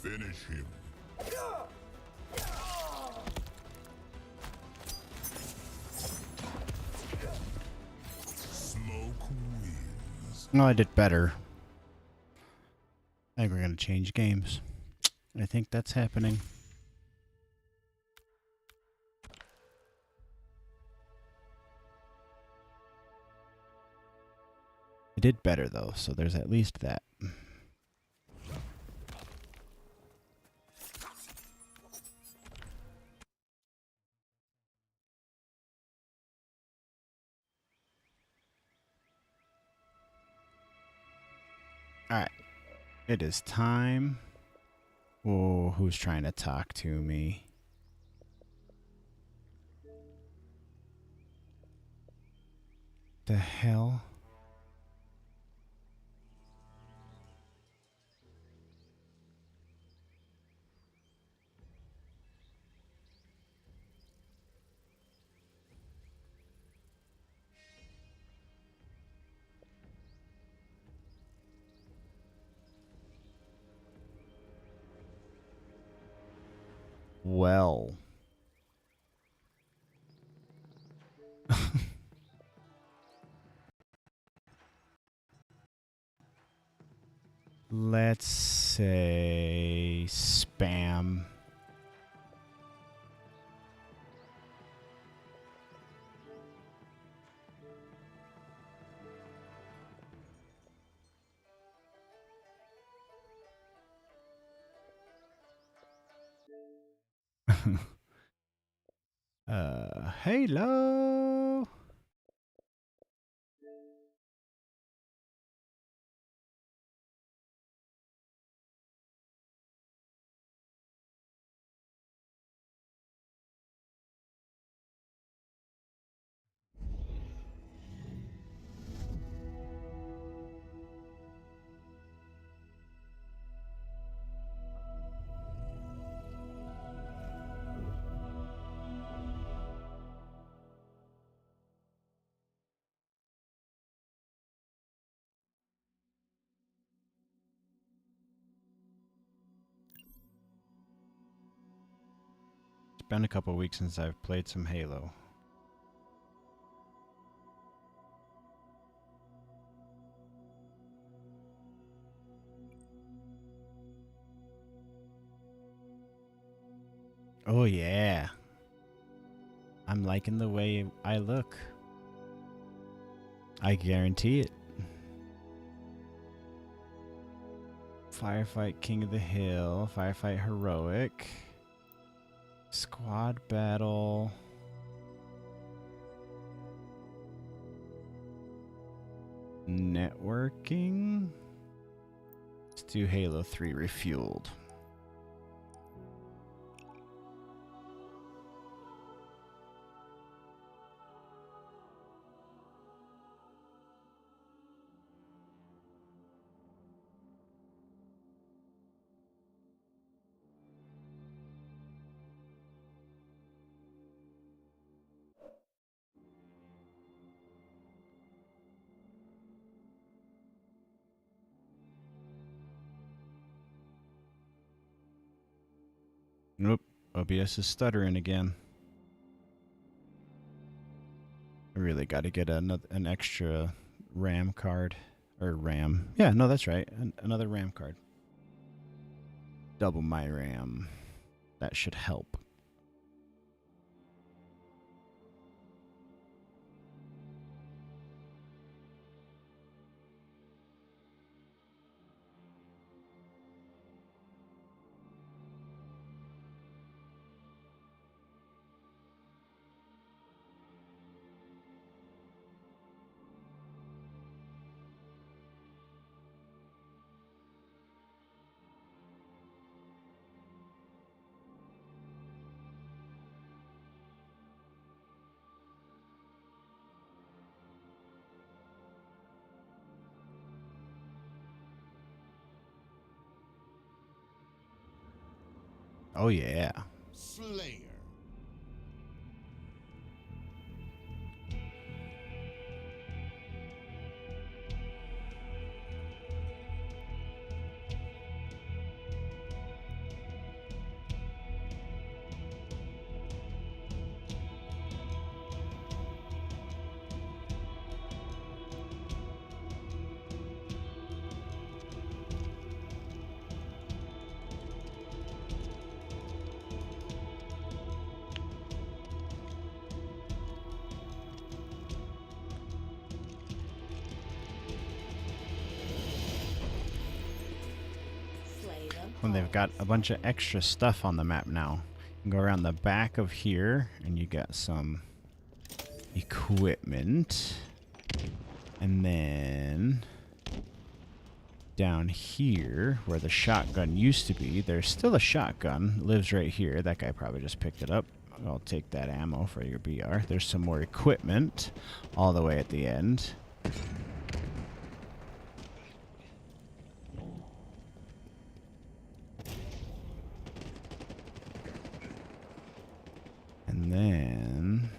Finish him. Smoke wins. No, I did better. I think we're going to change games. I think that's happening. I did better, though, so there's at least that. Alright. It is time. Oh, who's trying to talk to me? The hell? Well. Let's say spam. Hello. It's been a couple weeks since I've played some Halo. Oh yeah. I'm liking the way I look. I guarantee it. Firefight King of the Hill, Firefight Heroic, Squad Battle, Networking. Let's do Halo 3 Refueled. Nope, OBS is stuttering again. I really got to get an extra RAM card. Or RAM. Yeah, no, that's right. Another RAM card. Double my RAM. That should help. Oh, yeah. Slayer. When they've got a bunch of extra stuff on the map now. You can go around the back of here, and you got some equipment. And then down here, where the shotgun used to be, there's still a shotgun. It lives right here. That guy probably just picked it up. I'll take that ammo for your BR. There's some more equipment all the way at the end. And then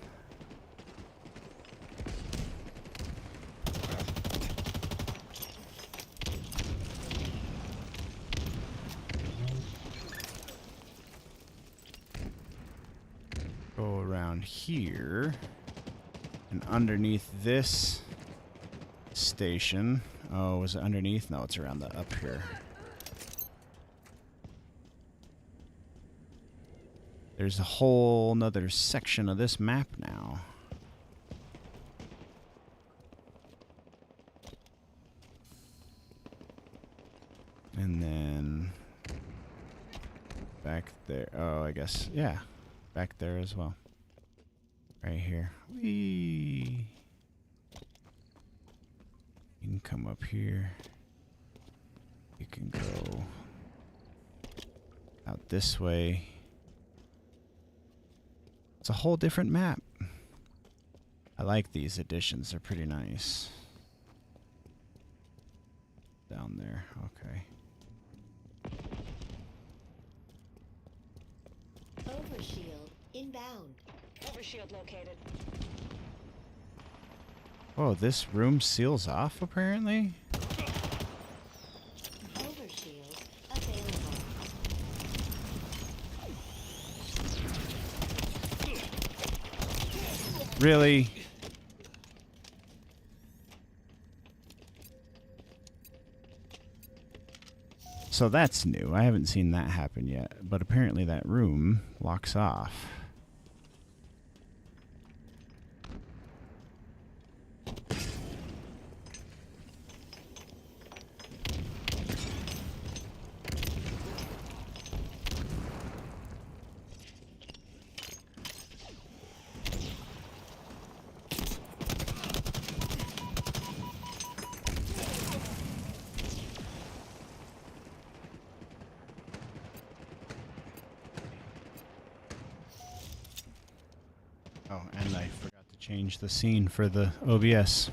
go around here, and underneath this station. Oh, was it underneath? No, it's around the up here. There's a whole nother section of this map now. And then back there. Oh, I guess, yeah. Back there as well. Right here. Whee! You can come up here. You can go out this way. It's a whole different map. I like these additions. They're pretty nice. Down there. Okay. Overshield inbound. Overshield located. Oh, this room seals off apparently? Overshield available. Really? So that's new. I haven't seen that happen yet, but apparently that room locks off. Oh, and I forgot to change the scene for the OBS.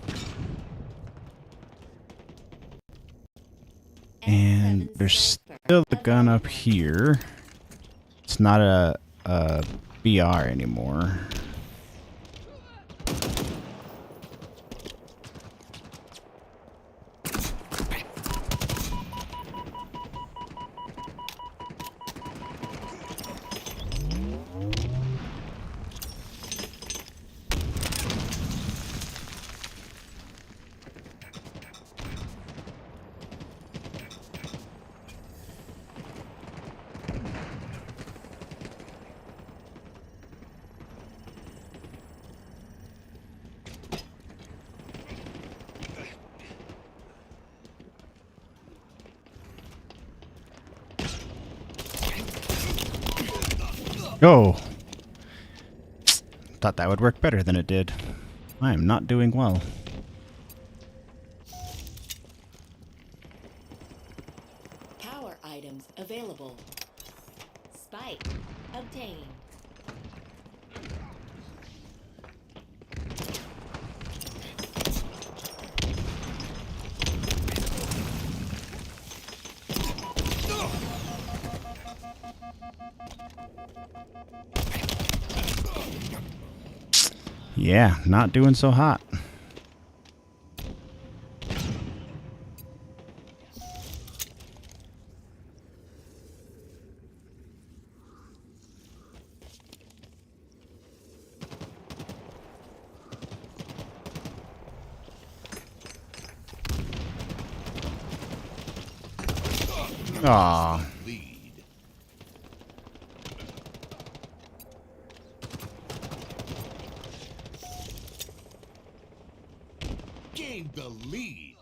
And there's still the gun up here. It's not a BR anymore. Oh! Thought that would work better than it did. I am not doing well. Power items available. Spike obtained. Yeah, not doing so hot. Aw. Gain the lead.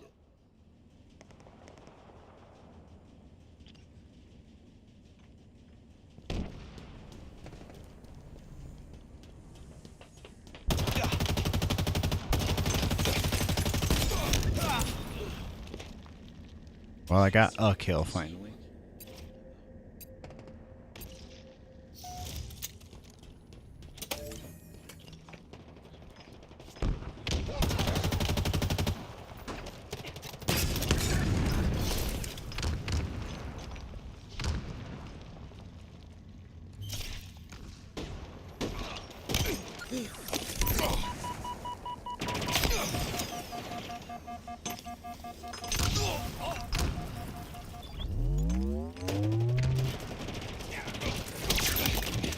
Well, I got a kill finally.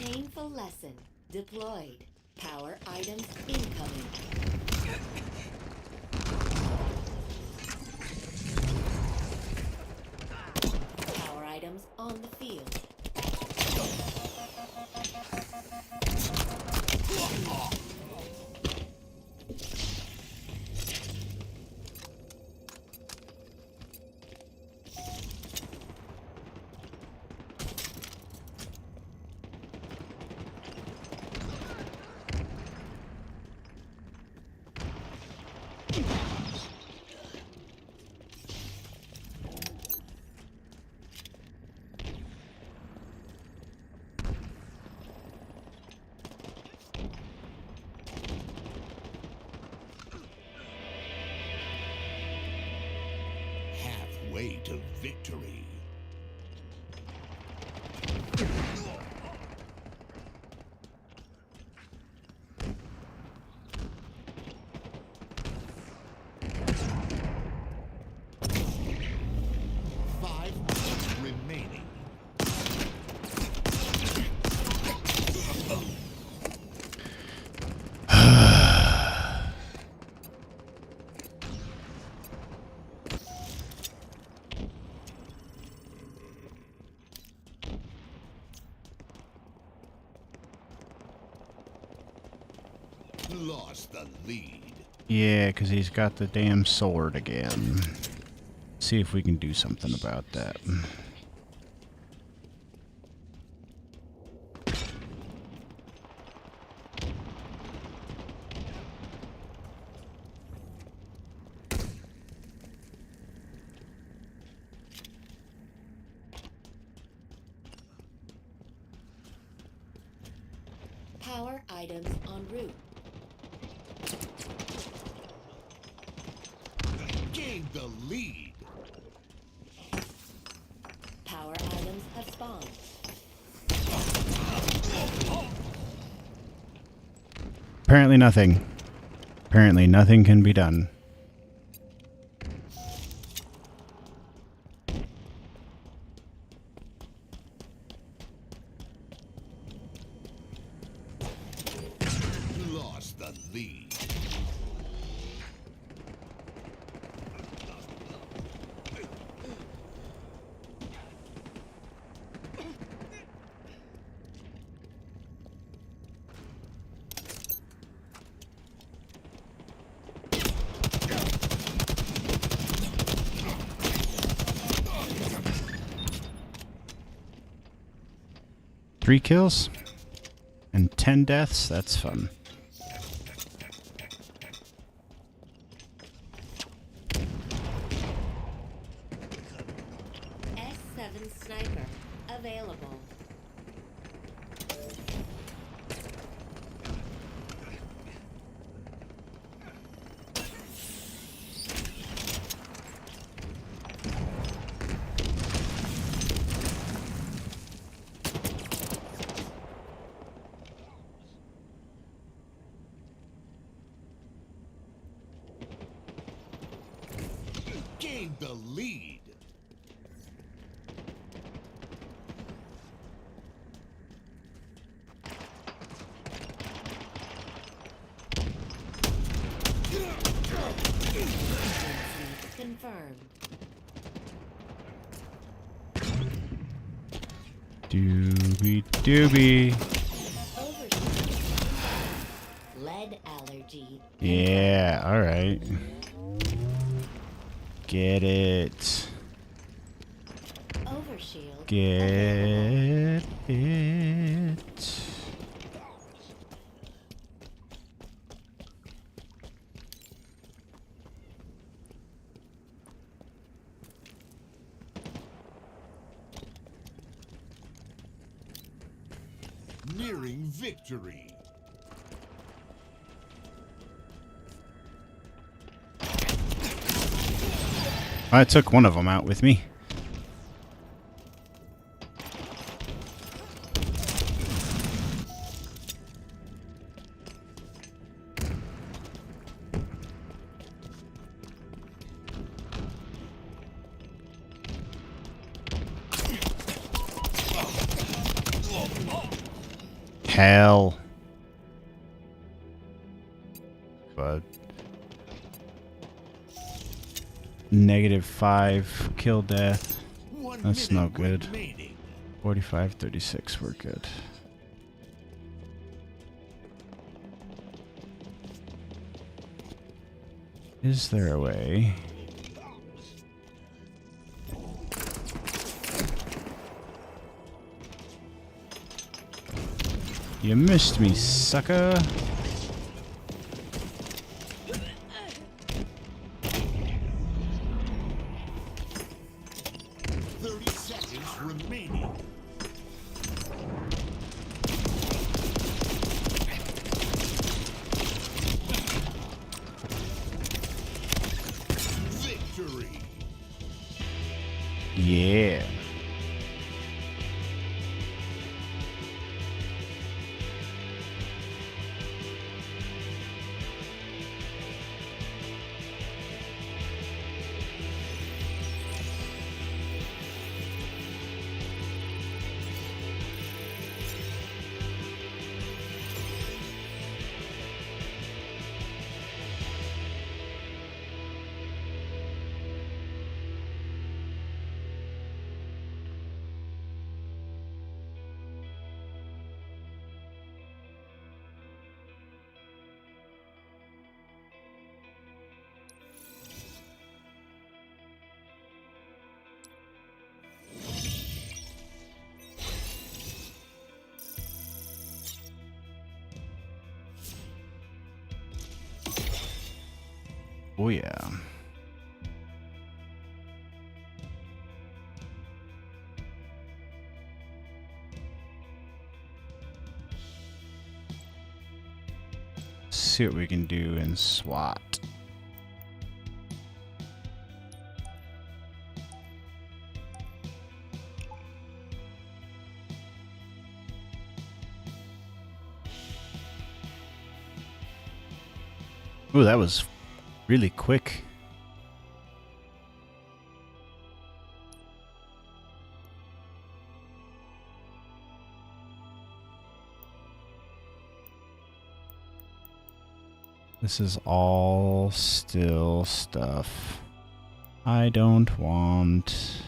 Painful lesson deployed. Power items incoming. Power items on the field. Halfway to victory. Remaining. Lost the lead. Yeah, because he's got the damn sword again. See if we can do something about that. Power items en route. Gain the lead. Power items have spawned. Apparently nothing. Apparently nothing can be done. Lost the lead. Three kills and 10 deaths. That's fun. S7 sniper available. gained the lead. Confirmed. Doobie. Lead allergy. Yeah, alright. Get it. Overshield. Get it. Nearing victory. I took one of them out with me. Hell. But -5 kill death. That's no good. 45, 36, we're good. Is there a way? You missed me, sucker. Yeah. Oh yeah. See what we can do in SWAT. Ooh, that was really quick. This is all still stuff I don't want.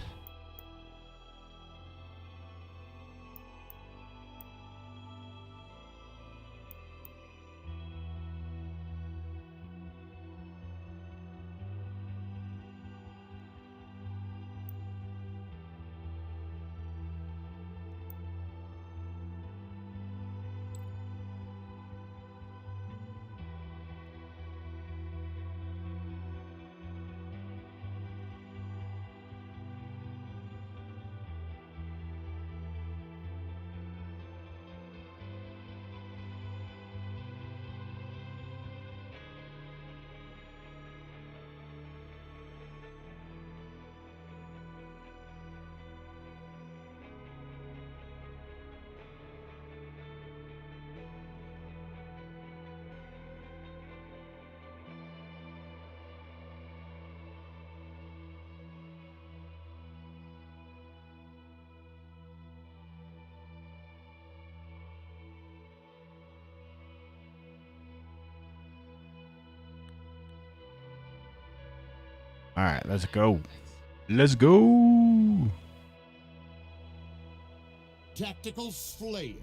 All right, let's go. Let's go. Tactical Slayer.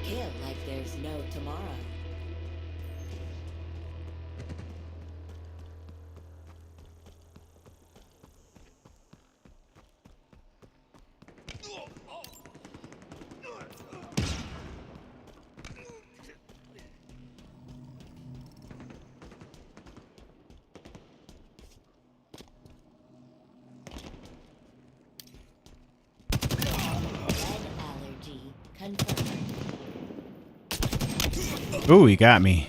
Kill like there's no tomorrow. Allergy confirmed. Ooh, he got me.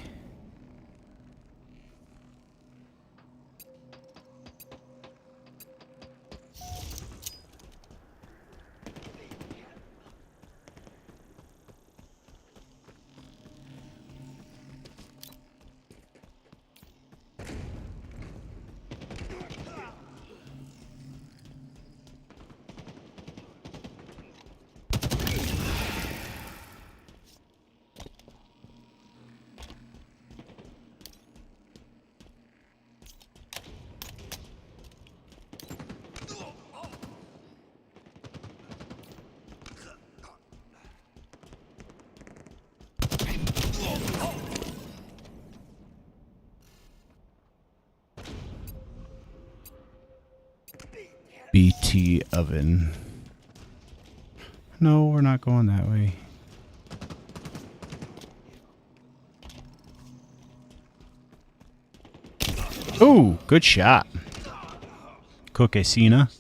BT oven. No, we're not going that way. Ooh, good shot. Coquesina.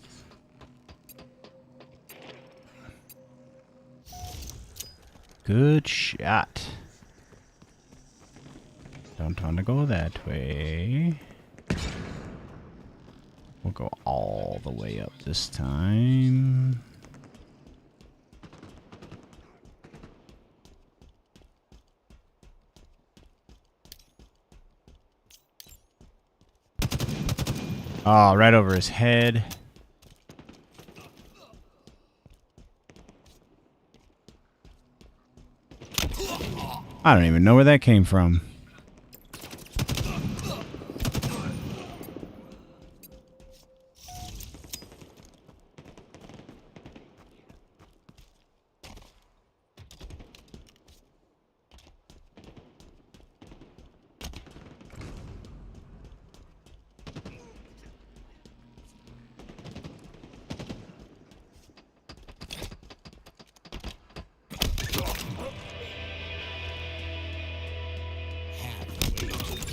Good shot. Don't want to go that way. We'll go all the way up this time. Oh, right over his head. I don't even know where that came from.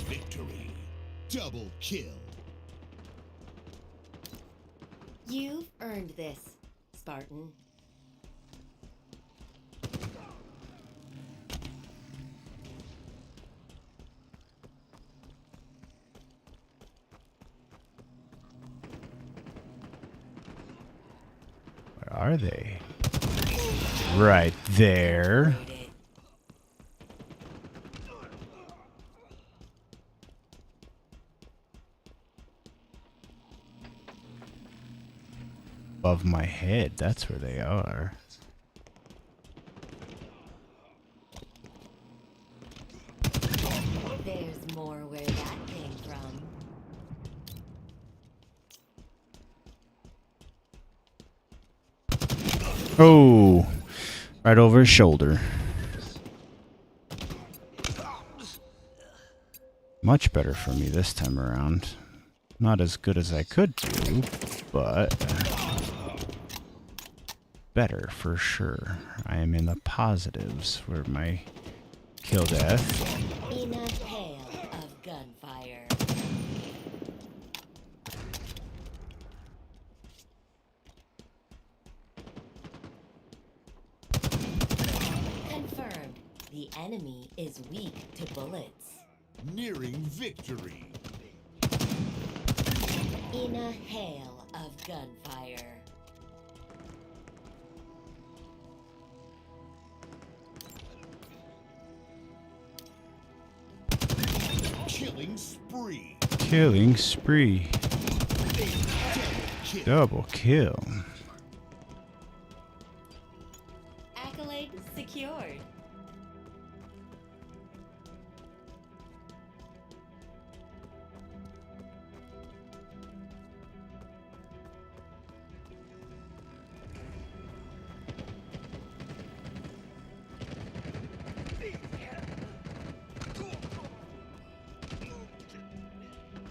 Victory. Double kill. You've earned this, Spartan. Where are they? Right there. Above my head, that's where they are. There's more where that came from. Oh, right over his shoulder. Much better for me this time around. Not as good as I could do, but better for sure. I am in the positives for my kill death. In a hail of gunfire. Confirmed. The enemy is weak to bullets. Nearing victory. In a hail of gunfire. Killing spree. Killing spree. Double kill. Accolade secured.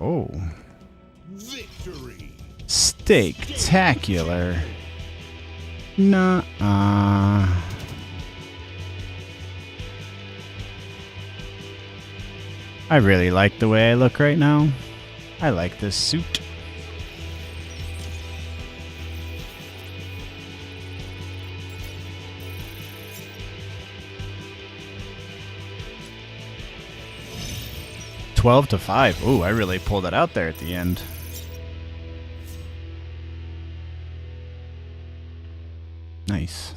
Oh. Victory. Steak-tacular. Nuh-uh. I really like the way I look right now. I like this suit. $12 to 5. Ooh, I really pulled it out there at the end. Nice.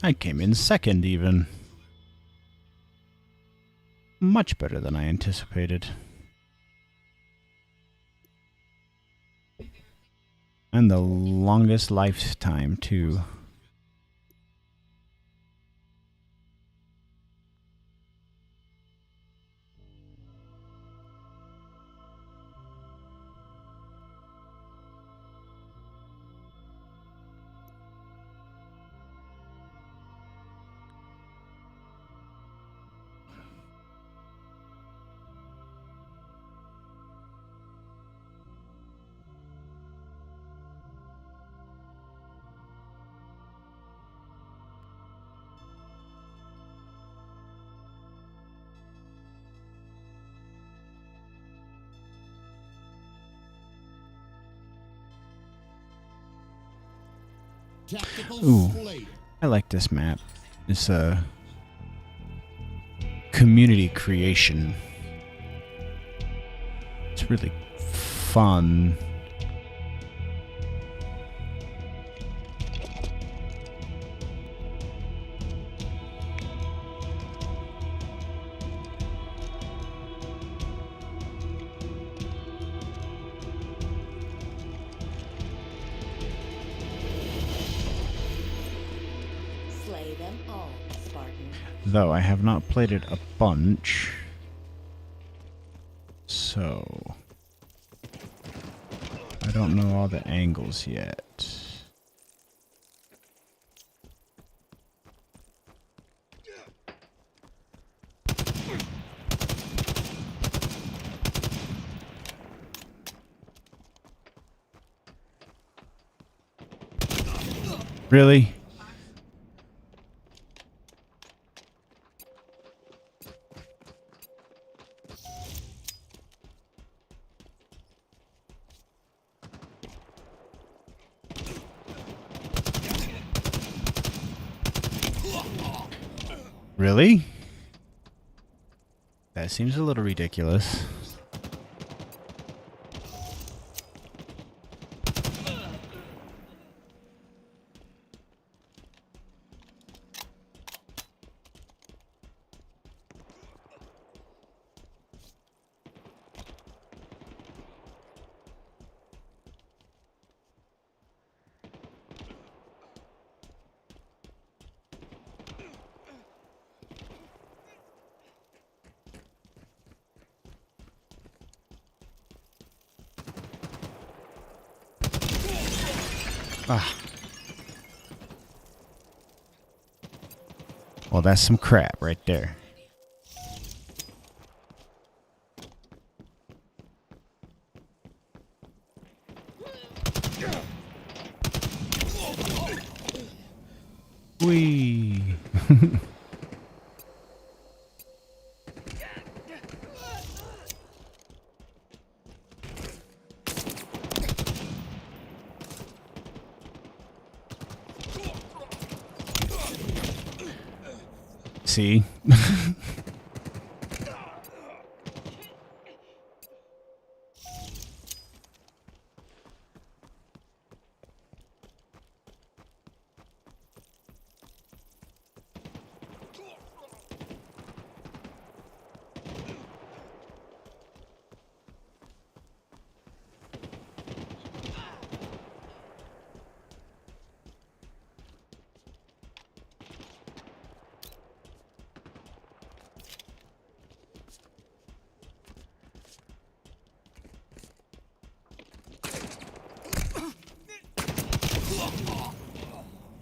I came in second even. Much better than I anticipated. And the longest lifetime too. Ooh, I like this map. It's a community creation. It's really fun. Slay them all, Spartan. Though I have not played it a bunch. So I don't know all the angles yet. Really? Really? That seems a little ridiculous. Ah. Well, that's some crap right there. Whee! See?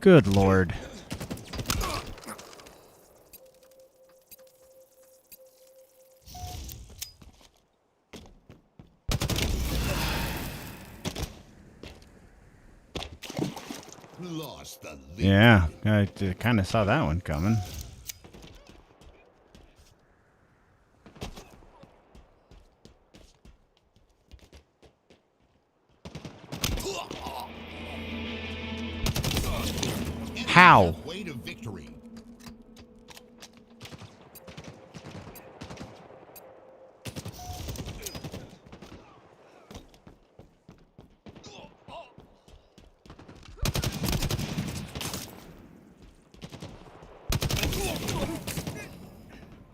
Good lord. Lost the lead. Yeah, I kind of saw that one coming. How? Way to victory.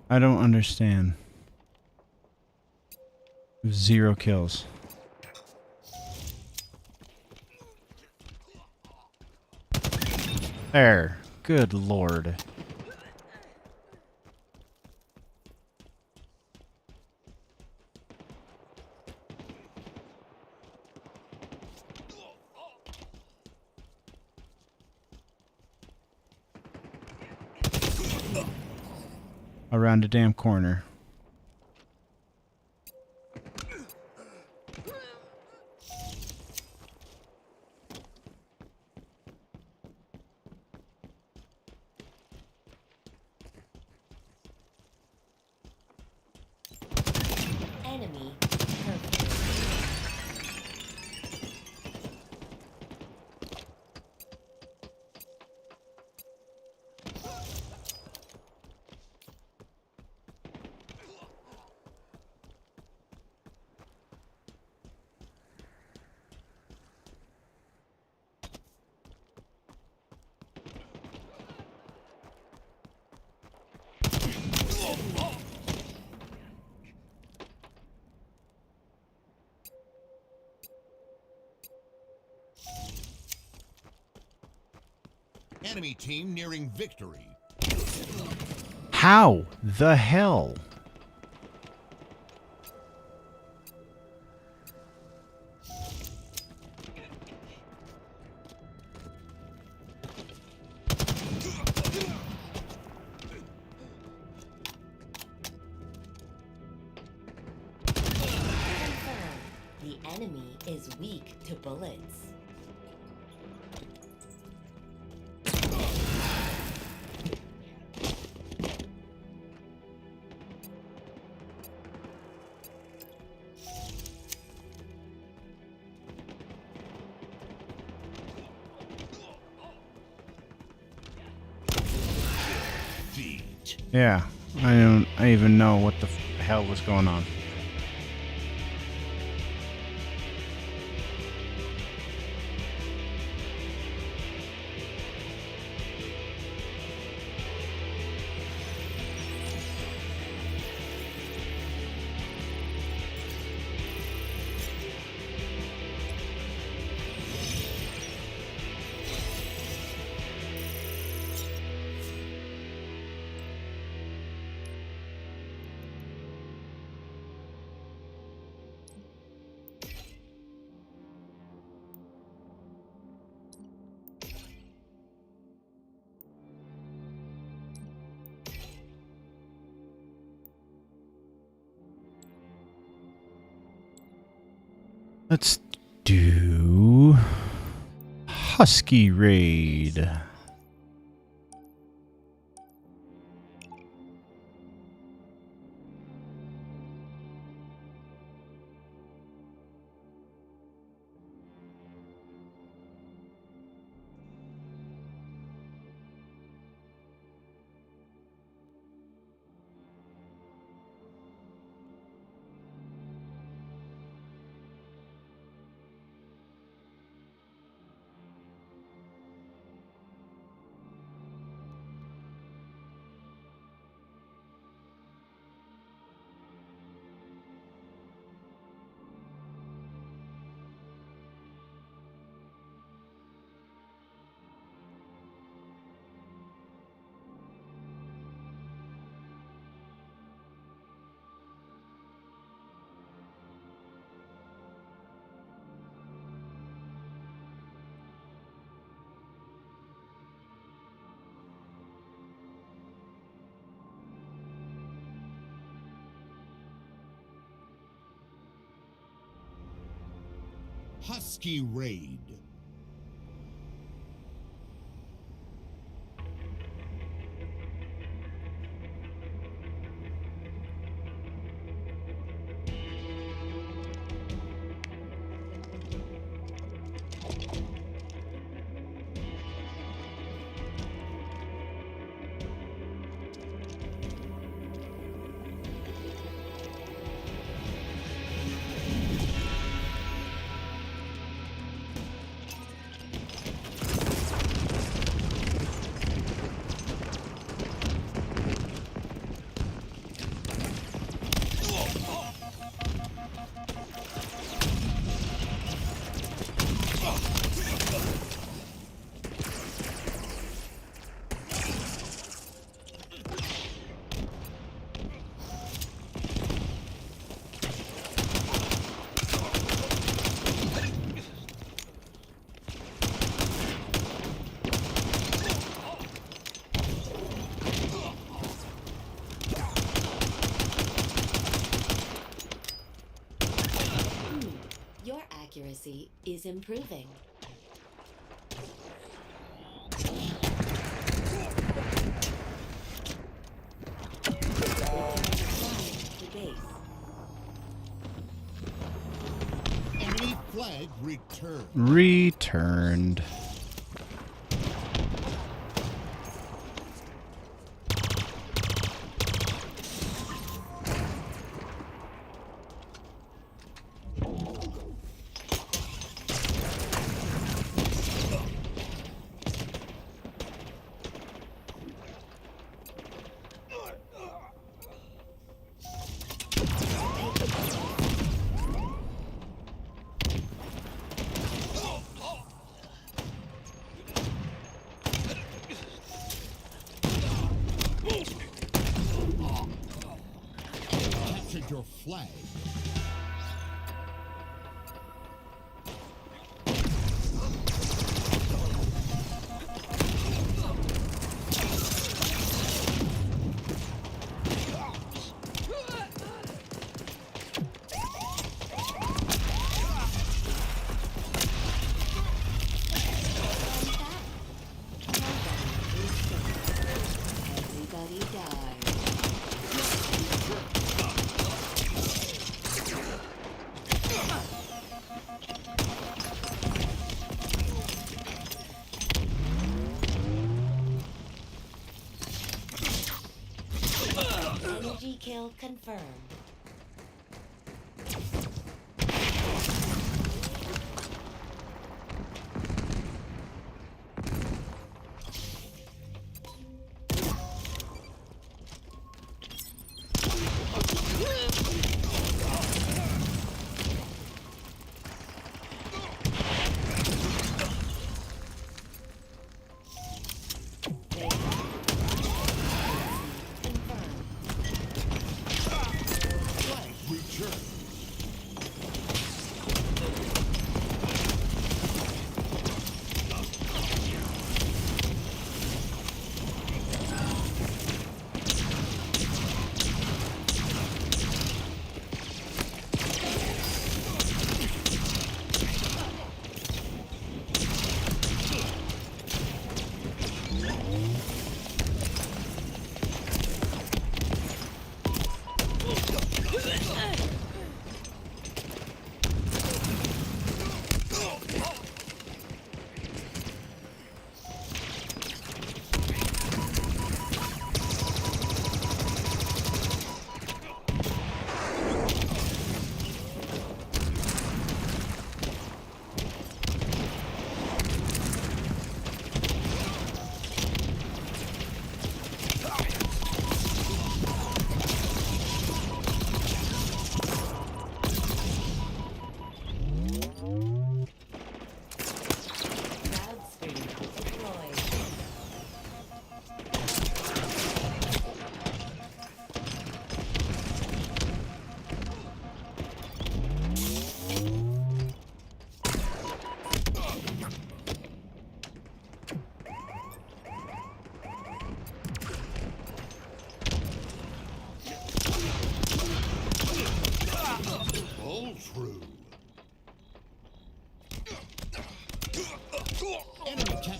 I don't understand. 0 kills. There. Good lord. Around a damn corner. Enemy Enemy team nearing victory. How the hell? The enemy is weak to bullets. Yeah, I even know what the hell was going on. Let's do Husky Raid. Husky Raid. Your accuracy is improving. The base. Enemy flag returned. Returned.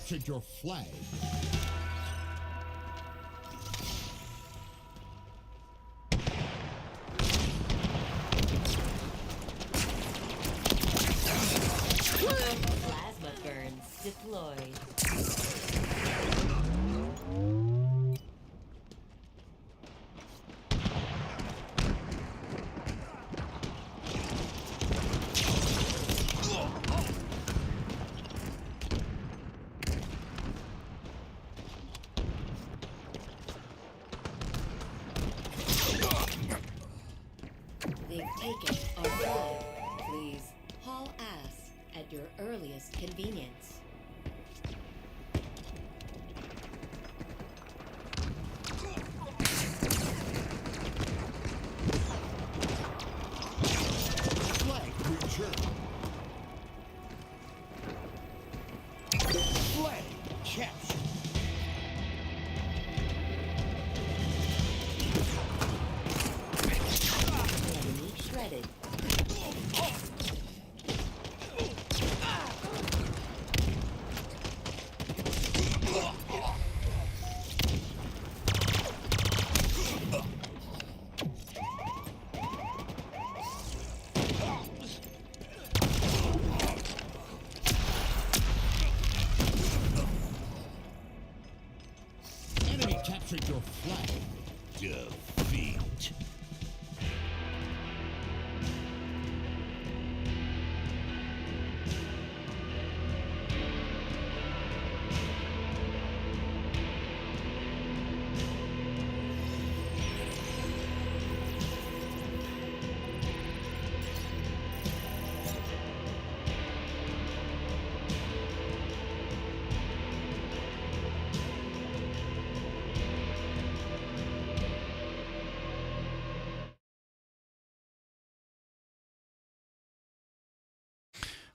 captured your flag. Plasma burns deployed. They've taken our flag. Please haul ass at your earliest convenience. Flag returned. Flag captured. Enemy shredded. Enemy captured your flag. Defeat.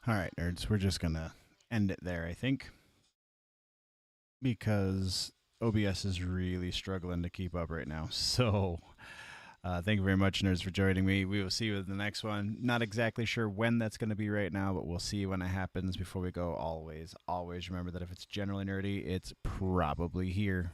All right, nerds, we're just going to end it there, I think, because OBS is really struggling to keep up right now. So thank you very much, nerds, for joining me. We will see you in the next one. Not exactly sure when that's going to be right now, but we'll see when it happens. Before we go, always remember that if it's generally nerdy, it's probably here.